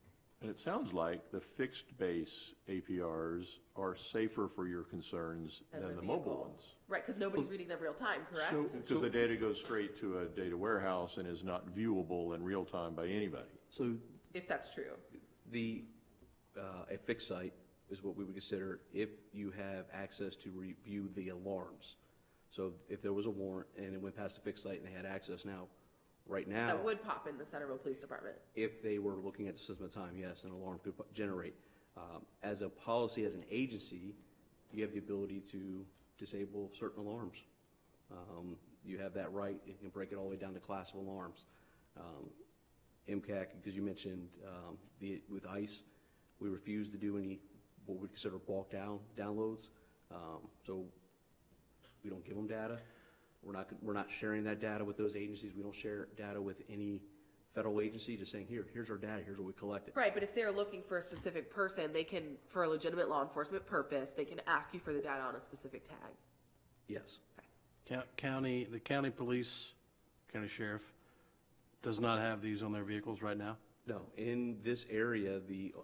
And it sounds like the fixed base APRs are safer for your concerns than the mobile ones. Right, because nobody's reading them real time, correct? Because the data goes straight to a data warehouse and is not viewable in real time by anybody. So if that's true. A fixed site is what we would consider if you have access to review the alarms. So if there was a warrant and it went past the fixed site and they had access now, right now, That would pop in the Centerville Police Department. if they were looking at the system at the time, yes, an alarm could generate. As a policy, as an agency, you have the ability to disable certain alarms. You have that right. You can break it all the way down to class of alarms. MCAC, because you mentioned with ICE, we refuse to do any what we consider bulk downloads. So we don't give them data. We're not sharing that data with those agencies. We don't share data with any federal agency, just saying, here's our data, here's what we collected. Right, but if they're looking for a specific person, they can, for a legitimate law enforcement purpose, they can ask you for the data on a specific tag. Yes. The county police, county sheriff, does not have these on their vehicles right now? No, in this area, the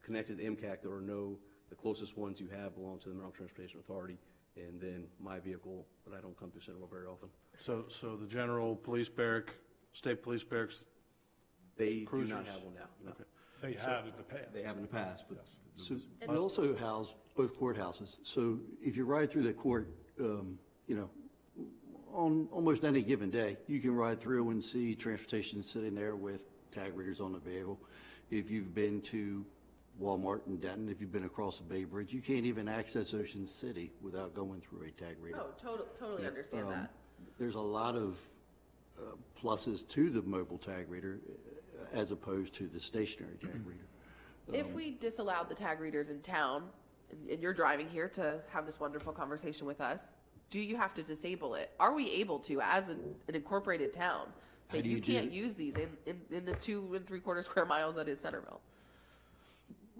connected to MCAC, the closest ones you have belong to the Maryland Transportation Authority, and then my vehicle, but I don't come to Centreville very often. So the general police barrack, state police barracks, They cruisers? do not have one now, no. Okay. They have in the past. They have in the past, but So we also house both courthouses. So if you ride through the court, on almost any given day, you can ride through and see transportation sitting there with tag readers on the vehicle. If you've been to Walmart in Denton, if you've been across the Bay Bridge, you can't even access Ocean City without going through a tag reader. Oh, totally understand that. There's a lot of pluses to the mobile tag reader as opposed to the stationary tag reader. If we disallowed the tag readers in town, and you're driving here to have this wonderful conversation with us, do you have to disable it? Are we able to, as an incorporated town, say How do you you do can't it? use these in the 2 3/4 square miles that is Centerville?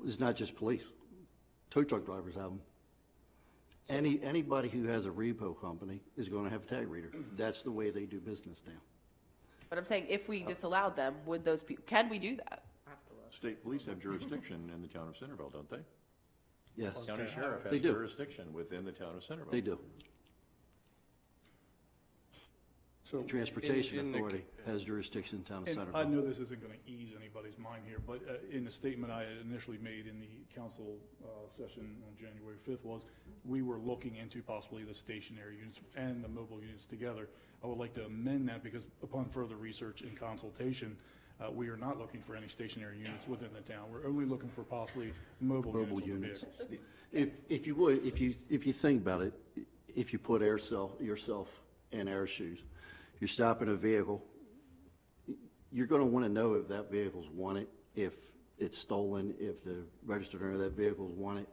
It's not just police. Tow truck drivers have them. Anybody who has a repo company is going to have a tag reader. That's the way they do business now. But I'm saying if we disallowed them, would those people, can we do that? State police have jurisdiction in the town of Centerville, don't they? Yes. County sheriff They has do. jurisdiction within the town of Centerville. They do. So, Transportation in the- Authority has jurisdiction in town of and I Centerville. know this isn't going to ease anybody's mind here, but in the statement I initially made in the council session on January 5th was, we were looking into possibly the stationary units and the mobile units together. I would like to amend that because upon further research and consultation, we are not looking for any stationary units within the town. We're only looking for possibly mobile Mobile units on the units. vehicles. If you would, if you think about it, if you put yourself in air shoes, you're stopping a vehicle, you're going to want to know if that vehicle's wanted, if it's stolen, if the registered owner of that vehicle's wanted.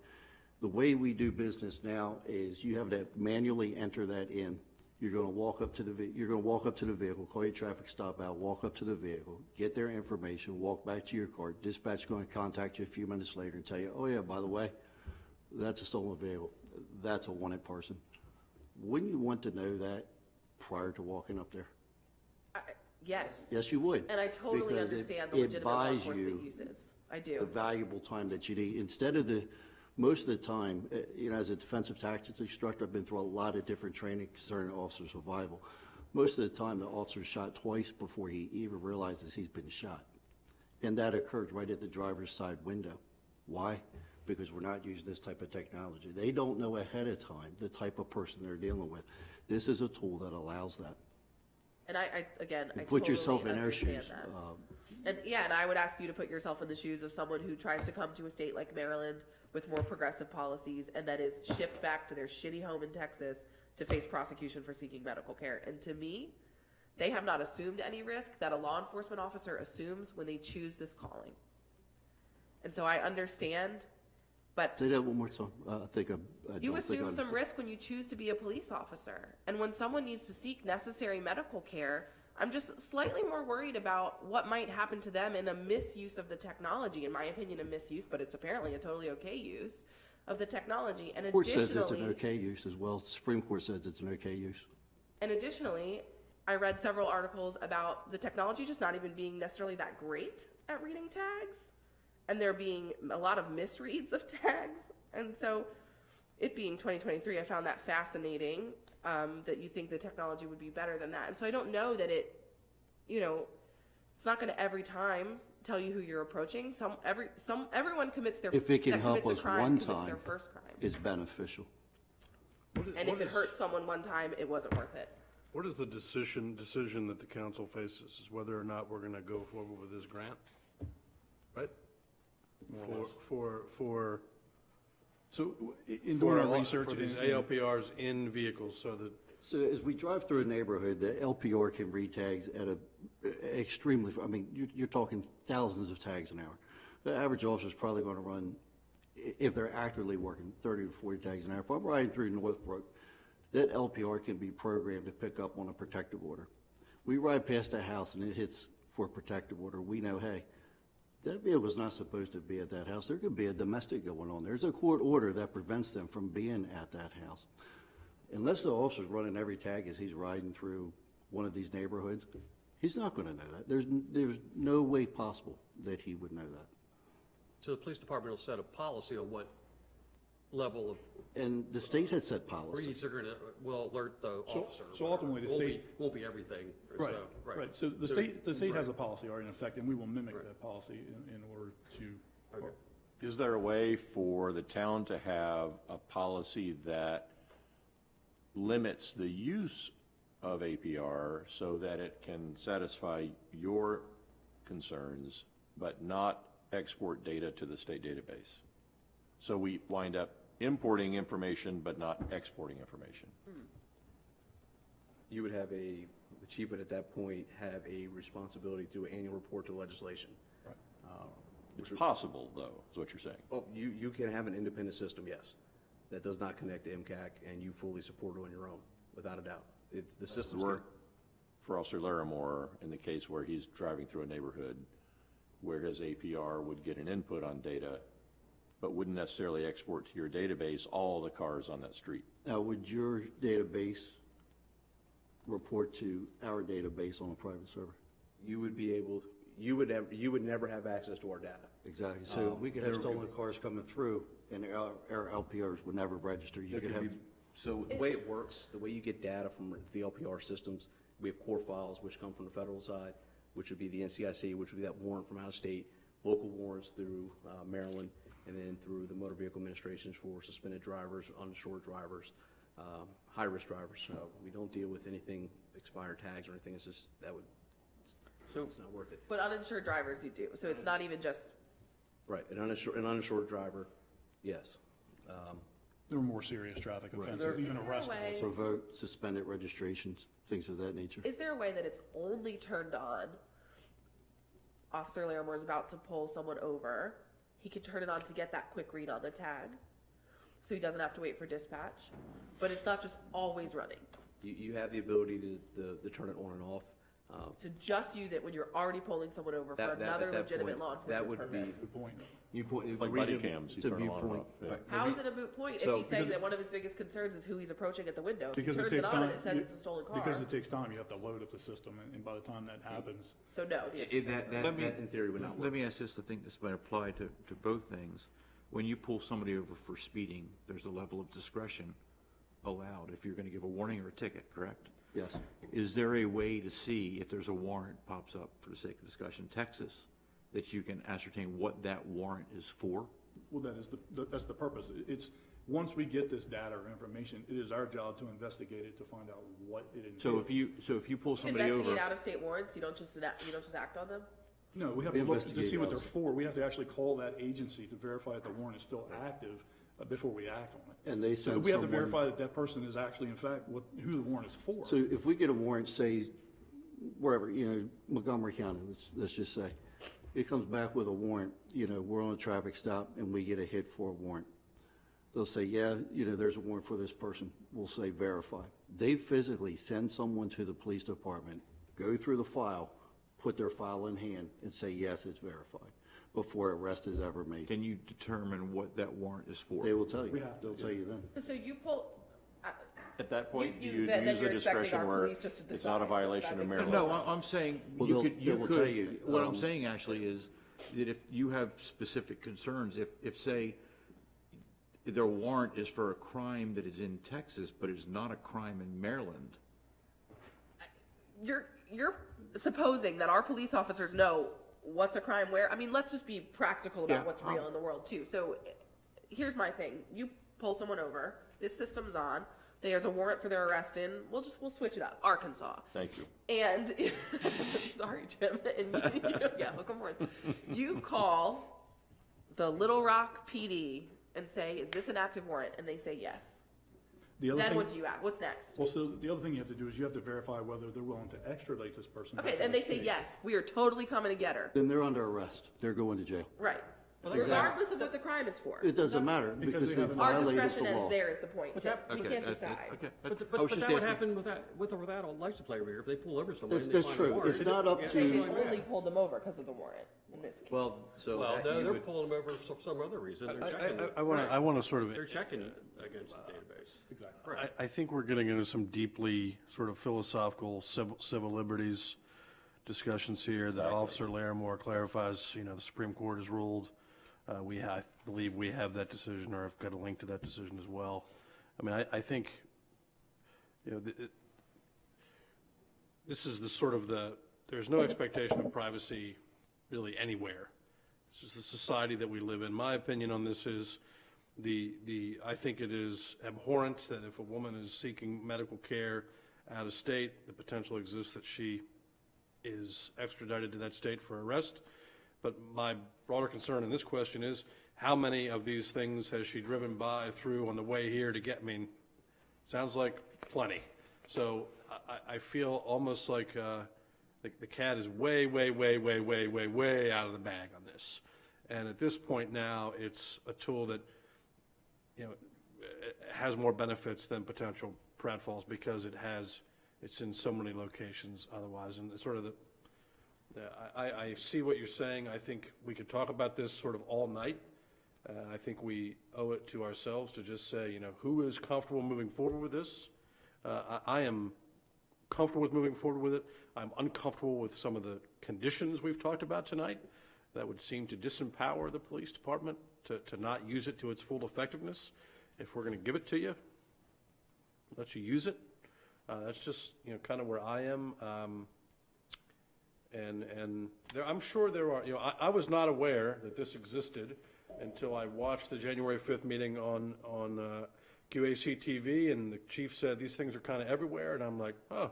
The way we do business now is you have to manually enter that in. You're going to walk up to the vehicle, call your traffic stop out, walk up to the vehicle, get their information, walk back to your car. Dispatch is going to contact you a few minutes later and tell you, oh yeah, by the way, that's a stolen vehicle. That's a wanted person. Wouldn't you want to know that prior to walking up there? Yes. Yes, you would. And I totally because understand the legitimate law buys enforcement you uses. I the do. valuable time that you need. Instead of most of the time, as a defensive tactics instructor, I've been through a lot of different training concerning officer survival. Most of the time, the officer's shot twice before he even realizes he's been shot. And that occurs right at the driver's side window. Why? Because we're not using this type of technology. They don't know ahead of time the type of person they're dealing with. This is a tool that allows that. And I Put yourself totally in their understand shoes. that. And I would ask you to put yourself in the shoes of someone who tries to come to a state like Maryland with more progressive policies and that is shipped back to their shitty home in Texas to face prosecution for seeking medical care. And to me, they have not assumed any risk that a law enforcement officer assumes when they choose this calling. And so I understand, but Say that one more time. I don't you think I assume some understood. risk when you choose to be a police officer. And when someone needs to seek necessary medical care, I'm just slightly more worried about what might happen to them in a misuse of the technology. In my opinion, a misuse, but it's apparently a totally okay use of the technology. And The court says it's an additionally, okay use as well. The Supreme Court says it's an okay use. I read several articles about the technology just not even being necessarily that great at reading tags. And there being a lot of misreads of tags. And so it being 2023, I found that fascinating, that you think the technology would be better than that. And so I don't know that it's not going to every time tell you who you're approaching. Everyone commits their If it can that help commits a us crime one commits time, their first crime. it's beneficial. And if it hurts someone one time, it wasn't worth it. What is the decision that the council faces, is whether or not we're gonna go forward with this grant, right? For So in doing our research. For these and- ALPRs in vehicles, so that, So as we drive through a neighborhood, the LPR can read tags at a extremely, I mean, you're talking thousands of tags an hour. The average officer is probably going to run, if they're actively working, 30 to 40 tags an hour. If I'm riding through Northbrook, that LPR can be programmed to pick up on a protective order. We ride past a house and it hits for a protective order. We know, hey, that vehicle's not supposed to be at that house. There could be a domestic going on. There's a court order that prevents them from being at that house. Unless the officer's running every tag as he's riding through one of these neighborhoods, he's not going to know that. There's no way possible that he would know that. So the police department will set a policy on what level of And the state has set policy. reads will alert the officer. So ultimately, the state. Won't be everything. Right, so, right. So the state has a right. policy already in effect, and we will mimic that policy in order to. Okay. Is there a way for the town to have a policy that limits the use of APR so that it can satisfy your concerns, but not export data to the state database? So we wind up importing information, but not exporting information. You would have the chief would at that point have a responsibility to do an annual report to legislation. Right. It's possible, though, is what you're saying. Well, you can have an independent system, yes, that does not connect to MCAC, and you fully support it on your own, without a doubt. The system's Work for Officer Larimore in the case where he's driving through a neighborhood where his APR would get an input on data, but wouldn't necessarily export to your database all the cars on that street. Now, would your database report to our database on a private server? You would be able, you would never have access to our data. Exactly. So we could have stolen cars coming through and our LPRs would never register. You could have. So the way it works, the way you get data from the LPR systems, we have core files which come from the federal side, which would be the NCIC, which would be that warrant from out of state, local warrants through Maryland, and then through the motor vehicle administrations for suspended drivers, uninsured drivers, high-risk drivers. So we don't deal with anything, expired tags or anything. It's just, it's not worth it. But uninsured drivers you do, so it's not even just. Right, an uninsured driver, yes. There are more serious traffic offenses, even arrestable. So vote, suspended registrations, things of that nature. Is there a way that it's only turned on? Officer Larimore is about to pull someone over. He can turn it on to get that quick read on the tag, so he doesn't have to wait for dispatch. But it's not just always running. You have the ability to turn it on and off. To just use it when you're already pulling someone over for another legitimate law enforcement that would purpose. Good point. Like body cams, you turn them on and off. Yeah. How is it a moot point So- if he's saying that one of his biggest concerns is who he's approaching at the window? If he Because it turns takes it on time. and it says it's a stolen car. Because it takes time, you have to load up the system, and by the time that happens. So no. the answer is no. That in theory would not work. Let me ask this, I think this might apply to both things. When you pull somebody over for speeding, there's a level of discretion allowed if you're going to give a warning or a ticket, correct? Yes. Is there a way to see if there's a warrant pops up, for the sake of discussion, Texas, that you can ascertain what that warrant is for? Well, that's the purpose. It's, once we get this data or information, it is our job to investigate it, to find out what it entails. So if you pull somebody Investigate over, out-of-state warrants. You don't just act on them. No, we have to look to see what they're for. We have to actually call that agency to verify that the warrant is still active before we act on it. And they So send we have to someone- verify that that person is actually, in fact, who the warrant is for. So if we get a warrant, say, wherever, Montgomery County, let's just say, it comes back with a warrant, we're on a traffic stop and we get a hit for a warrant. They'll say, yeah, there's a warrant for this person. We'll say verify. They physically send someone to the police department, go through the file, put their file in hand and say, yes, it's verified, before arrest is ever made. can you determine what that warrant is for? They will tell you. They'll tell you then. So you pull. At that point, do You- you then use the you're expecting discretion our where police just to it's not a decide. violation of That makes Maryland No, law? I'm saying, Well, you they'll- could, they you will could, tell you, what I'm saying actually is that if you have specific concerns, if say, their warrant is for a crime that is in Texas, but is not a crime in Maryland, You're supposing that our police officers know what's a crime where. I mean, let's just be practical about Yeah, what's real in the world too. So here's my thing: you pull someone over, this system's on. There's a warrant for their arrest in, we'll switch it up, Arkansas. Thank you. And, sorry, Jim, and yeah, look on board. You call the Little Rock PD and say, is this an active warrant? And they say yes. The other Then thing- what do you add? What's next? Well, so the other thing you have to do is you have to verify whether they're willing to extradite this person. back Okay, to and the they say, state. yes, we are totally coming to get her. Then they're under arrest. They're going to jail. Right. Exactly. Regardless of what the crime is for. It doesn't matter Because because they they haven't- Our violated discretion the ends law. there is the point, Chip. We Okay, can't okay, decide. okay. But I was that just would asking- happen with or without a license plate reader. If they pull over somebody. and they That's find a true. warrant. It's not up Yeah. They to, only pulled them over because of the warrant in this case. Well, so Well, that you they're would- pulling them over for some other reason. They're checking. I want to sort of, They're checking against the database. Exactly. Right. I think we're getting into some deeply sort of philosophical civil liberties discussions here that Officer Larimore clarifies, the Supreme Court has ruled. I believe we have that decision, or I've got a link to that decision as well. I mean, I think, this is the sort of there's no expectation of privacy really anywhere. It's just the society that we live in. My opinion on this is I think it is abhorrent that if a woman is seeking medical care out of state, the potential exists that she is extradited to that state for arrest. But my broader concern in this question is, how many of these things has she driven through on the way here to get? I mean, sounds like plenty. So I feel almost like the cat is way, way, way, way, way, way, way out of the bag on this. And at this point now, it's a tool that, has more benefits than potential pratfalls because it's in so many locations otherwise. And it's sort of I see what you're saying. I think we could talk about this sort of all night. I think we owe it to ourselves to just say, who is comfortable moving forward with this? I am comfortable with moving forward with it. I'm uncomfortable with some of the conditions we've talked about tonight that would seem to disempower the police department to not use it to its full effectiveness. If we're going to give it to you, let you use it. That's just, kind of where I am. And I'm sure there are, I was not aware that this existed until I watched the January 5th meeting on QAC TV, and the chief said these things are kind of everywhere, and I'm like, oh,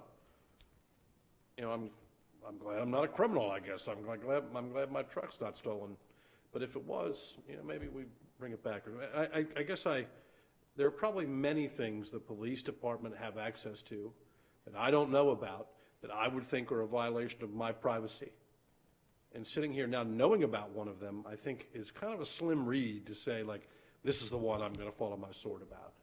I'm glad I'm not a criminal, I guess. I'm glad my truck's not stolen. But if it was, maybe we bring it back. I guess there are probably many things the police department have access to that I don't know about that I would think are a violation of my privacy. And sitting here now knowing about one of them, I think is kind of a slim read to say, like, this is the one I'm going to fall on my sword about,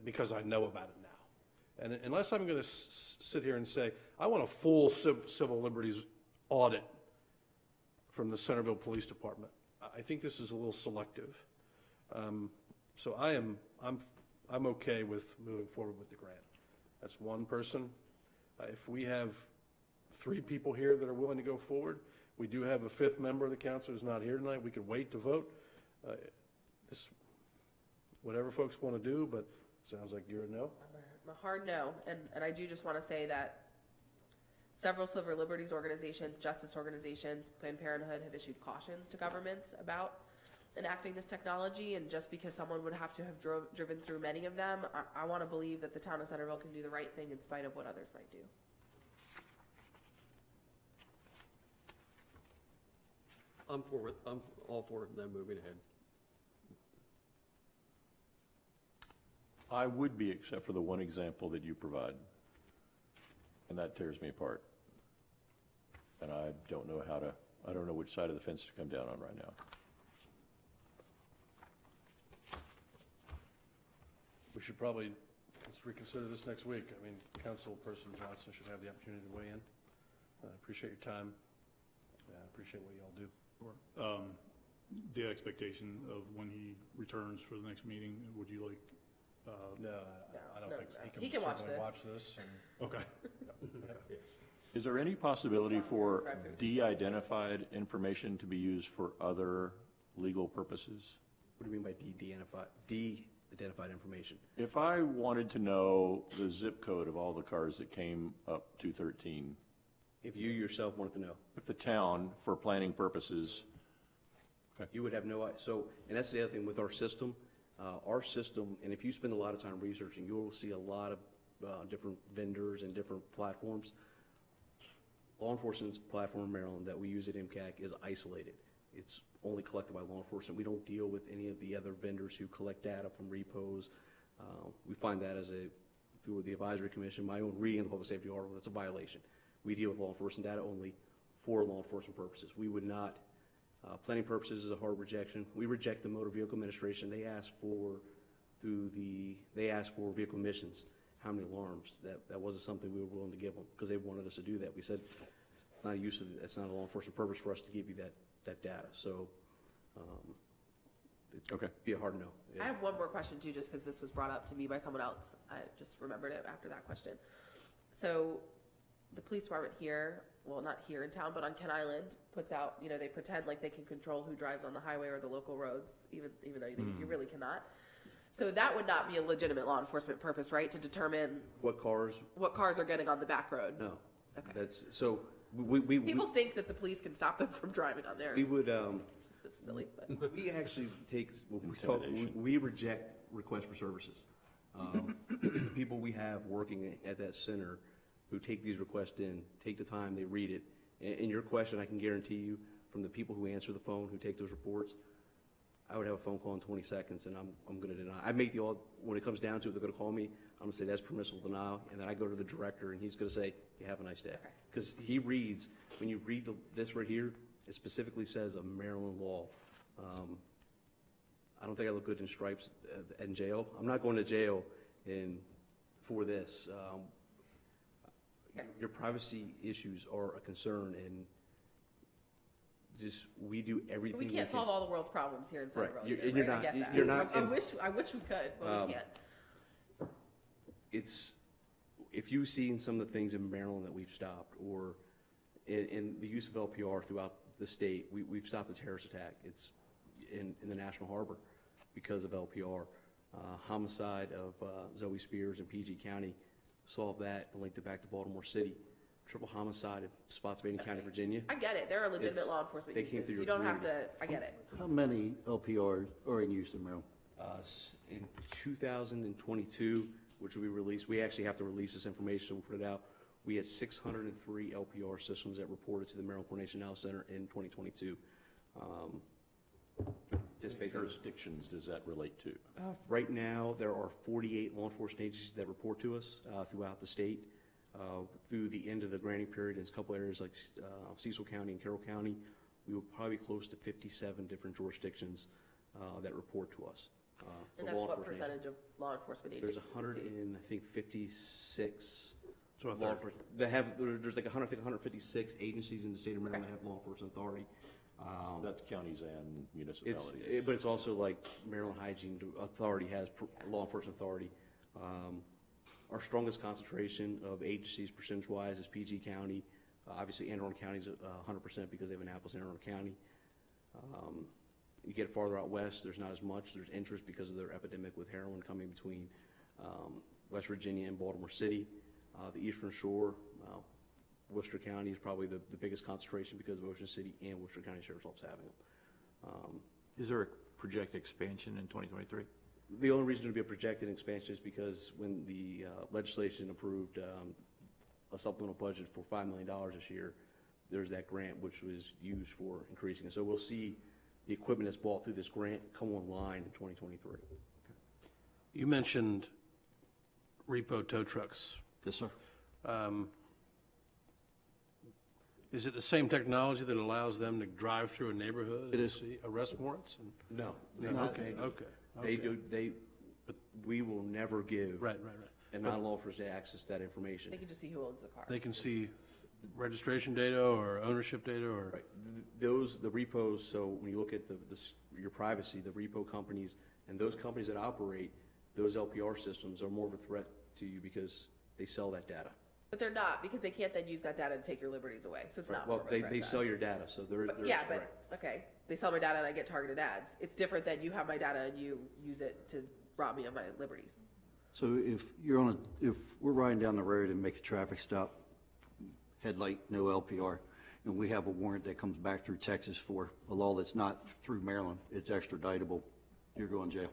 because I know about it now. And unless I'm going to sit here and say, I want a full civil liberties audit from the Centreville Police Department, I think this is a little selective. So I'm okay with moving forward with the grant. That's one person. If we have 3 people here that are willing to go forward, we do have a 5th member of the council who's not here tonight. We could wait to vote. Whatever folks want to do, but sounds like you're a no. I'm a hard no, and I do just want to say that several civil liberties organizations, justice organizations, Planned Parenthood have issued cautions to governments about enacting this technology, and just because someone would have to have driven through many of them, I want to believe that the town of Centreville can do the right thing in spite of what others might do. I'm all for them moving ahead. I would be, except for the one example that you provide, and that tears me apart. And I don't know which side of the fence to come down on right now. We should probably reconsider this next week. I mean, Councilperson Johnson should have the opportunity to weigh in. I appreciate your time. I appreciate what y'all do. The expectation of when he returns for the next meeting, would you like? No, I don't think so. He can watch certainly this. watch this. And Okay. Is there any possibility for de-identified information to be used for other legal purposes? What do you mean by de-identified information? If I wanted to know the zip code of all the cars that came up 213, If you yourself wanted to know, if the town, for planning purposes, you would have no, and that's the other thing with our system, Our system, and if you spend a lot of time researching, you'll see a lot of different vendors and different platforms. Law enforcement's platform in Maryland that we use at MCAC is isolated. It's only collected by law enforcement. We don't deal with any of the other vendors who collect data from repos. We find that through the advisory commission, my own reading of the public safety article, that's a violation. We deal with law enforcement data only for law enforcement purposes. We would not, planning purposes is a hard rejection. We reject the Motor Vehicle Administration. They asked for vehicle emissions, how many alarms. That wasn't something we were willing to give them because they wanted us to do that. We said, it's not a law enforcement purpose for us to give you that data. So, it'd be a hard no. Yeah. I have one more question too, just because this was brought up to me by someone else. I just remembered it after that question. So the police department here, well, not here in town, but on Kent Island, puts out, they pretend like they can control who drives on the highway or the local roads, even though you really cannot. So that would not be a legitimate law enforcement purpose, right? To determine what cars are getting on the back road. No. Okay. That's so. People think that the police can stop them from driving on there. We would. It's just silly, but we actually take we reject requests for services. The people we have working at that center who take these requests in, take the time, they read it. And your question, I can guarantee you, from the people who answer the phone, who take those reports, I would have a phone call in 20 seconds, and I'm going to deny. I make when it comes down to it, they're going to call me, I'm going to say that's permissible denial, and then I go to the director, and he's going to say, you have a nice day. Because he reads, when you read this right here, it specifically says a Maryland law. I don't think I look good in stripes in jail. I'm not going to jail for this. Your privacy issues are a concern, and we do everything. We can't solve all the world's problems here in Centreville. Right. Either, You're right? not. I get that. You're not. I wish we could, but we can't. If you've seen some of the things in Maryland that we've stopped, or in the use of LPR throughout the state, we've stopped a terrorist attack. It's in the National Harbor because of LPR. Homicide of Zoe Spears in PG County, solved that and linked it back to Baltimore City. Triple homicide in Spotsylvania County, Virginia. I get it. There are legitimate law enforcement uses. You don't have to. I get it. How many LPRs are in use in Maryland? In 2022, which we released, we actually have to release this information, so we'll put it out. We had 603 LPR systems that reported to the Maryland Coordination Analysis Center in 2022. What jurisdictions does that relate to? Right now, there are 48 law enforcement agencies that report to us throughout the state. Through the end of the granting period, in a couple areas like Cecil County and Carroll County, we will probably be close to 57 different jurisdictions that report to us. And that's what percentage of law enforcement agencies? There's 156. So a law third. enforcement- that have, there's like 156 agencies in the state of Maryland that have law enforcement authority. That's counties and municipalities. But it's also like Maryland Hygiene Authority has law enforcement authority. Our strongest concentration of agencies percentage-wise is PG County. Obviously, Anne Arundel County is 100% because they have Annapolis and Anne Arundel County. You get farther out west, there's not as much. There's interest because of their epidemic with heroin coming between West Virginia and Baltimore City. The Eastern Shore, Worcester County is probably the biggest concentration because of Ocean City and Worcester County Sheriff's Office having them. Is there a projected expansion in 2023? The only reason to be a projected expansion is because when the legislation approved a supplemental budget for $5 million this year, there's that grant which was used for increasing it. So we'll see the equipment that's bought through this grant come online in 2023. You mentioned repo tow trucks. Yes, sir. Is it the same technology that allows them to drive through a neighborhood It and is. see arrest warrants? No. Okay. But we will never give Right. a non-law enforcement access to that information. They can just see who owns the car. They can see registration data or ownership data or? Right. The repos, so when you look at your privacy, the repo companies and those companies that operate those LPR systems are more of a threat to you because they sell that data. But they're not, because they can't then use that data to take your liberties away. So it's not more Well, of a threat they to sell us. your data, so they're Yeah, right. but, okay, they sell my data and I get targeted ads. It's different than you have my data and you use it to rob me of my liberties. So if we're riding down the road and make a traffic stop, headlight, no LPR, and we have a warrant that comes back through Texas for a law that's not through Maryland, it's extraditable, you're going to jail.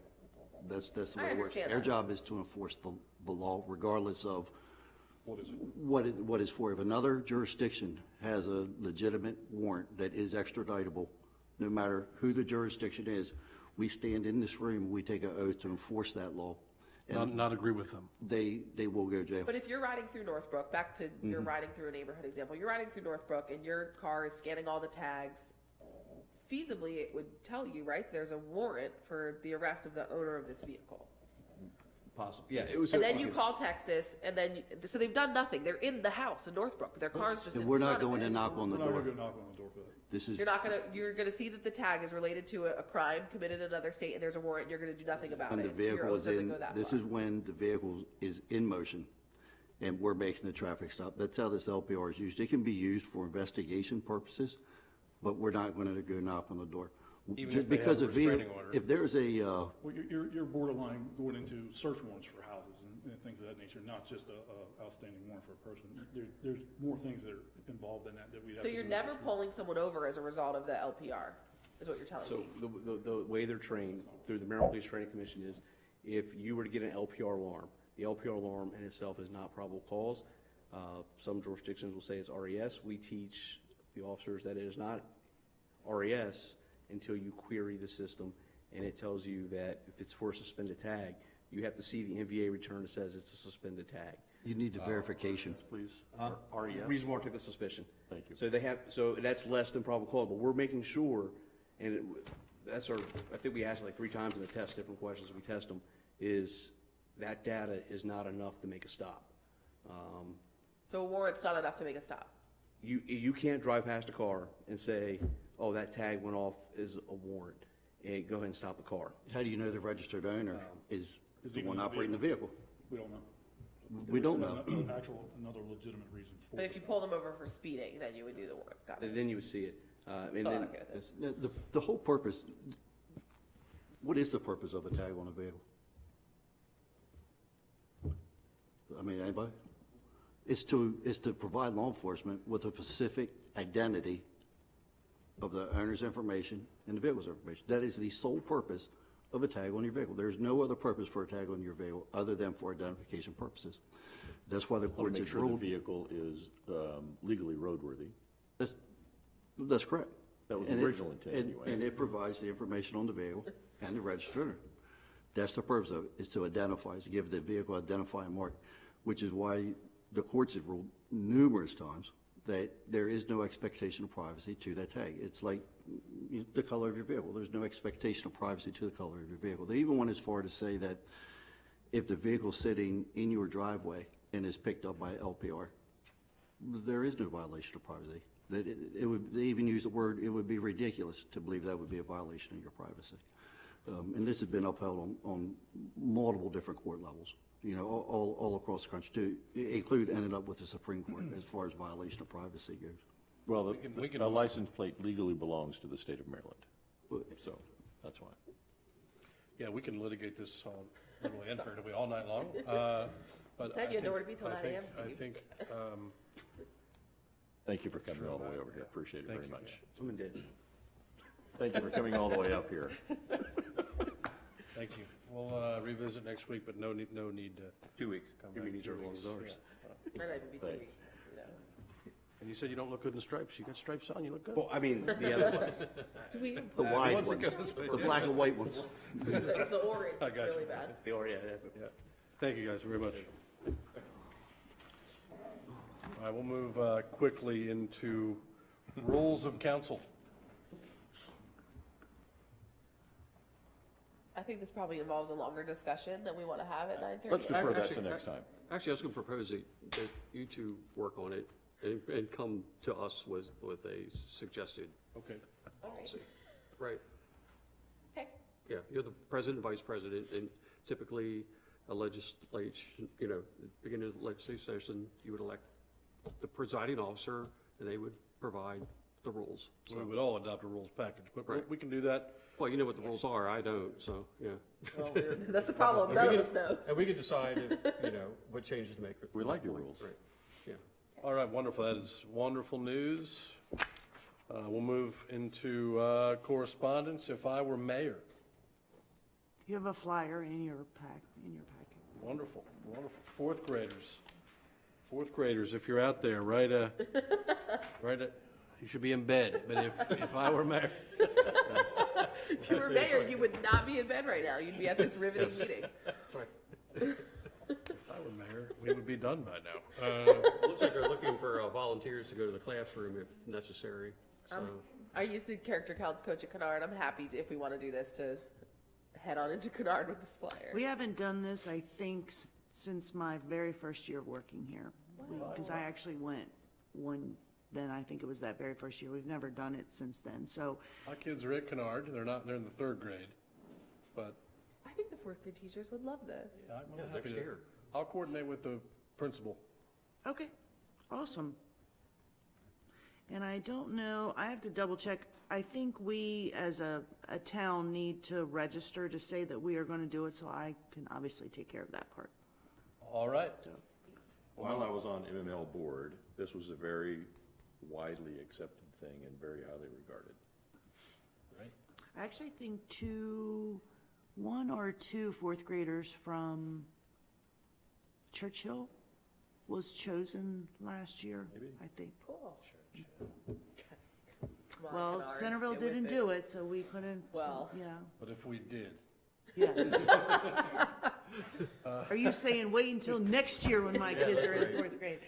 That's the I way it works. understand Our that. job is to enforce the law regardless of What is, what is for. If another jurisdiction has a legitimate warrant that is extraditable, no matter who the jurisdiction is, we stand in this room, we take an oath to enforce that law. And Not agree with them. they will go to jail. But if you're riding through Northbrook, back to you're riding through a neighborhood example, you're riding through Northbrook and your car is scanning all the tags, feasibly it would tell you, right, there's a warrant for the arrest of the owner of this vehicle. Possibly, yeah, it was. And then you call Texas, and then, so they've done nothing. They're in the house in Northbrook. Their car's just in And we're front not of going it. to knock on the we're not door. gonna go knock on the door for that. This is, You're gonna see that the tag is related to a crime committed in another state, and there's a warrant, and you're gonna do nothing about when it. the So your vehicle oath is doesn't in, go that this far. is when the vehicle is in motion and we're making the traffic stop. That's how this LPR is used. It can be used for investigation purposes, but we're not going to go knock on the door. Even if they have Because a a vehicle- restraining order. If there's a, Well, you're borderline going into search warrants for houses and things of that nature, not just a outstanding warrant for a person. There's more things that are involved in that we have So to you're do. never pulling someone over as a result of the LPR, is what you're telling So me. the way they're trained through the Maryland Police Training Commission is if you were to get an LPR alarm, the LPR alarm in itself is not probable cause. Some jurisdictions will say it's RES. We teach the officers that it is not RES until you query the system, and it tells you that if it's for a suspended tag, you have to see the NVA return that says it's a suspended tag. you need the verification. Please. RES? Reasonable article of suspicion. Thank you. So they have, so that's less than probable cause, but we're making sure, and that's our, I think we asked like 3 times in the test, different questions, we test them, is that data is not enough to make a stop. So a warrant's not enough to make a stop. You can't drive past a car and say, oh, that tag went off as a warrant, and go ahead and stop the car. How do you know the registered owner is the even one in the operating the vehicle? We don't know. We don't know. Another legitimate reason for But if it. you pull them over for speeding, then you would do the warrant. Got it. Then you would see it. And Oh, then, okay, that's- The whole purpose, what is the purpose of a tag on a vehicle? I mean, anybody? It's to provide law enforcement with a specific identity of the owner's information and the vehicle's information. That is the sole purpose of a tag on your vehicle. There's no other purpose for a tag on your vehicle other than for identification purposes. That's why the Want courts to make have sure the ruled. vehicle is legally roadworthy. That's correct. That was the And it- original intent anyway. And it provides the information on the vehicle and the registered owner. That's the purpose of it, is to identify, is to give the vehicle identifying mark, which is why the courts have ruled numerous times that there is no expectation of privacy to that tag. It's like the color of your vehicle. There's no expectation of privacy to the color of your vehicle. They even went as far to say that if the vehicle's sitting in your driveway and is picked up by LPR, there is no violation of privacy. That they even use the word, it would be ridiculous to believe that would be a violation of your privacy. And this has been upheld on multiple different court levels, all across the country, to include, ended up with the Supreme Court as far as violation of privacy goes. Well, we can- a license plate legally belongs to the state of Maryland, so that's why. Yeah, we can litigate this all, literally and figuratively all night long. But Said I you had nowhere to think- be till I 9 think- a.m., I Steve. think, Thank you for coming all the way over here. Appreciate it Thank very you. much. someone did. Thank you for coming all the way up here. thank you. We'll revisit next week, but no need to 2 weeks. come Your back. meetings are as long as ours. Might not even be 2 Thanks. weeks, you know. And you said you don't look good in stripes. You got stripes on, you look good. Well, I mean, the other ones. Do we, The wide once it ones, goes- the black and white ones. it's the orange, I it's got you. really bad. They are, yeah. Thank you guys very much. All right, we'll move quickly into rules of council. I think this probably involves a longer discussion than we want to have at 9:30. Let's defer that to Actually, next time. Actually, I was going to propose that you two work on it and come to us with a suggested Okay. policy. Right, Okay. yeah, you're the president, vice president, and typically a legislation, beginning of the legislative session, you would elect the presiding officer, and they would provide the rules. So we would all adopt a rules package, but Right. we can do that. Well, you know what the rules are, I don't, so, yeah. Well, that's the problem. None of us knows. And we can decide if, what changes to make. We like your rules. Right, yeah. All right, wonderful. That is wonderful news. We'll move into correspondence. If I were mayor, You have a flyer in your packet. Wonderful, wonderful. Fourth graders, if you're out there, you should be in bed, but if I were mayor. If you were mayor, you would not be in bed right now. You'd be at this riveting meeting. Sorry. If I were mayor, we would be done by now. Looks like they're looking for volunteers to go to the classroom if necessary, so. I used to character counts coach at Kennard. I'm happy if we want to do this to head on into Kennard with this flyer. We haven't done this, I think, since my very first year working here. Because I actually went then I think it was that very first year. We've never done it since then, so. My kids are at Kennard, they're in the third grade, but. I think the fourth grade teachers would love this. I'm Yeah, happy next to. year. I'll coordinate with the principal. Okay, awesome. And I don't know, I have to double check. I think we, as a town, need to register to say that we are going to do it, so I can obviously take care of that part. All right. While I was on MML board, this was a very widely accepted thing and very highly regarded. Right. I actually think one or two fourth graders from Churchill was chosen last year, I think. Cool. Well, Centreville didn't do it, so we couldn't, Well. yeah. But if we did. Yes. Are you saying wait until next year when my kids are in fourth grade?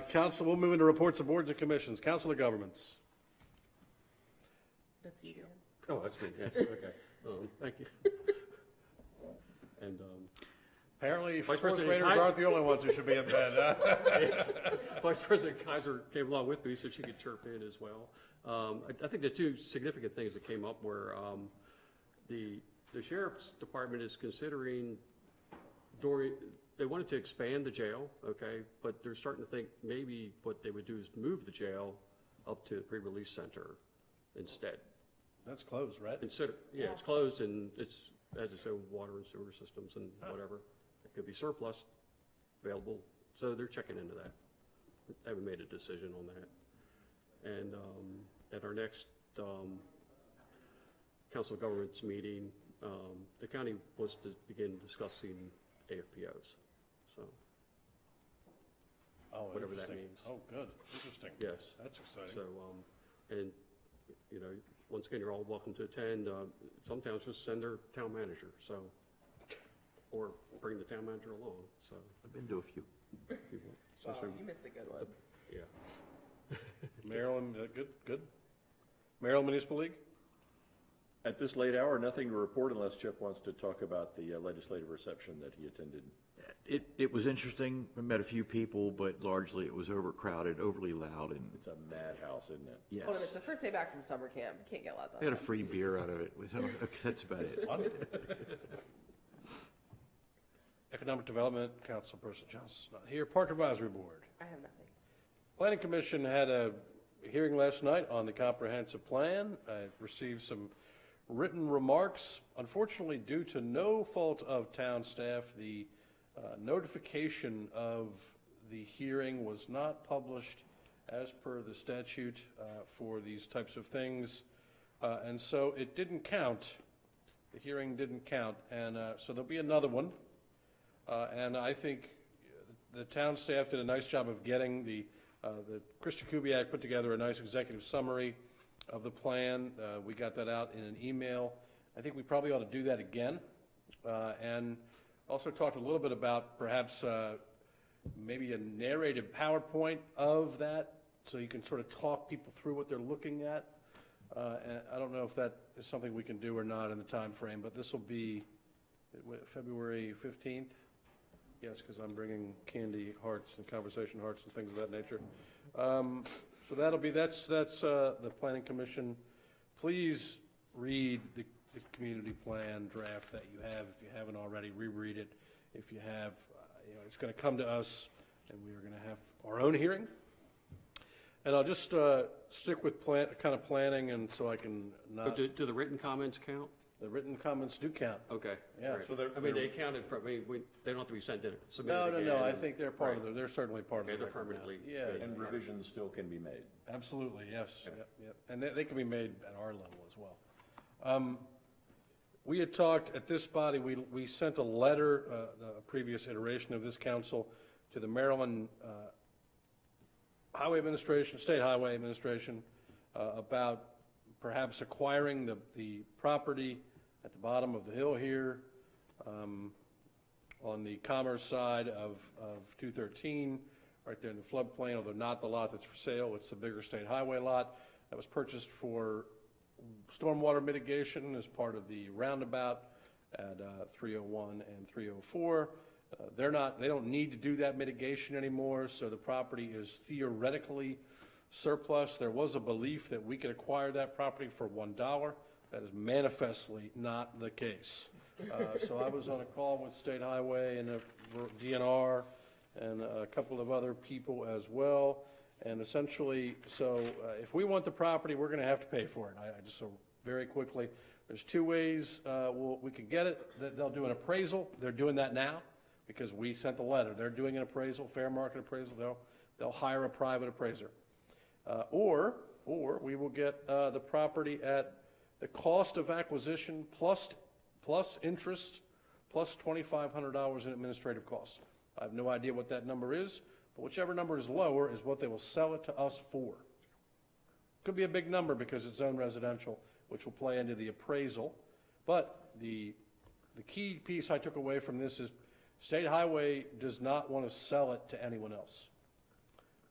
Council, we'll move into reports of boards and commissions. Council of Governments. That's you, Dan. Oh, that's me, yes, okay. Thank you. And, Apparently, Vice fourth President graders Kaiser- aren't the only ones who should be in bed. Vice President Kaiser came along with me so she could chirp in as well. I think the two significant things that came up were the sheriff's department is considering they wanted to expand the jail, okay, but they're starting to think maybe what they would do is move the jail up to the pre-release center instead. That's closed, right? Yeah, it's closed and it's has its own water and sewer systems and whatever. It could be surplus available, so they're checking into that. They haven't made a decision on that. And at our next Council of Governments meeting, the county wants to begin discussing AFPOs, so. Oh, whatever that interesting. means. Oh, good, interesting. Yes. That's exciting. So, and, you know, once again, you're all welcome to attend. Some towns just send their town manager, so, or bring the town manager along, so. I've been to a few. Wow, you missed a good one. Yeah. Maryland, good. Maryland Municipal League? At this late hour, nothing to report unless Chip wants to talk about the legislative reception that he attended. It was interesting. I met a few people, but largely it was overcrowded, overly loud, and It's a madhouse, isn't it? yes. Hold on, it's the first day back from summer camp. You can't get lots I got a done. free beer out of it. That's about it. Economic Development, Councilperson Johnson's not here. Park Advisory Board. I have nothing. Planning Commission had a hearing last night on the comprehensive plan. I received some written remarks. Unfortunately, due to no fault of town staff, the notification of the hearing was not published as per the statute for these types of things. And so it didn't count. The hearing didn't count. And so there'll be another one. And I think the town staff did a nice job of getting the Krista Kubiak put together a nice executive summary of the plan. We got that out in an email. I think we probably ought to do that again. And also talked a little bit about perhaps maybe a narrated PowerPoint of that so you can sort of talk people through what they're looking at. And I don't know if that is something we can do or not in the time frame, but this will be February 15th. Yes, because I'm bringing candy hearts and conversation hearts and things of that nature. So that's the Planning Commission. Please read the community plan draft that you have. If you haven't already, reread it. If you have, it's going to come to us, and we are going to have our own hearing. And I'll just stick with kind of planning, and so I can not. But do the written comments count? The written comments do count. Okay. Yeah. All right. So they're- I mean, they counted from, I mean, they don't have to be sent in, No, submitted no, again. no, I think they're part of they're certainly part of the Okay, they're record now. permanently- Yeah, And revisions still can be made. absolutely, yes. Yep, yep. And they can be made at our level as well. We had talked at this body, we sent a letter, the previous iteration of this council, to the Maryland Highway Administration, State Highway Administration, about perhaps acquiring the property at the bottom of the hill here, on the commerce side of 213, right there in the floodplain, although not the lot that's for sale, it's the bigger state highway lot that was purchased for stormwater mitigation as part of the roundabout at 301 and 304. They don't need to do that mitigation anymore, so the property is theoretically surplus. There was a belief that we could acquire that property for $1. That is manifestly not the case. So I was on a call with State Highway and a DNR and a couple of other people as well. And essentially, so if we want the property, we're going to have to pay for it. I just, so very quickly, there's two ways we could get it. They'll do an appraisal. They're doing that now because we sent the letter. They're doing an appraisal, fair market appraisal. They'll hire a private appraiser. Or we will get the property at the cost of acquisition plus interest plus $2,500 in administrative costs. I have no idea what that number is, but whichever number is lower is what they will sell it to us for. Could be a big number because it's zone residential, which will play into the appraisal. But the key piece I took away from this is State Highway does not want to sell it to anyone else.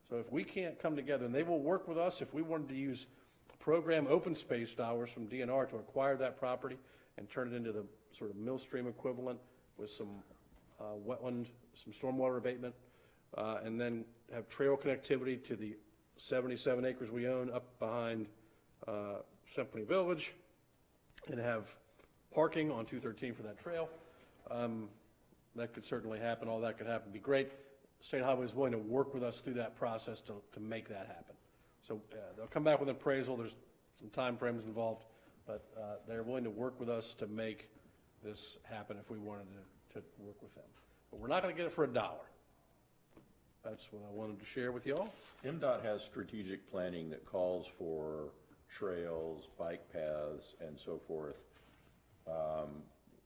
So if we can't come together, and they will work with us if we wanted to use program open space dollars from DNR to acquire that property and turn it into the sort of millstream equivalent with some wetland, some stormwater abatement, and then have trail connectivity to the 77 acres we own up behind Symphony Village, and have parking on 213 for that trail. That could certainly happen. All that could happen. Be great. State Highway is willing to work with us through that process to make that happen. So they'll come back with an appraisal. There's some time frames involved, but they're willing to work with us to make this happen if we wanted to work with them. But we're not going to get it for $1. That's what I wanted to share with you all. MDOT has strategic planning that calls for trails, bike paths, and so forth.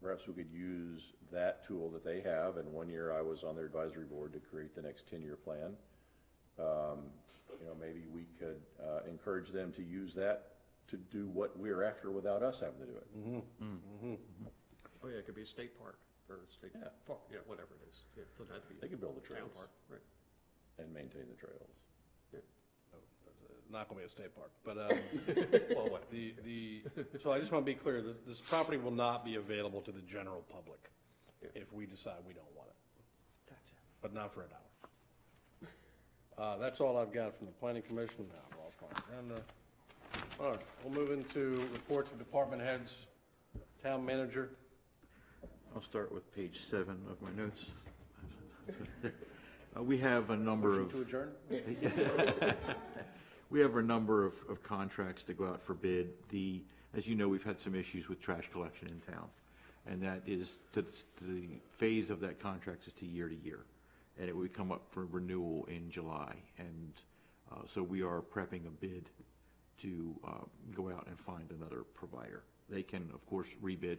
Perhaps we could use that tool that they have, and one year I was on their advisory board to create the next 10-year plan. Maybe we could encourage them to use that to do what we're after without us having to do it. Oh, yeah, it could be a state park or a state park, yeah, whatever it is. Yeah, it doesn't have to be They could build the town trails. park, right. And maintain the trails. Not going to be a state park, but Well, what? so I just want to be clear, this property will not be available to the general public if we decide we don't want it. Gotcha. But not for $1. That's all I've got from the planning commission. Now, I'll find it. And, all right, we'll move into reports of department heads, town manager. I'll start with page 7 of my notes. We have a number Motion of... to adjourn? We have a number of contracts to go out for bid. As you know, we've had some issues with trash collection in town. And that is, the phase of that contract is to year, and it would come up for renewal in July. And so we are prepping a bid to go out and find another provider. They can, of course, rebid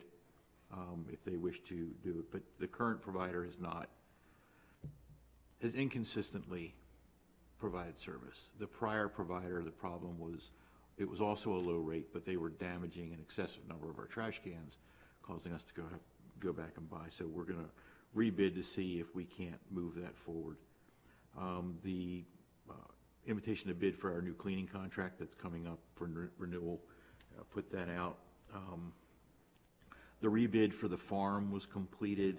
if they wish to do it, but the current provider has inconsistently provided service. The prior provider, the problem was, it was also a low rate, but they were damaging an excessive number of our trash cans, causing us to go back and buy. So we're going to rebid to see if we can't move that forward. The invitation to bid for our new cleaning contract that's coming up for renewal, put that out. The rebid for the farm was completed.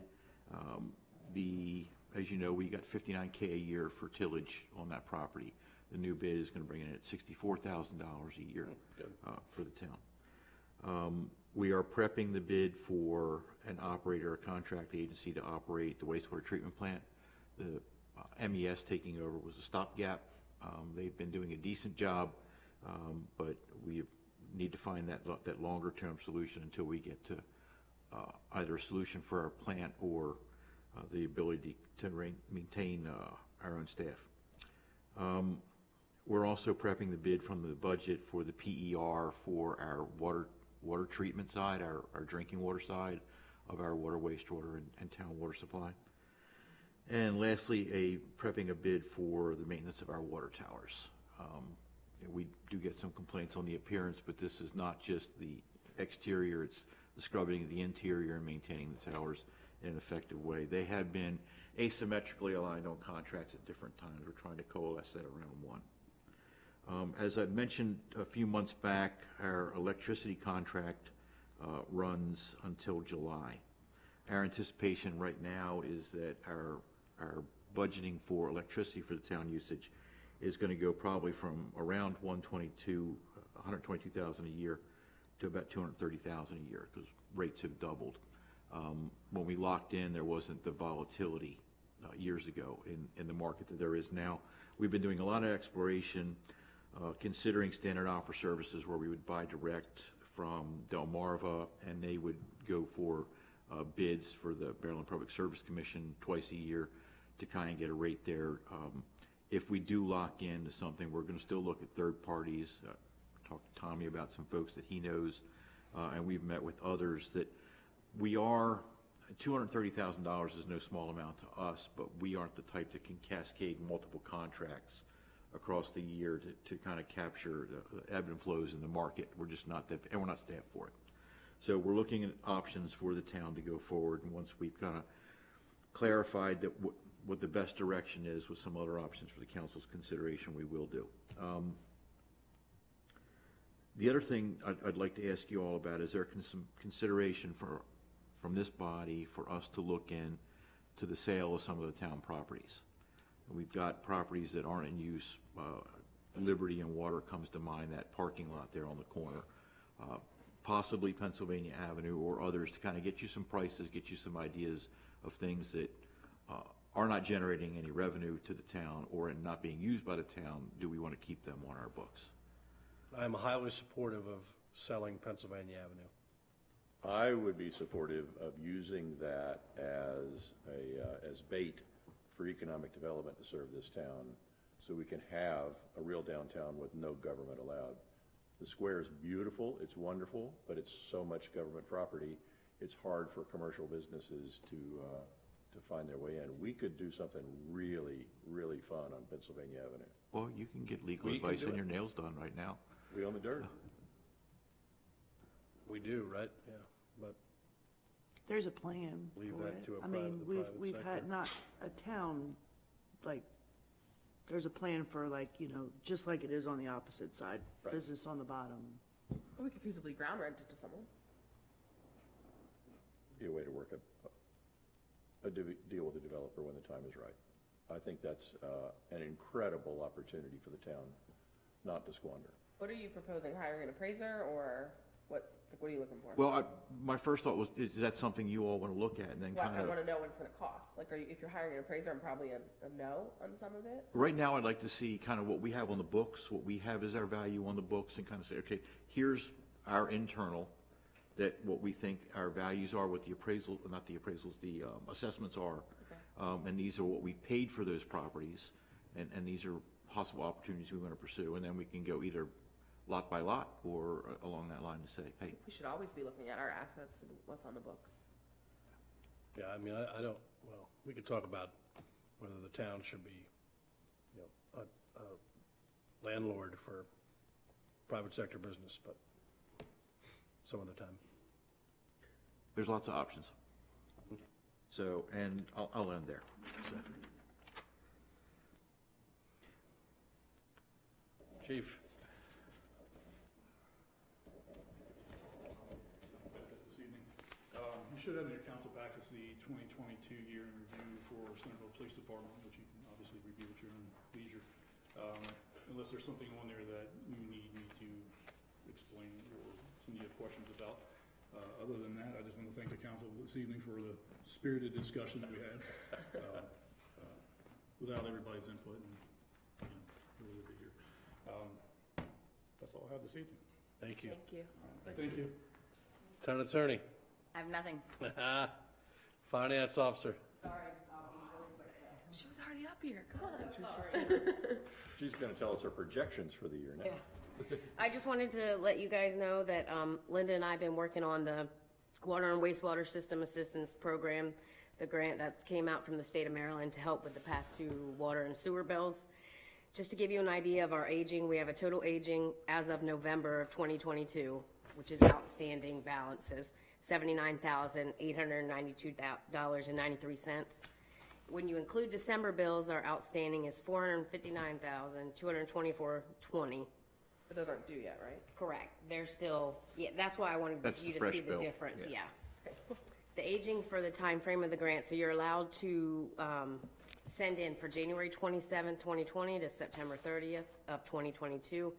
As you know, we got $59K a year for tillage on that property. The new bid is going to bring in at $64,000 a year for the town. We are prepping the bid for an operator, a contract agency to operate the wastewater treatment plant. The MES taking over was a stopgap. They've been doing a decent job, but need to find that longer-term solution until we get to either a solution for our plant or the ability to maintain our own staff. We're also prepping the bid from the budget for the PER for our water treatment side, our drinking water side of our water, wastewater, and town water supply. And lastly, prepping a bid for the maintenance of our water towers. We do get some complaints on the appearance, but this is not just the exterior, it's the scrubbing of the interior and maintaining the towers in an effective way. They have been asymmetrically aligned on contracts at different times. We're trying to coalesce that around one. As I mentioned a few months back, our electricity contract runs until July. Our anticipation right now is that our budgeting for electricity for the town usage is going to go probably from around 122,000 a year to about 230,000 a year because rates have doubled. When we locked in, there wasn't the volatility years ago in the market that there is now. We've been doing a lot of exploration, considering standard offer services where we would buy direct from Delmarva and they would go for bids for the Maryland Public Service Commission twice a year to kind of get a rate there. If we do lock into something, we're going to still look at third parties. Talk to Tommy about some folks that he knows, and we've met with others that we are. $230,000 is no small amount to us, but we aren't the type that can cascade multiple contracts across the year to kind of capture the ebb and flows in the market. We're just not that, and we're not staffed for it. So we're looking at options for the town to go forward, and once we've kind of clarified that what the best direction is with some other options for the council's consideration, we will do. The other thing I'd like to ask you all about is there some consideration from this body for us to look into the sale of some of the town properties. We've got properties that aren't in use. Liberty and Water comes to mind, that parking lot there on the corner. Possibly Pennsylvania Avenue or others to kind of get you some prices, get you some ideas of things that are not generating any revenue to the town or not being used by the town. Do we want to keep them on our books? I'm highly supportive of selling Pennsylvania Avenue. I would be supportive of using that as bait for economic development to serve this town so we can have a real downtown with no government allowed. The square is beautiful, it's wonderful, but it's so much government property, it's hard for commercial businesses to find their way in. We could do something really, really fun on Pennsylvania Avenue. Well, you can get legal advice on your nails done right now. We own the dirt. We do, right? Yeah, but There's a plan Leave for that it. to a I mean, private we've sector. had not a town, like, there's a plan for like, just like it is on the opposite side, Right. business on the bottom. Or we could feasibly ground rent it to someone. Be a way to work a deal with the developer when the time is right. I think that's an incredible opportunity for the town not to squander. What are you proposing, hiring an appraiser, or what are you looking for? Well, my first thought was, is that something you all want to look at and then Well, kind I of... want to know what it's going to cost. Like, if you're hiring an appraiser, I'm probably a no on some of it. Right now, I'd like to see kind of what we have on the books, what we have as our value on the books, and kind of say, okay, here's our internal, that what we think our values are, what the appraisal, not the appraisals, the assessments are. Okay. And these are what we paid for those properties, and these are possible opportunities we want to pursue. And then we can go either lot by lot or along that line to say, hey, We should always be looking at our assets and what's on the books. yeah, I mean, I don't, well, we could talk about whether the town should be, a landlord for private sector business, but some other time. there's lots of options. So, and I'll end there. So. Chief? This evening. You should have in your council packets the 2022 year in review for Centreville Police Department, which you can obviously review at your own leisure. Unless there's something on there that you need me to explain or some of you have questions about. Other than that, I just want to thank the council this evening for the spirited discussion that we had. Without everybody's input, and really good to hear. That's all I have this evening. Thank you. Thank you. Thank you. Town Attorney. I have nothing. Finance Officer. She was already up here, come on. She's going to tell us her projections for the year now. I just wanted to let you guys know that Linda and I have been working on the Water and Wastewater System Assistance Program, the grant that came out from the state of Maryland to help with the past 2 water and sewer bills. Just to give you an idea of our aging, we have a total aging as of November of 2022, which is outstanding balances, $79,892.93. When you include December bills, our outstanding is $459,224.20. But those aren't due yet, right? Correct. They're still, yeah, that's why I wanted That's you the to see fresh the bill. difference, yeah. The aging for the time frame of the grant, so you're allowed to send in for January 27th, 2020 to September 30th of 2022.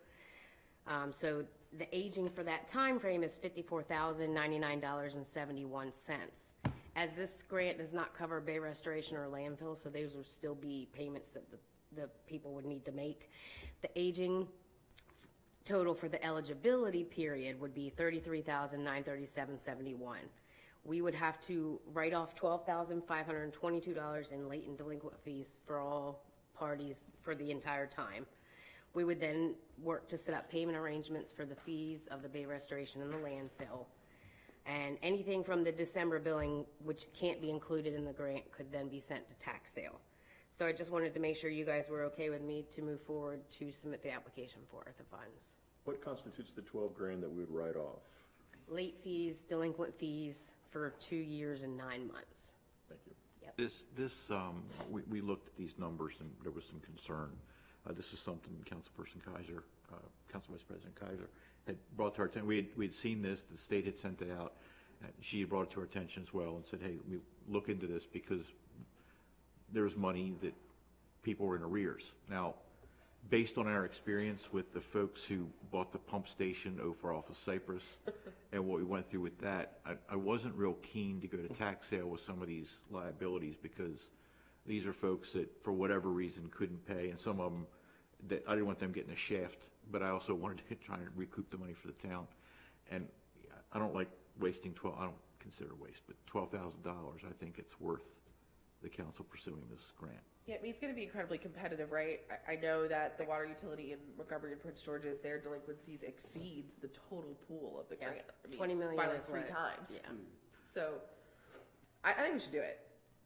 So the aging for that time frame is $54,099.71. As this grant does not cover bay restoration or landfill, so those would still be payments that the people would need to make. The aging total for the eligibility period would be $33,937.71. We would have to write off $12,522 in latent delinquent fees for all parties for the entire time. We would then work to set up payment arrangements for the fees of the bay restoration and the landfill. And anything from the December billing, which can't be included in the grant, could then be sent to tax sale. So I just wanted to make sure you guys were okay with me to move forward to submit the application for the funds. What constitutes the 12 grand that we would write off? Late fees, delinquent fees for 2 years and 9 months. Thank you. We looked at these numbers and there was some concern. This is something Councilperson Kaiser, Council Vice President Kaiser had brought to our attention. We'd seen this, the state had sent it out. She had brought it to our attention as well and said, hey, we look into this because there's money that people were in arrears. Now, based on our experience with the folks who bought the pump station over off of Cypress and what we went through with that, I wasn't real keen to go to tax sale with some of these liabilities because these are folks that, for whatever reason, couldn't pay, and some of them, that I didn't want them getting a shaft, but I also wanted to try and recoup the money for the town. And I don't like wasting I don't consider waste, but $12,000, I think it's worth the council pursuing this grant. Yeah, I mean, it's gonna be incredibly competitive, right? I know that the water utility in Montgomery and Prince George's, their delinquencies exceeds the total pool of the grant. I mean, 20 million by like is 3 what- times. yeah. So, I think we should do it.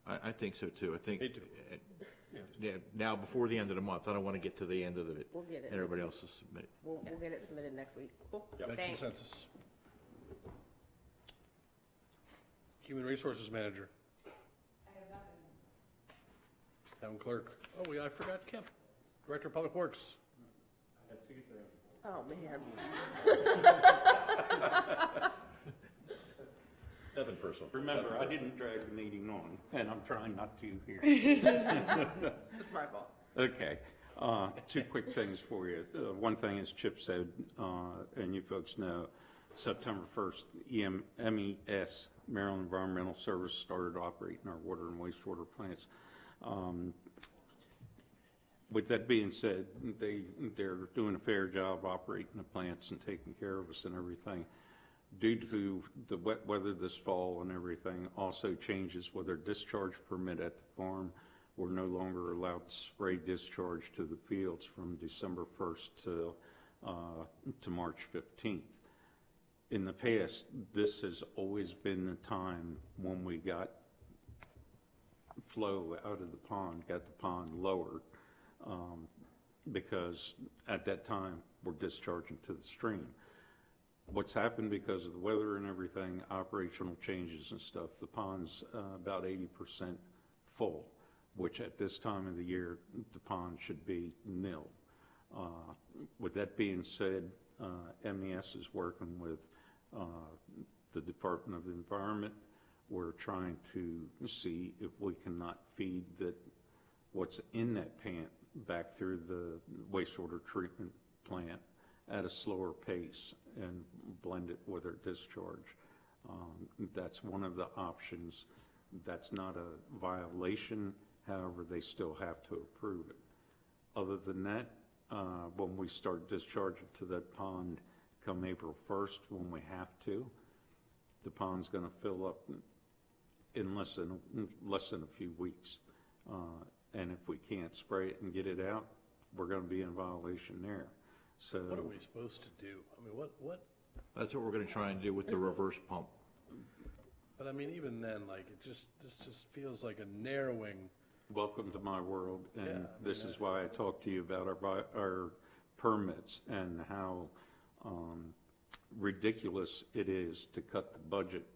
I think so too. I think, Me too. yeah, now before the end of the month, I don't want to get to the end of it. We'll get it. And everybody else is submitted. We'll get it submitted next week. Cool. By Thanks. consensus. Human Resources Manager. Town Clerk. Oh, I forgot Kemp. Director of Public Works. Oh, man. Nothing personal. Remember, I didn't drag the meeting on, and I'm trying not to here. It's my fault. Okay, 2 quick things for you. One thing, as Chip said, and you folks know, September 1st, MES, Maryland Environmental Service, started operating our water and wastewater plants. With that being said, they're doing a fair job operating the plants and taking care of us and everything. Due to the wet weather this fall and everything, also changes with our discharge permit at the farm. We're no longer allowed to spray discharge to the fields from December 1st to March 15th. In the past, this has always been the time when we got flow out of the pond, got the pond lowered, because at that time, we're discharging to the stream. What's happened because of the weather and everything, operational changes and stuff, the pond's about 80% full, which at this time of the year, the pond should be nil. With that being said, MES is working with the Department of Environment. We're trying to see if we cannot feed what's in that plant back through the wastewater treatment plant at a slower pace and blend it with our discharge. That's one of the options. That's not a violation, however, they still have to approve it. Other than that, when we start discharging to that pond, come April 1st when we have to. The pond's gonna fill up in less than a few weeks. And if we can't spray it and get it out, we're gonna be in violation there. So. What are we supposed to do? I mean, what? That's what we're gonna try and do with the reverse pump. But I mean, even then, like, this just feels like a narrowing. Welcome to my world, Yeah, I and mean, this is why I talked to you about our permits and how ridiculous it is to cut the budget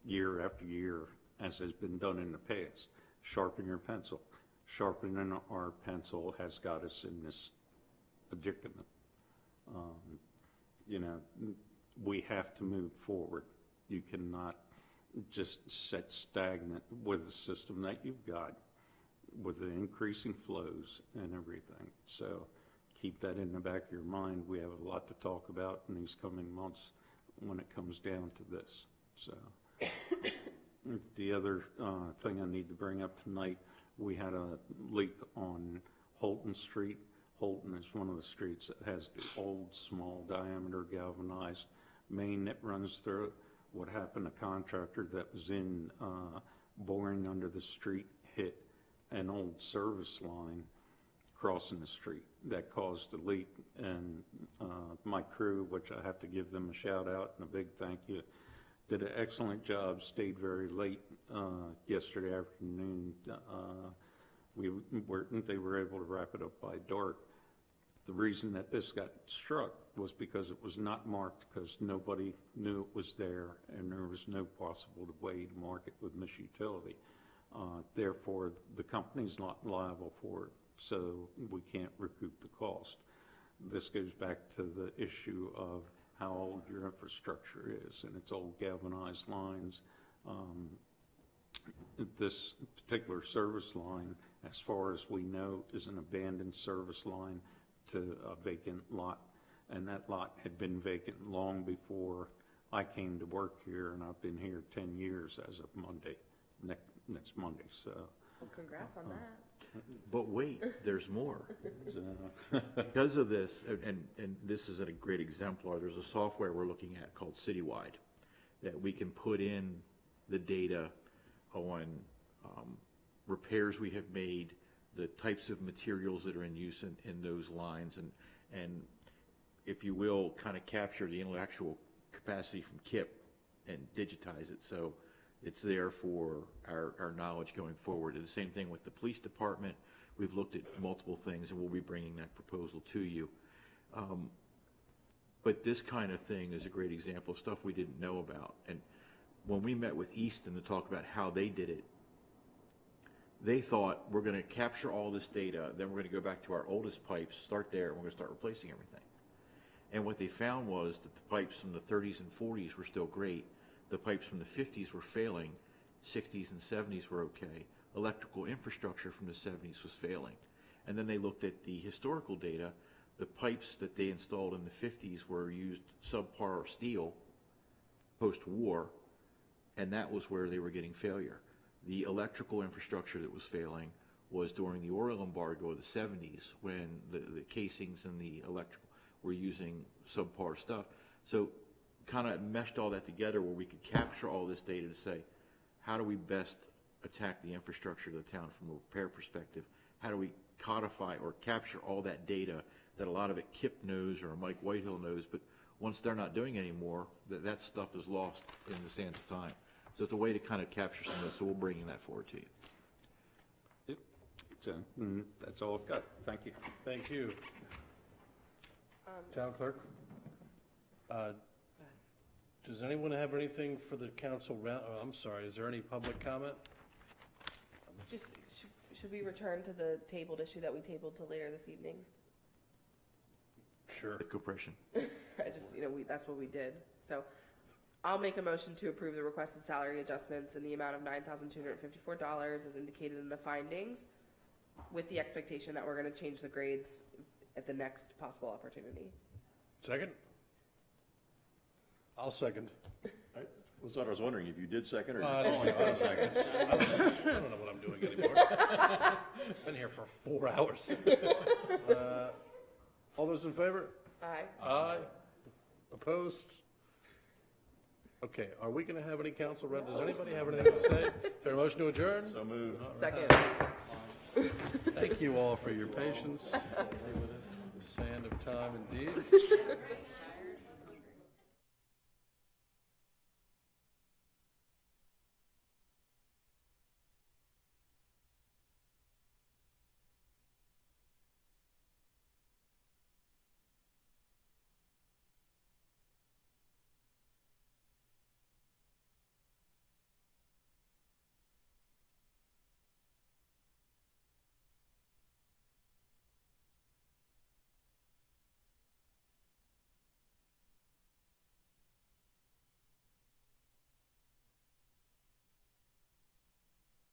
year after year, as has been done in the past. Sharpen your pencil. Sharpening our pencil has got us in this predicament. You know, we have to move forward. You cannot just sit stagnant with the system that you've got, with the increasing flows and everything. So keep that in the back of your mind. We have a lot to talk about in these coming months when it comes down to this. So the other thing I need to bring up tonight, we had a leak on Holton Street. Holton is one of the streets that has the old small diameter galvanized main that runs through it. What happened, a contractor that was in boring under the street hit an old service line crossing the street that caused the leak. And my crew, which I have to give them a shout out and a big thank you, did an excellent job, stayed very late yesterday afternoon. They were able to wrap it up by dark. The reason that this got struck was because it was not marked, because nobody knew it was there, and there was no possible way to mark it with Miss Utility. Therefore, the company's not liable for it, so we can't recoup the cost. This goes back to the issue of how old your infrastructure is, and it's old galvanized lines. This particular service line, as far as we know, is an abandoned service line to a vacant lot, and that lot had been vacant long before I came to work here, and I've been here 10 years as of Monday, next Monday, so. Well, congrats on that. But wait, there's more. Because of this, and this is a great exemplar, there's a software we're looking at called Citywide that we can put in the data on repairs we have made, the types of materials that are in use in those lines, and if you will, kind of capture the intellectual capacity from KIP and digitize it so it's there for our knowledge going forward. And the same thing with the police department. We've looked at multiple things, and we'll be bringing that proposal to you. But this kind of thing is a great example of stuff we didn't know about. And when we met with Easton to talk about how they did it, they thought, we're going to capture all this data, then we're going to go back to our oldest pipes, start there, and we're going to start replacing everything. And what they found was that the pipes from the 30s and 40s were still great. The pipes from the 50s were failing. 60s and 70s were okay. Electrical infrastructure from the 70s was failing. And then they looked at the historical data. The pipes that they installed in the 50s were used subpar steel post-war, and that was where they were getting failure. The electrical infrastructure that was failing was during the oil embargo of the 70s, when the casings and the electrical were using subpar stuff. So kind of meshed all that together where we could capture all this data to say, how do we best attack the infrastructure of the town from a repair perspective? How do we codify or capture all that data that a lot of it Kip knows or Mike Whitehill knows, but once they're not doing anymore, that stuff is lost in the sands of time. So it's a way to kind of capture some of this, so we'll bring that forward to you. Yep. So, that's all I've got. Thank you. Thank you. Town clerk? Does anyone have anything for the council round? Oh, I'm sorry, is there any public comment? Just, should we return to the tabled issue that we tabled till later this evening? Sure. The compression. I just, that's what we did. So I'll make a motion to approve the requested salary adjustments in the amount of $9,254 as indicated in the findings, with the expectation that we're going to change the grades at the next possible opportunity. Second? I'll second. I was wondering if you did second or. I don't know how to second. I don't know what I'm doing anymore. Been here for 4 hours. All those in favor? Aye. Aye. Opposed? Okay, are we going to have any council rep? Does anybody have anything to say? Is there a motion to adjourn? So moved. Second. Thank you all for your patience. Sand of time indeed.